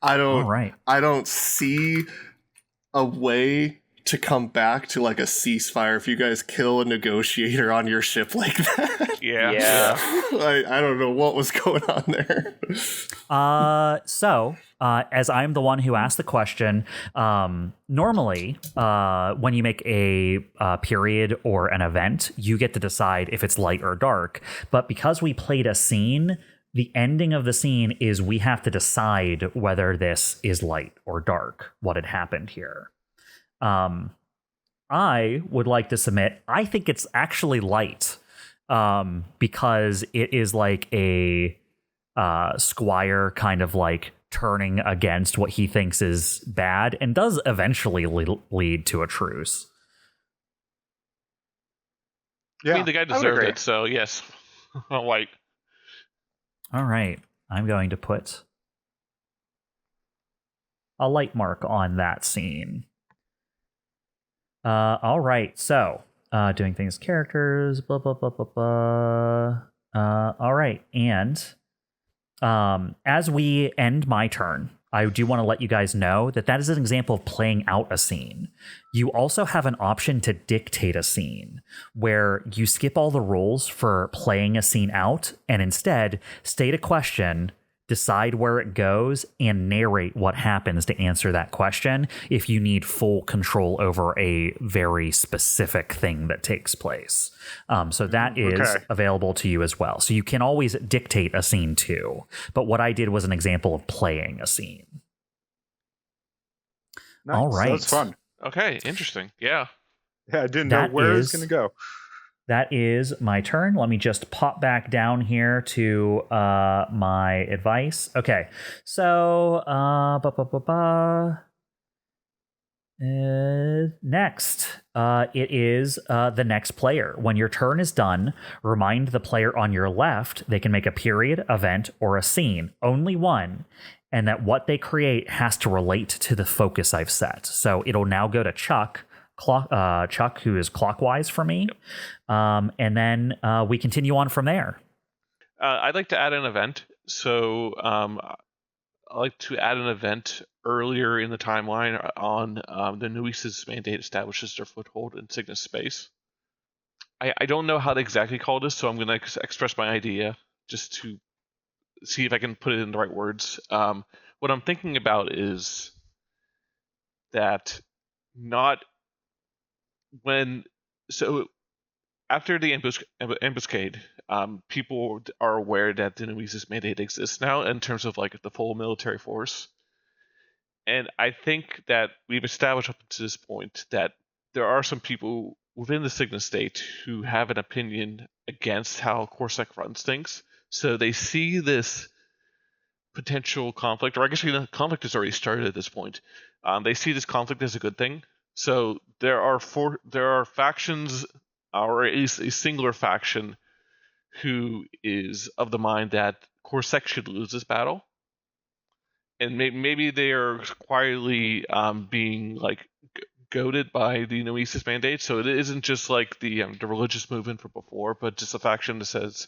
I don't see a way to come back to like a ceasefire if you guys kill a negotiator on your ship like that. Yeah. I don't know what was going on there. So, as I'm the one who asked the question, normally, when you make a period or an event, you get to decide if it's light or dark. But because we played a scene, the ending of the scene is we have to decide whether this is light or dark, what had happened here. I would like to submit, I think it's actually light, because it is like a squire kind of like turning against what he thinks is bad and does eventually lead to a truce. Yeah, I mean, the guy deserved it, so yes. White. All right. I'm going to put a light mark on that scene. All right. So, doing things, characters, blah, blah, blah, blah, blah. All right. And as we end my turn, I do want to let you guys know that is an example of playing out a scene. You also have an option to dictate a scene, where you skip all the rules for playing a scene out and instead state a question, decide where it goes, and narrate what happens to answer that question if you need full control over a very specific thing that takes place. So that is available to you as well. So you can always dictate a scene too. But what I did was an example of playing a scene. Nice. All right. That's fun. Okay, interesting. Yeah. Yeah, I didn't know where it's going to go. That is my turn. Let me just pop back down here to my advice. Okay, so next, it is the next player. When your turn is done, remind the player on your left they can make a period, event, or a scene, only one, and that what they create has to relate to the focus I've set. So it'll now go to Chuck, who is clockwise for me, and then we continue on from there. I'd like to add an event. So I'd like to add an event earlier in the timeline on the Nuisa's mandate establishes their foothold in Cygnus space. I don't know how to exactly call this, so I'm going to express my idea just to see if I can put it in the right words. What I'm thinking about is that after the ambuscade, people are aware that the Nuisa's mandate exists now in terms of like the full military force. And I think that we've established up to this point that there are some people within the Cygnus state who have an opinion against how CorSec runs things. So they see this potential conflict, or I guess the conflict has already started at this point. They see this conflict as a good thing. So there are factions, or at least a singular faction, who is of the mind that CorSec should lose this battle, and maybe they are quietly being like goaded by the Noesis mandate. So it isn't just like the religious movement from before, but just a faction that says,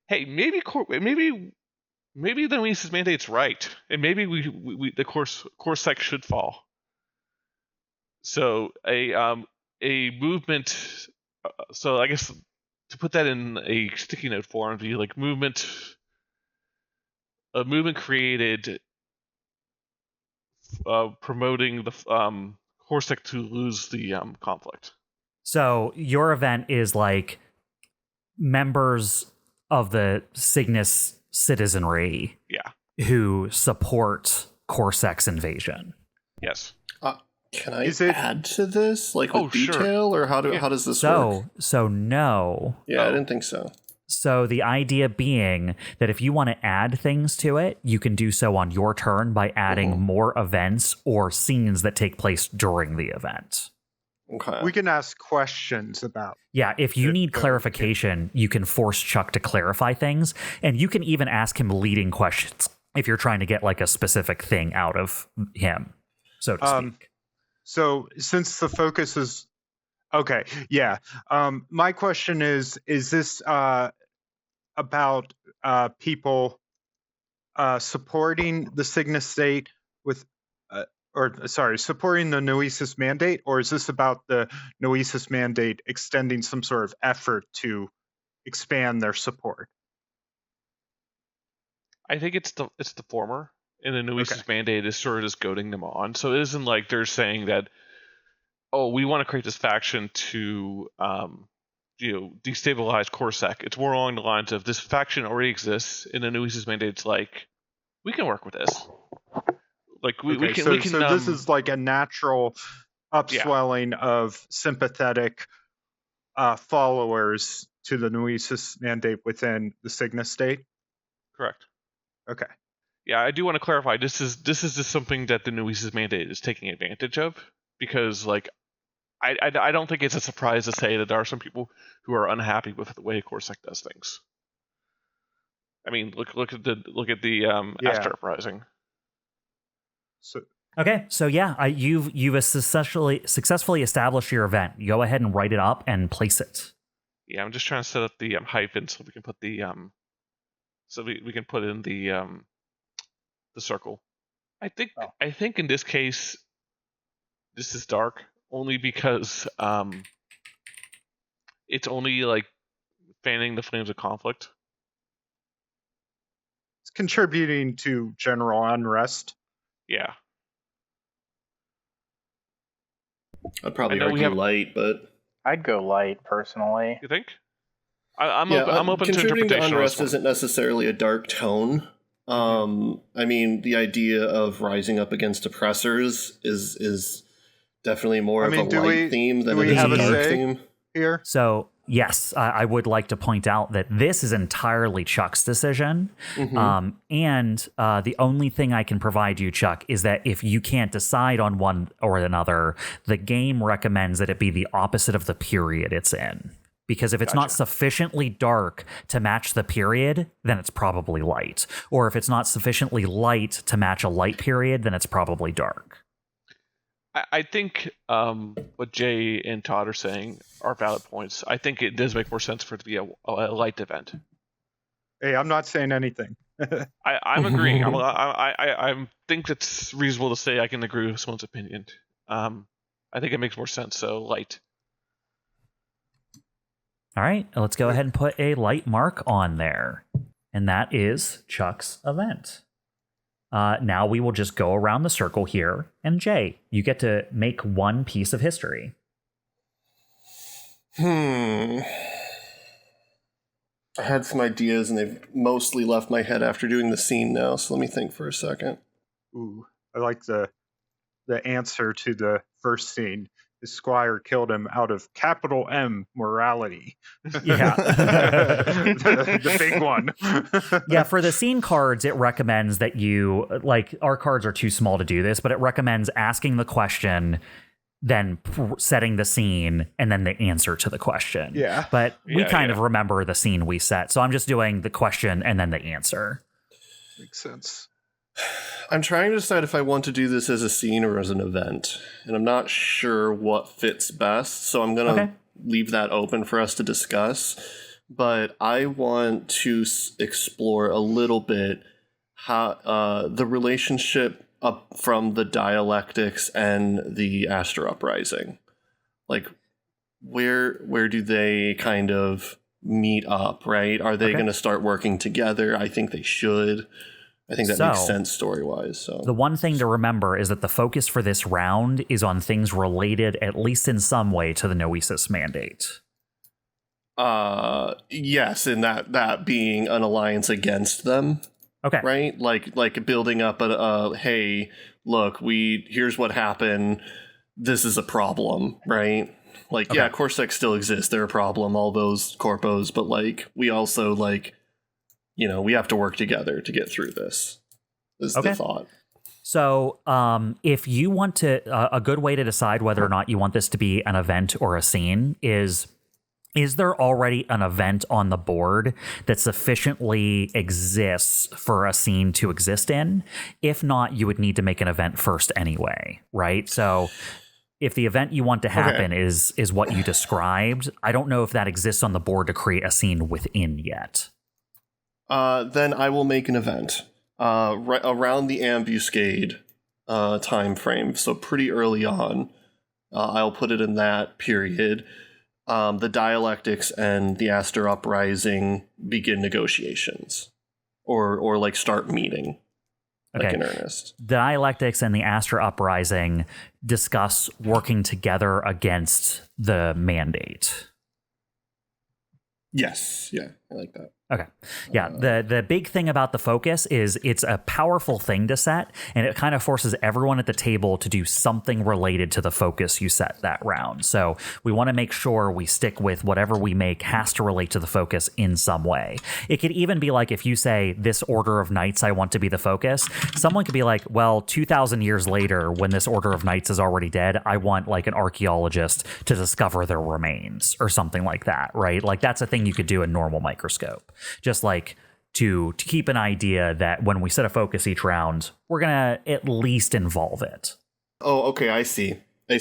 "Hey, maybe the Noesis mandate's right, and maybe the core sect should fall." So a movement. So I guess to put that in a sticky note form, would be like a movement created promoting the core sect to lose the conflict. So your event is like members of the Cygnus citizenry who support Corsex invasion. Yes. Can I add to this, like with detail, or how does this work? So no. Yeah, I didn't think so. So the idea being that if you want to add things to it, you can do so on your turn by adding more events or scenes that take place during the event. Okay. We can ask questions about. Yeah, if you need clarification, you can force Chuck to clarify things, and you can even ask him leading questions if you're trying to get like a specific thing out of him, so to speak. So since the focus is okay, my question is this about people supporting the Cygnus state with, supporting the Noesis mandate, or is this about the Noesis mandate extending some sort of effort to expand their support? I think it's the former. And the Noesis mandate is sort of just goading them on. So it isn't like they're saying that, oh, we want to create this faction to, destabilize Corsac. It's more along the lines of this faction already exists, and the Noesis mandate's like, we can work with this. Like we can. So this is like a natural upswelling of sympathetic followers to the Noesis mandate within the Cygnus state. Correct. Okay. Yeah, I do want to clarify. This is just something that the Noesis mandate is taking advantage of, because like I don't think it's a surprise to say that there are some people who are unhappy with the way Corsac does things. I mean, look at the Astra Uprising. So you've successfully established your event. Go ahead and write it up and place it. Yeah, I'm just trying to set up the hyphen so we can put the we can put in the circle. I think in this case, this is dark only because it's only like fanning the flames of conflict. It's contributing to general unrest. Yeah. I'd probably argue light, but I'd go light personally. You think? I'm open to contributing interpretation. to unrest isn't necessarily a dark tone. I mean, the idea of rising up against oppressors is definitely more of a light theme than it is a dark theme. Here? So, yes, I would like to point out that this is entirely Chuck's decision. And the only thing I can provide you, Chuck, is that if you can't decide on one or another, the game recommends that it be the opposite of the period it's in. Because if it's not sufficiently dark to match the period, then it's probably light. Or if it's not sufficiently light to match a light period, then it's probably dark. I think what Jay and Todd are saying are valid points. I think it does make more sense for it to be a light event. Hey, I'm not saying anything. I'm agreeing. I think it's reasonable to say I can agree with someone's opinion. I think it makes more sense, so light. All right, let's go ahead and put a light mark on there. And that is Chuck's event. Now we will just go around the circle here. And Jay, you get to make one piece of history. I had some ideas and they've mostly left my head after doing the scene now, so let me think for a second. Ooh, I like the answer to the first scene. His squire killed him out of capital M morality. Yeah. the big one. Yeah, for the scene cards, it recommends that you, like, our cards are too small to do this, but it recommends asking the question, then setting the scene, and then the answer to the question. Yeah. But we kind of remember the scene we set, so I'm just doing the question and then the answer. Makes sense. I'm trying to decide if I want to do this as a scene or as an event, and I'm not sure what fits best, so I'm going to leave that open for us to discuss. But I want to explore a little bit how the relationship up from the dialectics and the Astra Uprising. Like, where do they kind of meet up, right? Are they going to start working together? I think they should. I think that makes sense story-wise. So the one thing to remember is that the focus for this round is on things related, at least in some way, to the Noesis Mandate. Yes, and that being an alliance against them. Okay. Right? Like building up a hey, look, here's what happened. This is a problem, right? Like, yeah, Corsex still exists. They're a problem, all those corpos, but like we also like, we have to work together to get through this. Is the thought. So if you want to, a good way to decide whether or not you want this to be an event or a scene is there already an event on the board that sufficiently exists for a scene to exist in? If not, you would need to make an event first anyway, right? So if the event you want to happen is what you described, I don't know if that exists on the board to create a scene within yet. Then I will make an event right around the ambuscade time frame, so pretty early on. I'll put it in that period. The dialectics and the Astra Uprising begin negotiations, or like start meeting, like in earnest. The dialectics and the Astra Uprising discuss working together against the mandate. Yes, yeah, I like that. Okay. Yeah, the big thing about the focus is it's a powerful thing to set, and it kind of forces everyone at the table to do something related to the focus you set that round. So we want to make sure we stick with whatever we make has to relate to the focus in some way. It could even be like if you say, this order of knights I want to be the focus, someone could be like, well, 2,000 years later, when this order of knights is already dead, I want like an archaeologist to discover their remains or something like that, right? Like that's a thing you could do in normal Microscope. Just like to keep an idea that when we set a focus each round, we're going to at least involve it. Oh, okay. I see. I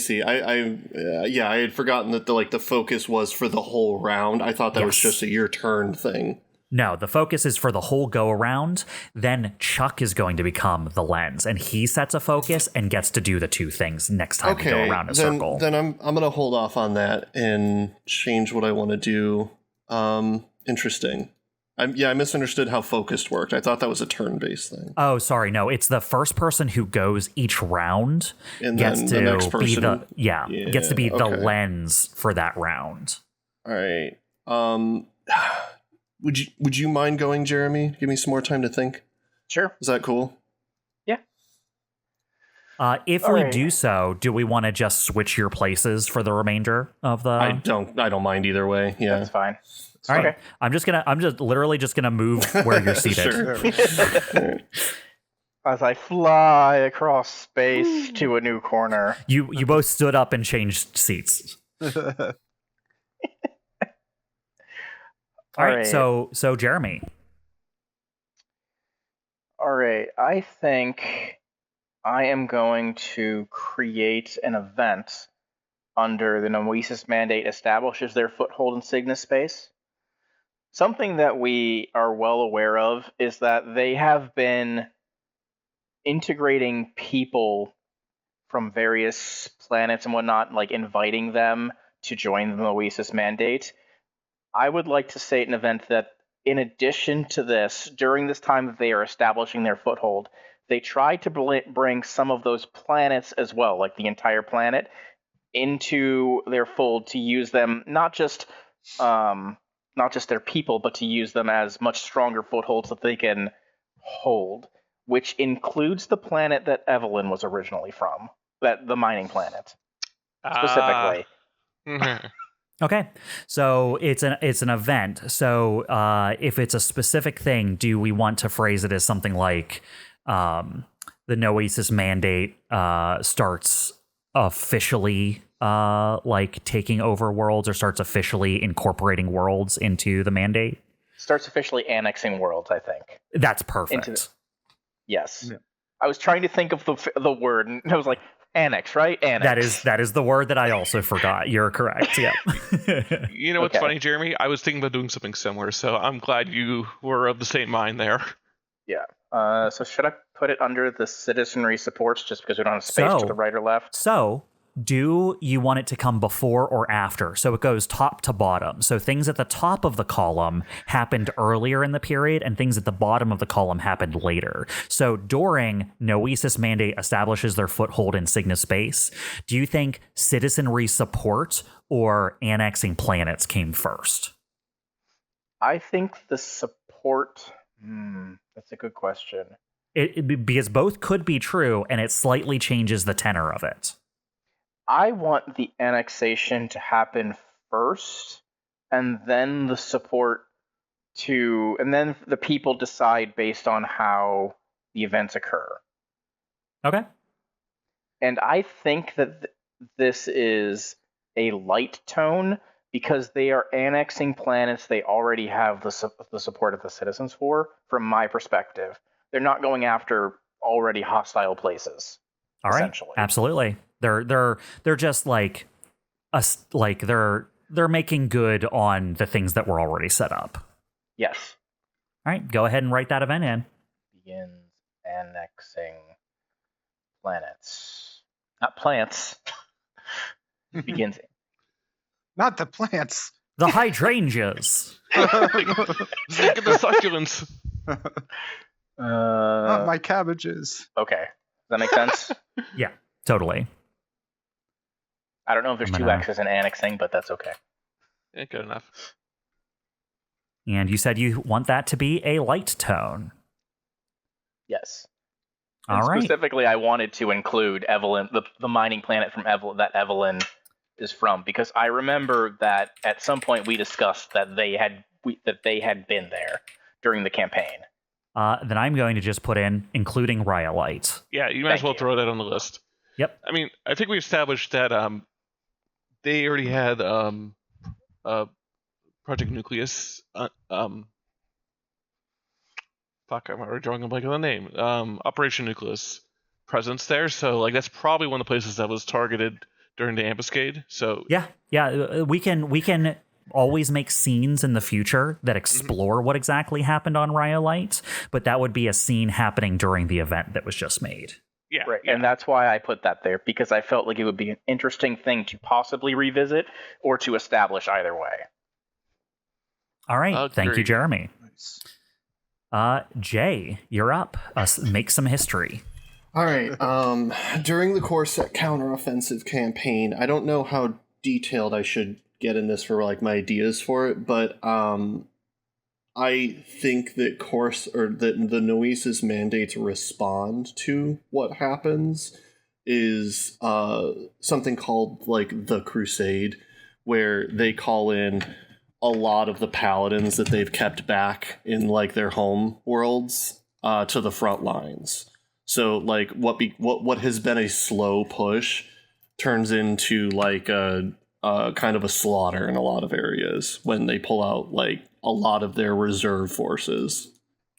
had forgotten that the focus was for the whole round. I thought that was just a your turn thing. No, the focus is for the whole go around. Then Chuck is going to become the lens, and he sets a focus and gets to do the two things next time we go around a circle. Then I'm going to hold off on that and change what I want to do. Interesting. I misunderstood how focused worked. I thought that was a turn-based thing. Oh, sorry. No, it's the first person who goes each round and gets to the next person, gets to be the lens for that round. All right. Would you mind going, Jeremy? Give me some more time to think. Sure. Is that cool? Yeah. If we do so, do we want to just switch your places for the remainder of the? I don't mind either way. Yeah, that's fine. All right. Okay. I'm just literally gonna move where you're seated. Sure. As I fly across space to a new corner. You both stood up and changed seats. All right. So Jeremy. All right. I think I am going to create an event under the Noesis Mandate establishes their foothold in Cygnus space. Something that we are well aware of is that they have been integrating people from various planets and whatnot, like inviting them to join the Noesis Mandate. I would like to say an event that, in addition to this, during this time that they are establishing their foothold, they try to bring some of those planets as well, like the entire planet, into their fold to use them not just their people, but to use them as much stronger footholds that they can hold, which includes the planet that Evelyn was originally from, the mining planet, specifically. Okay, so it's an event. So if it's a specific thing, do we want to phrase it as something like the Noesis Mandate starts officially like taking over worlds, or starts officially incorporating worlds into the mandate? Starts officially annexing worlds, I think. That's perfect. Yes. Yeah. I was trying to think of the word, and I was like, annex, right? Annex. That is the word that I also forgot. You're correct. Yep. You know what's funny, Jeremy? I was thinking about doing something similar, so I'm glad you were of the same mind there. Yeah. So should I put it under the citizenry supports just because we don't have space to the right or left? So, do you want it to come before or after? So it goes top to bottom. So things at the top of the column happened earlier in the period, and things at the bottom of the column happened later. So during Noesis Mandate establishes their foothold in Cygna space, do you think citizenry support or annexing planets came first? I think the support... that's a good question. Because both could be true, and it slightly changes the tenor of it. I want the annexation to happen first, and then the support and then the people decide based on how the events occur. Okay. And I think that this is a light tone because they are annexing planets they already have the support of the citizens for, from my perspective. They're not going after already hostile places. All right. Absolutely. They're just like us, like they're making good on the things that were already set up. Yes. All right, go ahead and write that event in. Begins annexing planets. Not plants. Begins. Not the plants. The hydrangeas. Look at the succulents. Not my cabbages. Okay. Does that make sense? Yeah, totally. I don't know if there's two X's in annexing, but that's okay. Yeah, good enough. And you said you want that to be a light tone. Yes. All right. Specifically, I wanted to include Evelyn, the mining planet from that Evelyn is from, because I remember that at some point we discussed that they had been there during the campaign. Then I'm going to just put in including Rhyolite. Yeah, you might as well throw that on the list. Yep. I mean, I think we established that they already had Project Nucleus. Fuck, I'm already drawing a blank on the name. Operation Nucleus presence there. So, like, that's probably one of the places that was targeted during the ambuscade. So yeah, we can always make scenes in the future that explore what exactly happened on Rhyolite, but that would be a scene happening during the event that was just made. Yeah, right. Yeah. And that's why I put that there, because I felt like it would be an interesting thing to possibly revisit or to establish either way. All right. Thank you, Jeremy. Nice. Jay, you're up. Make some history. All right. During the Corset counteroffensive campaign, I don't know how detailed I should get in this for like my ideas for it, but I think that the Noesis mandates respond to what happens is something called like the Crusade, where they call in a lot of the paladins that they've kept back in like their home worlds to the front lines. So like what has been a slow push turns into like a kind of a slaughter in a lot of areas when they pull out like a lot of their reserve forces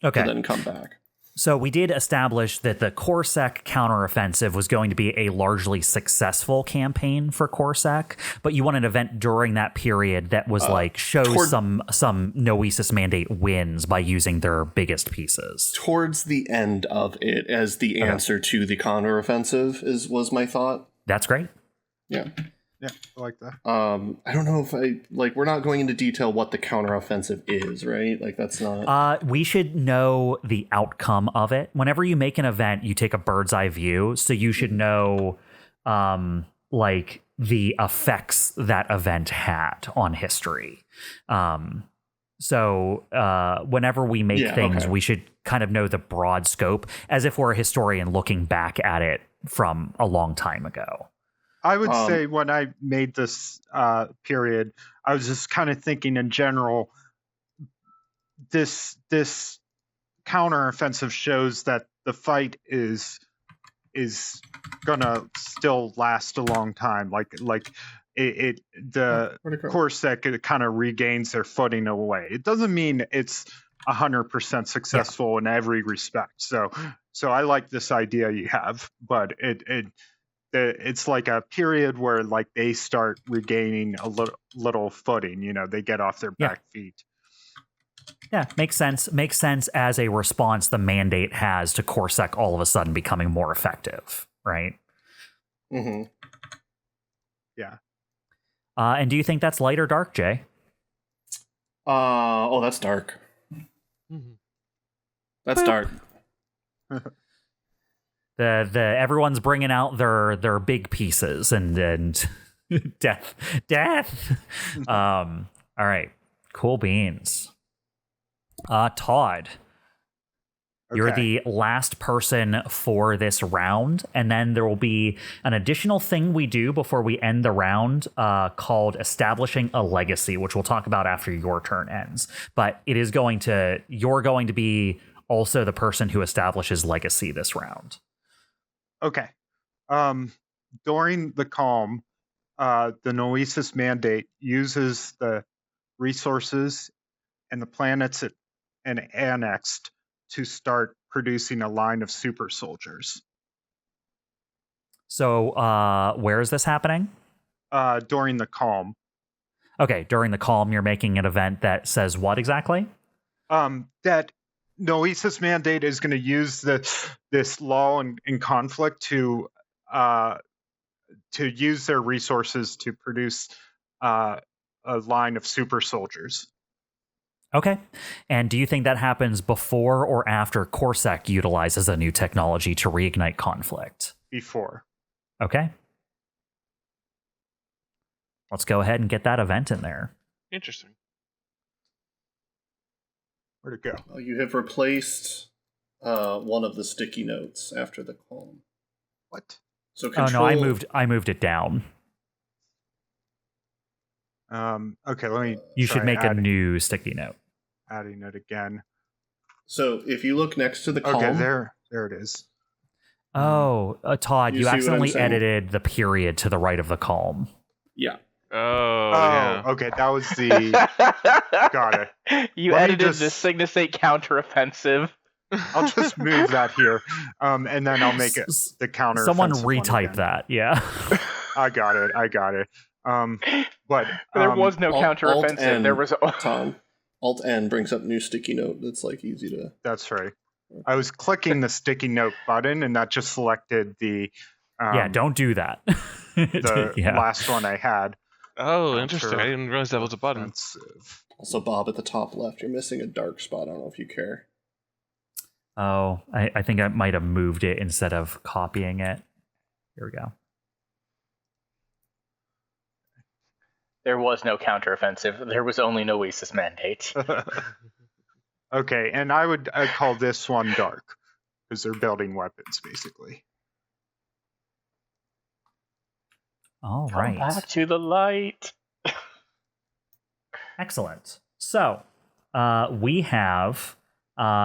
to then come back. So we did establish that the Corsac counteroffensive was going to be a largely successful campaign for Corsac, but you want an event during that period that was shows some Noesis mandate wins by using their biggest pieces. Towards the end of it, as the answer to the counteroffensive was my thought. That's great. Yeah. Yeah, I like that. I don't know if we're not going into detail what the counteroffensive is, right? Like that's not. We should know the outcome of it. Whenever you make an event, you take a bird's eye view, so you should know, like the effects that event had on history. So whenever we make things, we should kind of know the broad scope, as if we're a historian looking back at it from a long time ago. I would say when I made this period, I was just kind of thinking in general, this counteroffensive shows that the fight is gonna still last a long time. The Corsac kind of regains their footing away. It doesn't mean it's 100% successful in every respect. So So I like this idea you have, but it's like a period where like they start regaining a little footing. They get off their back feet. Yeah, makes sense. Makes sense as a response the mandate has to CorSec all of a sudden becoming more effective, right? Mm-hmm. Yeah. And do you think that's light or dark, Jay? That's dark. Mm-hmm. That's dark. The everyone's bringing out their big pieces and death. All right, cool beans. Todd, you're the last person for this round, and then there will be an additional thing we do before we end the round called establishing a legacy, which we'll talk about after your turn ends. But you're going to be also the person who establishes legacy this round. Okay. During the calm, the Noesis mandate uses the resources and the planets and annexed to start producing a line of super soldiers. So where is this happening? During the calm. Okay, during the calm, you're making an event that says what exactly? That Noesis mandate is going to use this law in conflict to use their resources to produce a line of super soldiers. Okay. And do you think that happens before or after CorSec utilizes a new technology to reignite conflict? Before. Okay. Let's go ahead and get that event in there. Interesting. Where'd it go? You have replaced one of the sticky notes after the calm. What? So control... Oh no, I moved it down. Okay, let me. You should make a new sticky note. Adding it again. So if you look next to the calm, okay, there it is. Oh, Todd, you accidentally edited the period to the right of the calm. Yeah. Oh, yeah. Okay, that was the. Got it. You edited the Signisate counteroffensive. I'll just move that here, and then I'll make it the counter. Someone retype that, yeah. I got it. But there was no counteroffensive. There was Tom. Alt N brings up new sticky note. That's like easy to. That's right. I was clicking the sticky note button, and that just selected the. Yeah, don't do that. The last one I had. Oh, interesting. I didn't realize that was a button. Also, Bob, at the top left, you're missing a dark spot. I don't know if you care. Oh, I think I might have moved it instead of copying it. Here we go. There was no counteroffensive. There was only Noesis mandate. Okay, and I'd call this one dark because they're building weapons, basically. All right. Come back to the light. Excellent. So, we have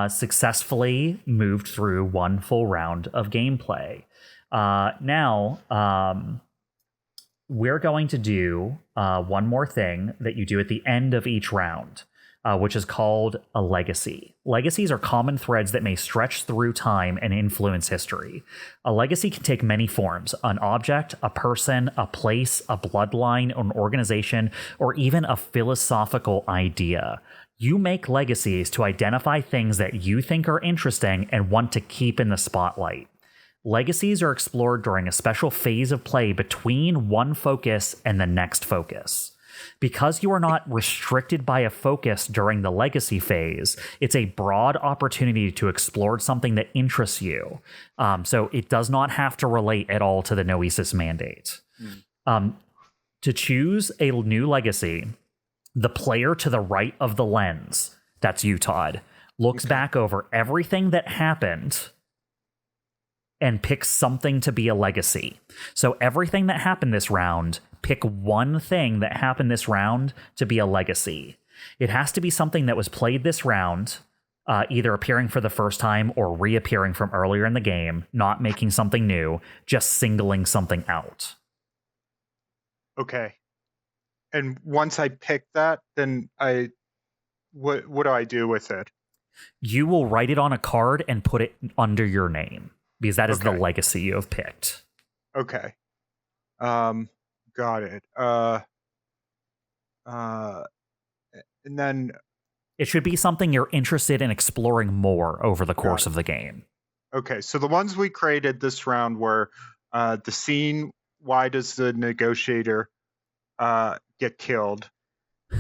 successfully moved through one full round of gameplay. Now, we're going to do one more thing that you do at the end of each round, which is called a legacy. Legacies are common threads that may stretch through time and influence history. A legacy can take many forms: an object, a person, a place, a bloodline, an organization, or even a philosophical idea. You make legacies to identify things that you think are interesting and want to keep in the spotlight. Legacies are explored during a special phase of play between one focus and the next focus. Because you are not restricted by a focus during the legacy phase, it's a broad opportunity to explore something that interests you. So it does not have to relate at all to the Noesis mandate. To choose a new legacy, the player to the right of the lens, that's you, Todd, looks back over everything that happened and picks something to be a legacy. So everything that happened this round, pick one thing that happened this round to be a legacy. It has to be something that was played this round, either appearing for the first time or reappearing from earlier in the game, not making something new, just singling something out. Okay. And once I pick that, then what do I do with it? You will write it on a card and put it under your name because that is the legacy you have picked. Okay. Got it. And then it should be something you're interested in exploring more over the course of the game. Okay, so the ones we created this round were the scene. Why does the negotiator get killed?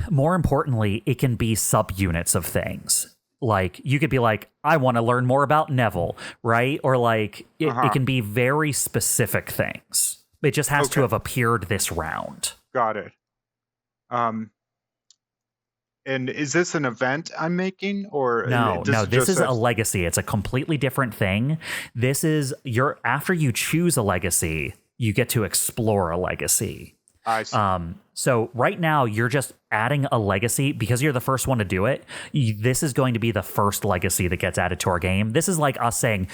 More importantly, it can be subunits of things. Like, you could be like, I want to learn more about Neville, right? Or like, it can be very specific things. It just has to have appeared this round. Got it. And is this an event I'm making, or no? This is a legacy. It's a completely different thing. This is after you choose a legacy, you get to explore a legacy. I see. So right now you're just adding a legacy because you're the first one to do it. This is going to be the first legacy that gets added to our game. This is like us saying,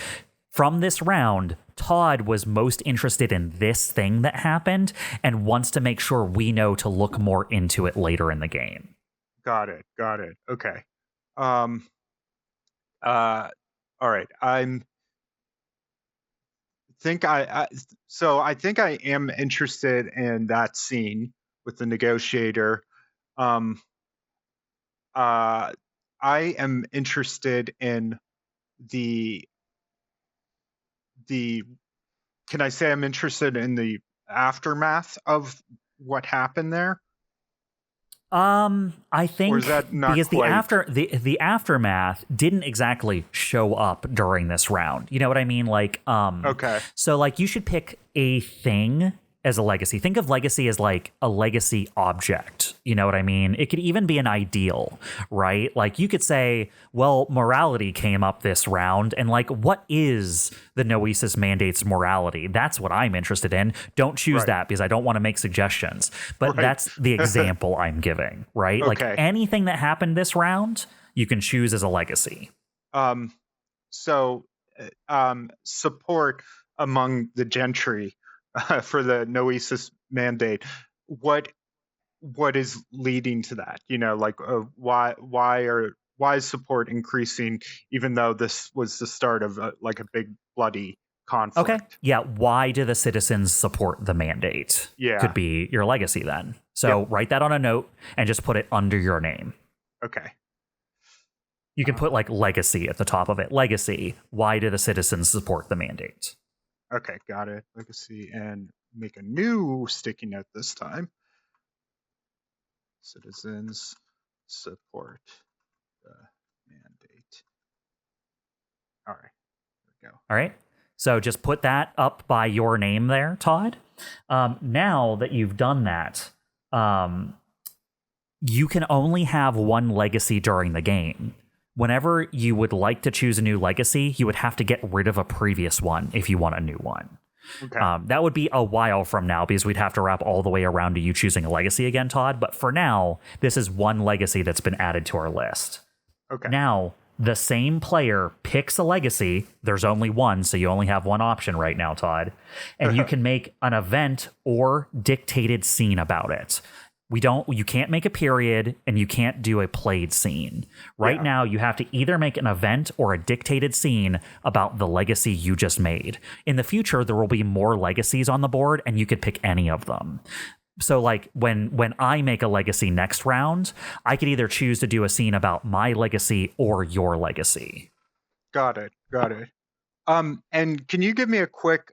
from this round, Todd was most interested in this thing that happened and wants to make sure we know to look more into it later in the game. Got it. Okay. All right. I think I am interested in that scene with the negotiator. I am interested in the can I say I'm interested in the aftermath of what happened there? I think, or is that not because quite? the aftermath didn't exactly show up during this round. You know what I mean? Like, okay. So like you should pick a thing as a legacy. Think of legacy as like a legacy object. You know what I mean? It could even be an ideal, right? Like you could say, well, morality came up this round, and like, what is the Noesis mandate's morality? That's what I'm interested in. Don't choose that because I don't want to make suggestions. But that's the example I'm giving, right? Like anything that happened this round, you can choose as a legacy. Support among the gentry for the Noesis mandate. What is leading to that? You know, like why is support increasing, even though this was the start of like a big bloody conflict? Okay. Yeah. Why do the citizens support the mandate? Yeah. Could be your legacy then. So write that on a note and just put it under your name. Okay. You can put like legacy at the top of it. Legacy. Why do the citizens support the mandate? Okay. Got it. Legacy, and make a new sticky note this time. Citizens support the mandate. All right. There we go. All right. So just put that up by your name there, Todd. Now that you've done that, you can only have one legacy during the game. Whenever you would like to choose a new legacy, you would have to get rid of a previous one if you want a new one. Okay. That would be a while from now because we'd have to wrap all the way around to you choosing a legacy again, Todd. But for now, this is one legacy that's been added to our list. Okay. Now, the same player picks a legacy. There's only one, so you only have one option right now, Todd. And you can make an event or dictated scene about it. You can't make a period, and you can't do a played scene. Right now, you have to either make an event or a dictated scene about the legacy you just made. In the future, there will be more legacies on the board, and you could pick any of them. So like when I make a legacy next round, I could either choose to do a scene about my legacy or your legacy. Got it. And can you give me a quick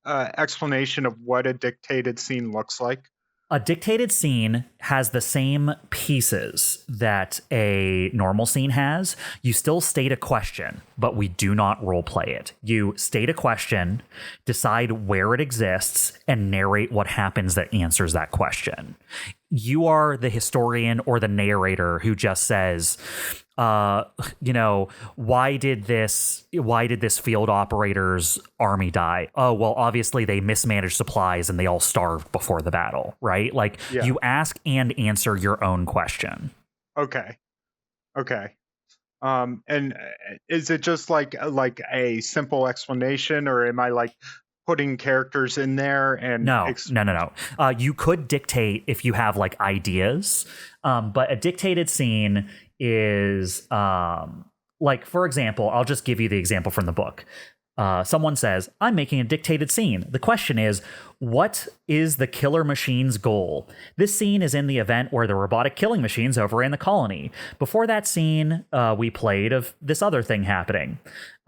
explanation of what a dictated scene looks like? A dictated scene has the same pieces that a normal scene has. You still state a question, but we do not role play it. You state a question, decide where it exists, and narrate what happens that answers that question. You are the historian or the narrator who just says, why did this field operator's army die? Oh, well, obviously they mismanaged supplies and they all starved before the battle, right? Like you ask and answer your own question. Okay. And is it just like a simple explanation, or am I like putting characters in there? And no. You could dictate if you have like ideas, but a dictated scene is like, for example, I'll just give you the example from the book. Someone says, I'm making a dictated scene. The question is, what is the killer machine's goal? This scene is in the event where the robotic killing machines overran the colony. Before that scene, we played of this other thing happening.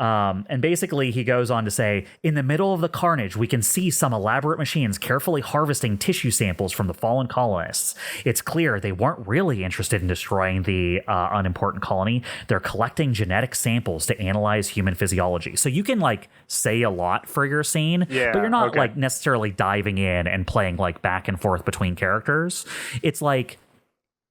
And basically, he goes on to say, in the middle of the carnage, we can see some elaborate machines carefully harvesting tissue samples from the fallen colonists. It's clear they weren't really interested in destroying the unimportant colony. They're collecting genetic samples to analyze human physiology. So you can like say a lot for your scene, but you're not like necessarily diving in and playing like back and forth between characters. It's like,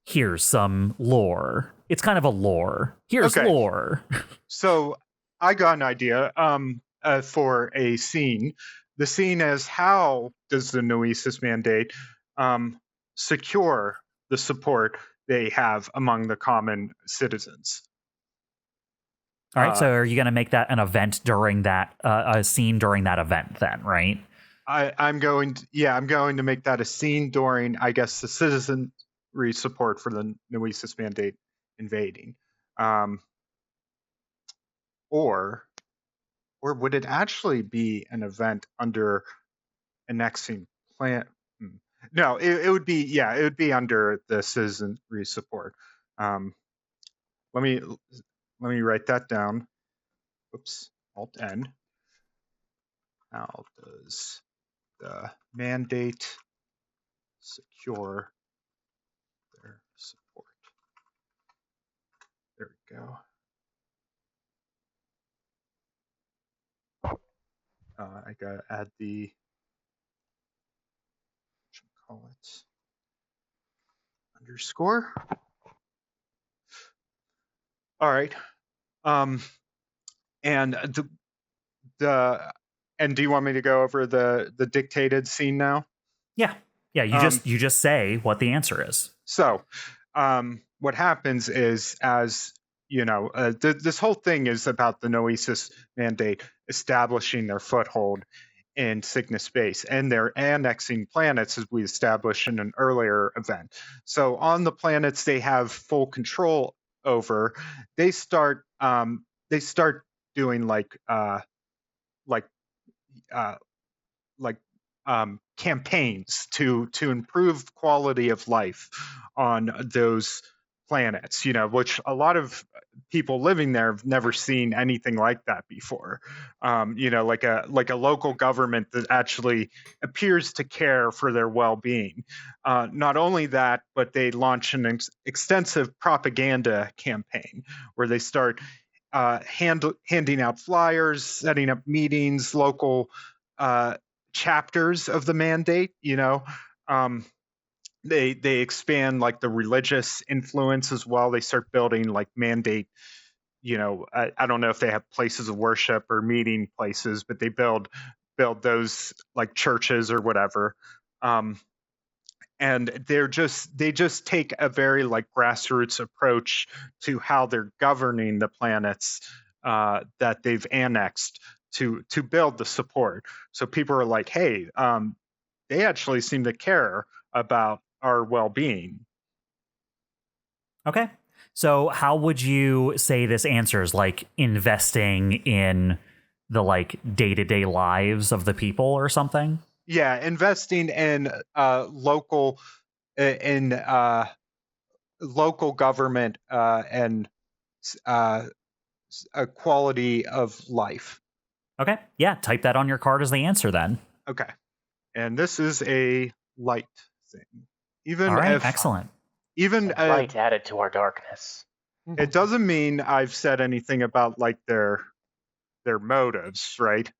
here's some lore. It's kind of a lore. Here's lore. So I got an idea for a scene. The scene is, how does the Noesis mandate secure the support they have among the common citizens? All right, so are you going to make that an event during that, a scene during that event then, right? I'm going to make that a scene during, I guess, the citizenry support for the Noesis mandate invading. Or would it actually be an event under annexing plan? No, it would be under the citizenry support. Let me write that down. Oops, Alt N. How does the mandate secure their support? There we go. I gotta add the, call it, underscore. All right. And and do you want me to go over the dictated scene now? Yeah. You just say what the answer is. So, what happens is, as you know, this whole thing is about the Noesis mandate establishing their foothold in Cygnus space, and they're annexing planets, as we established in an earlier event. So on the planets they have full control over, they start doing campaigns to improve quality of life on those planets, you know, which a lot of people living there have never seen anything like that before. You know, like a local government that actually appears to care for their well-being. Not only that, but they launch an extensive propaganda campaign where they start handing out flyers, setting up meetings, local chapters of the mandate, you know. They expand like the religious influence as well. They start building like mandate, you know, I don't know if they have places of worship or meeting places, but they build those like churches or whatever. And they just take a very like grassroots approach to how they're governing the planets that they've annexed to build the support. So people are like, hey, they actually seem to care about our well-being. Okay. So how would you say this answers, like investing in the like day-to-day lives of the people or something? Yeah, investing in local government and a quality of life. Okay. Yeah, type that on your card as the answer then. Okay. And this is a light thing. All right, excellent. Even light added to our darkness. It doesn't mean I've said anything about like their motives, right?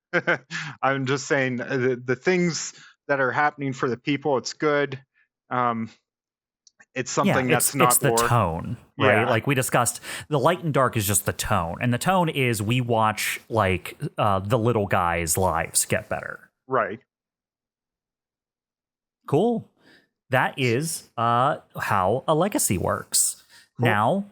I'm just saying the things that are happening for the people, it's good. It's something that's not it's the tone, right? Yeah. Like we discussed, the light and dark is just the tone. And the tone is we watch like the little guys' lives get better. Right. Cool. That is how a legacy works. Cool. Now,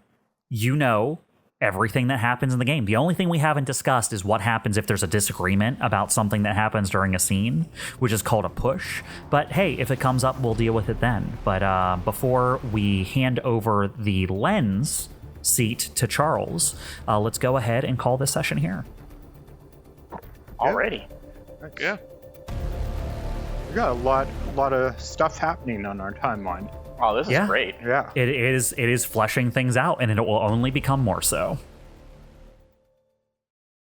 you know everything that happens in the game. The only thing we haven't discussed is what happens if there's a disagreement about something that happens during a scene, which is called a push. But hey, if it comes up, we'll deal with it then. But before we hand over the lens seat to Charles, let's go ahead and call this session here. Already. Yeah. We got a lot of stuff happening on our timeline. Oh, this is great. Yeah. It is fleshing things out, and it will only become more so.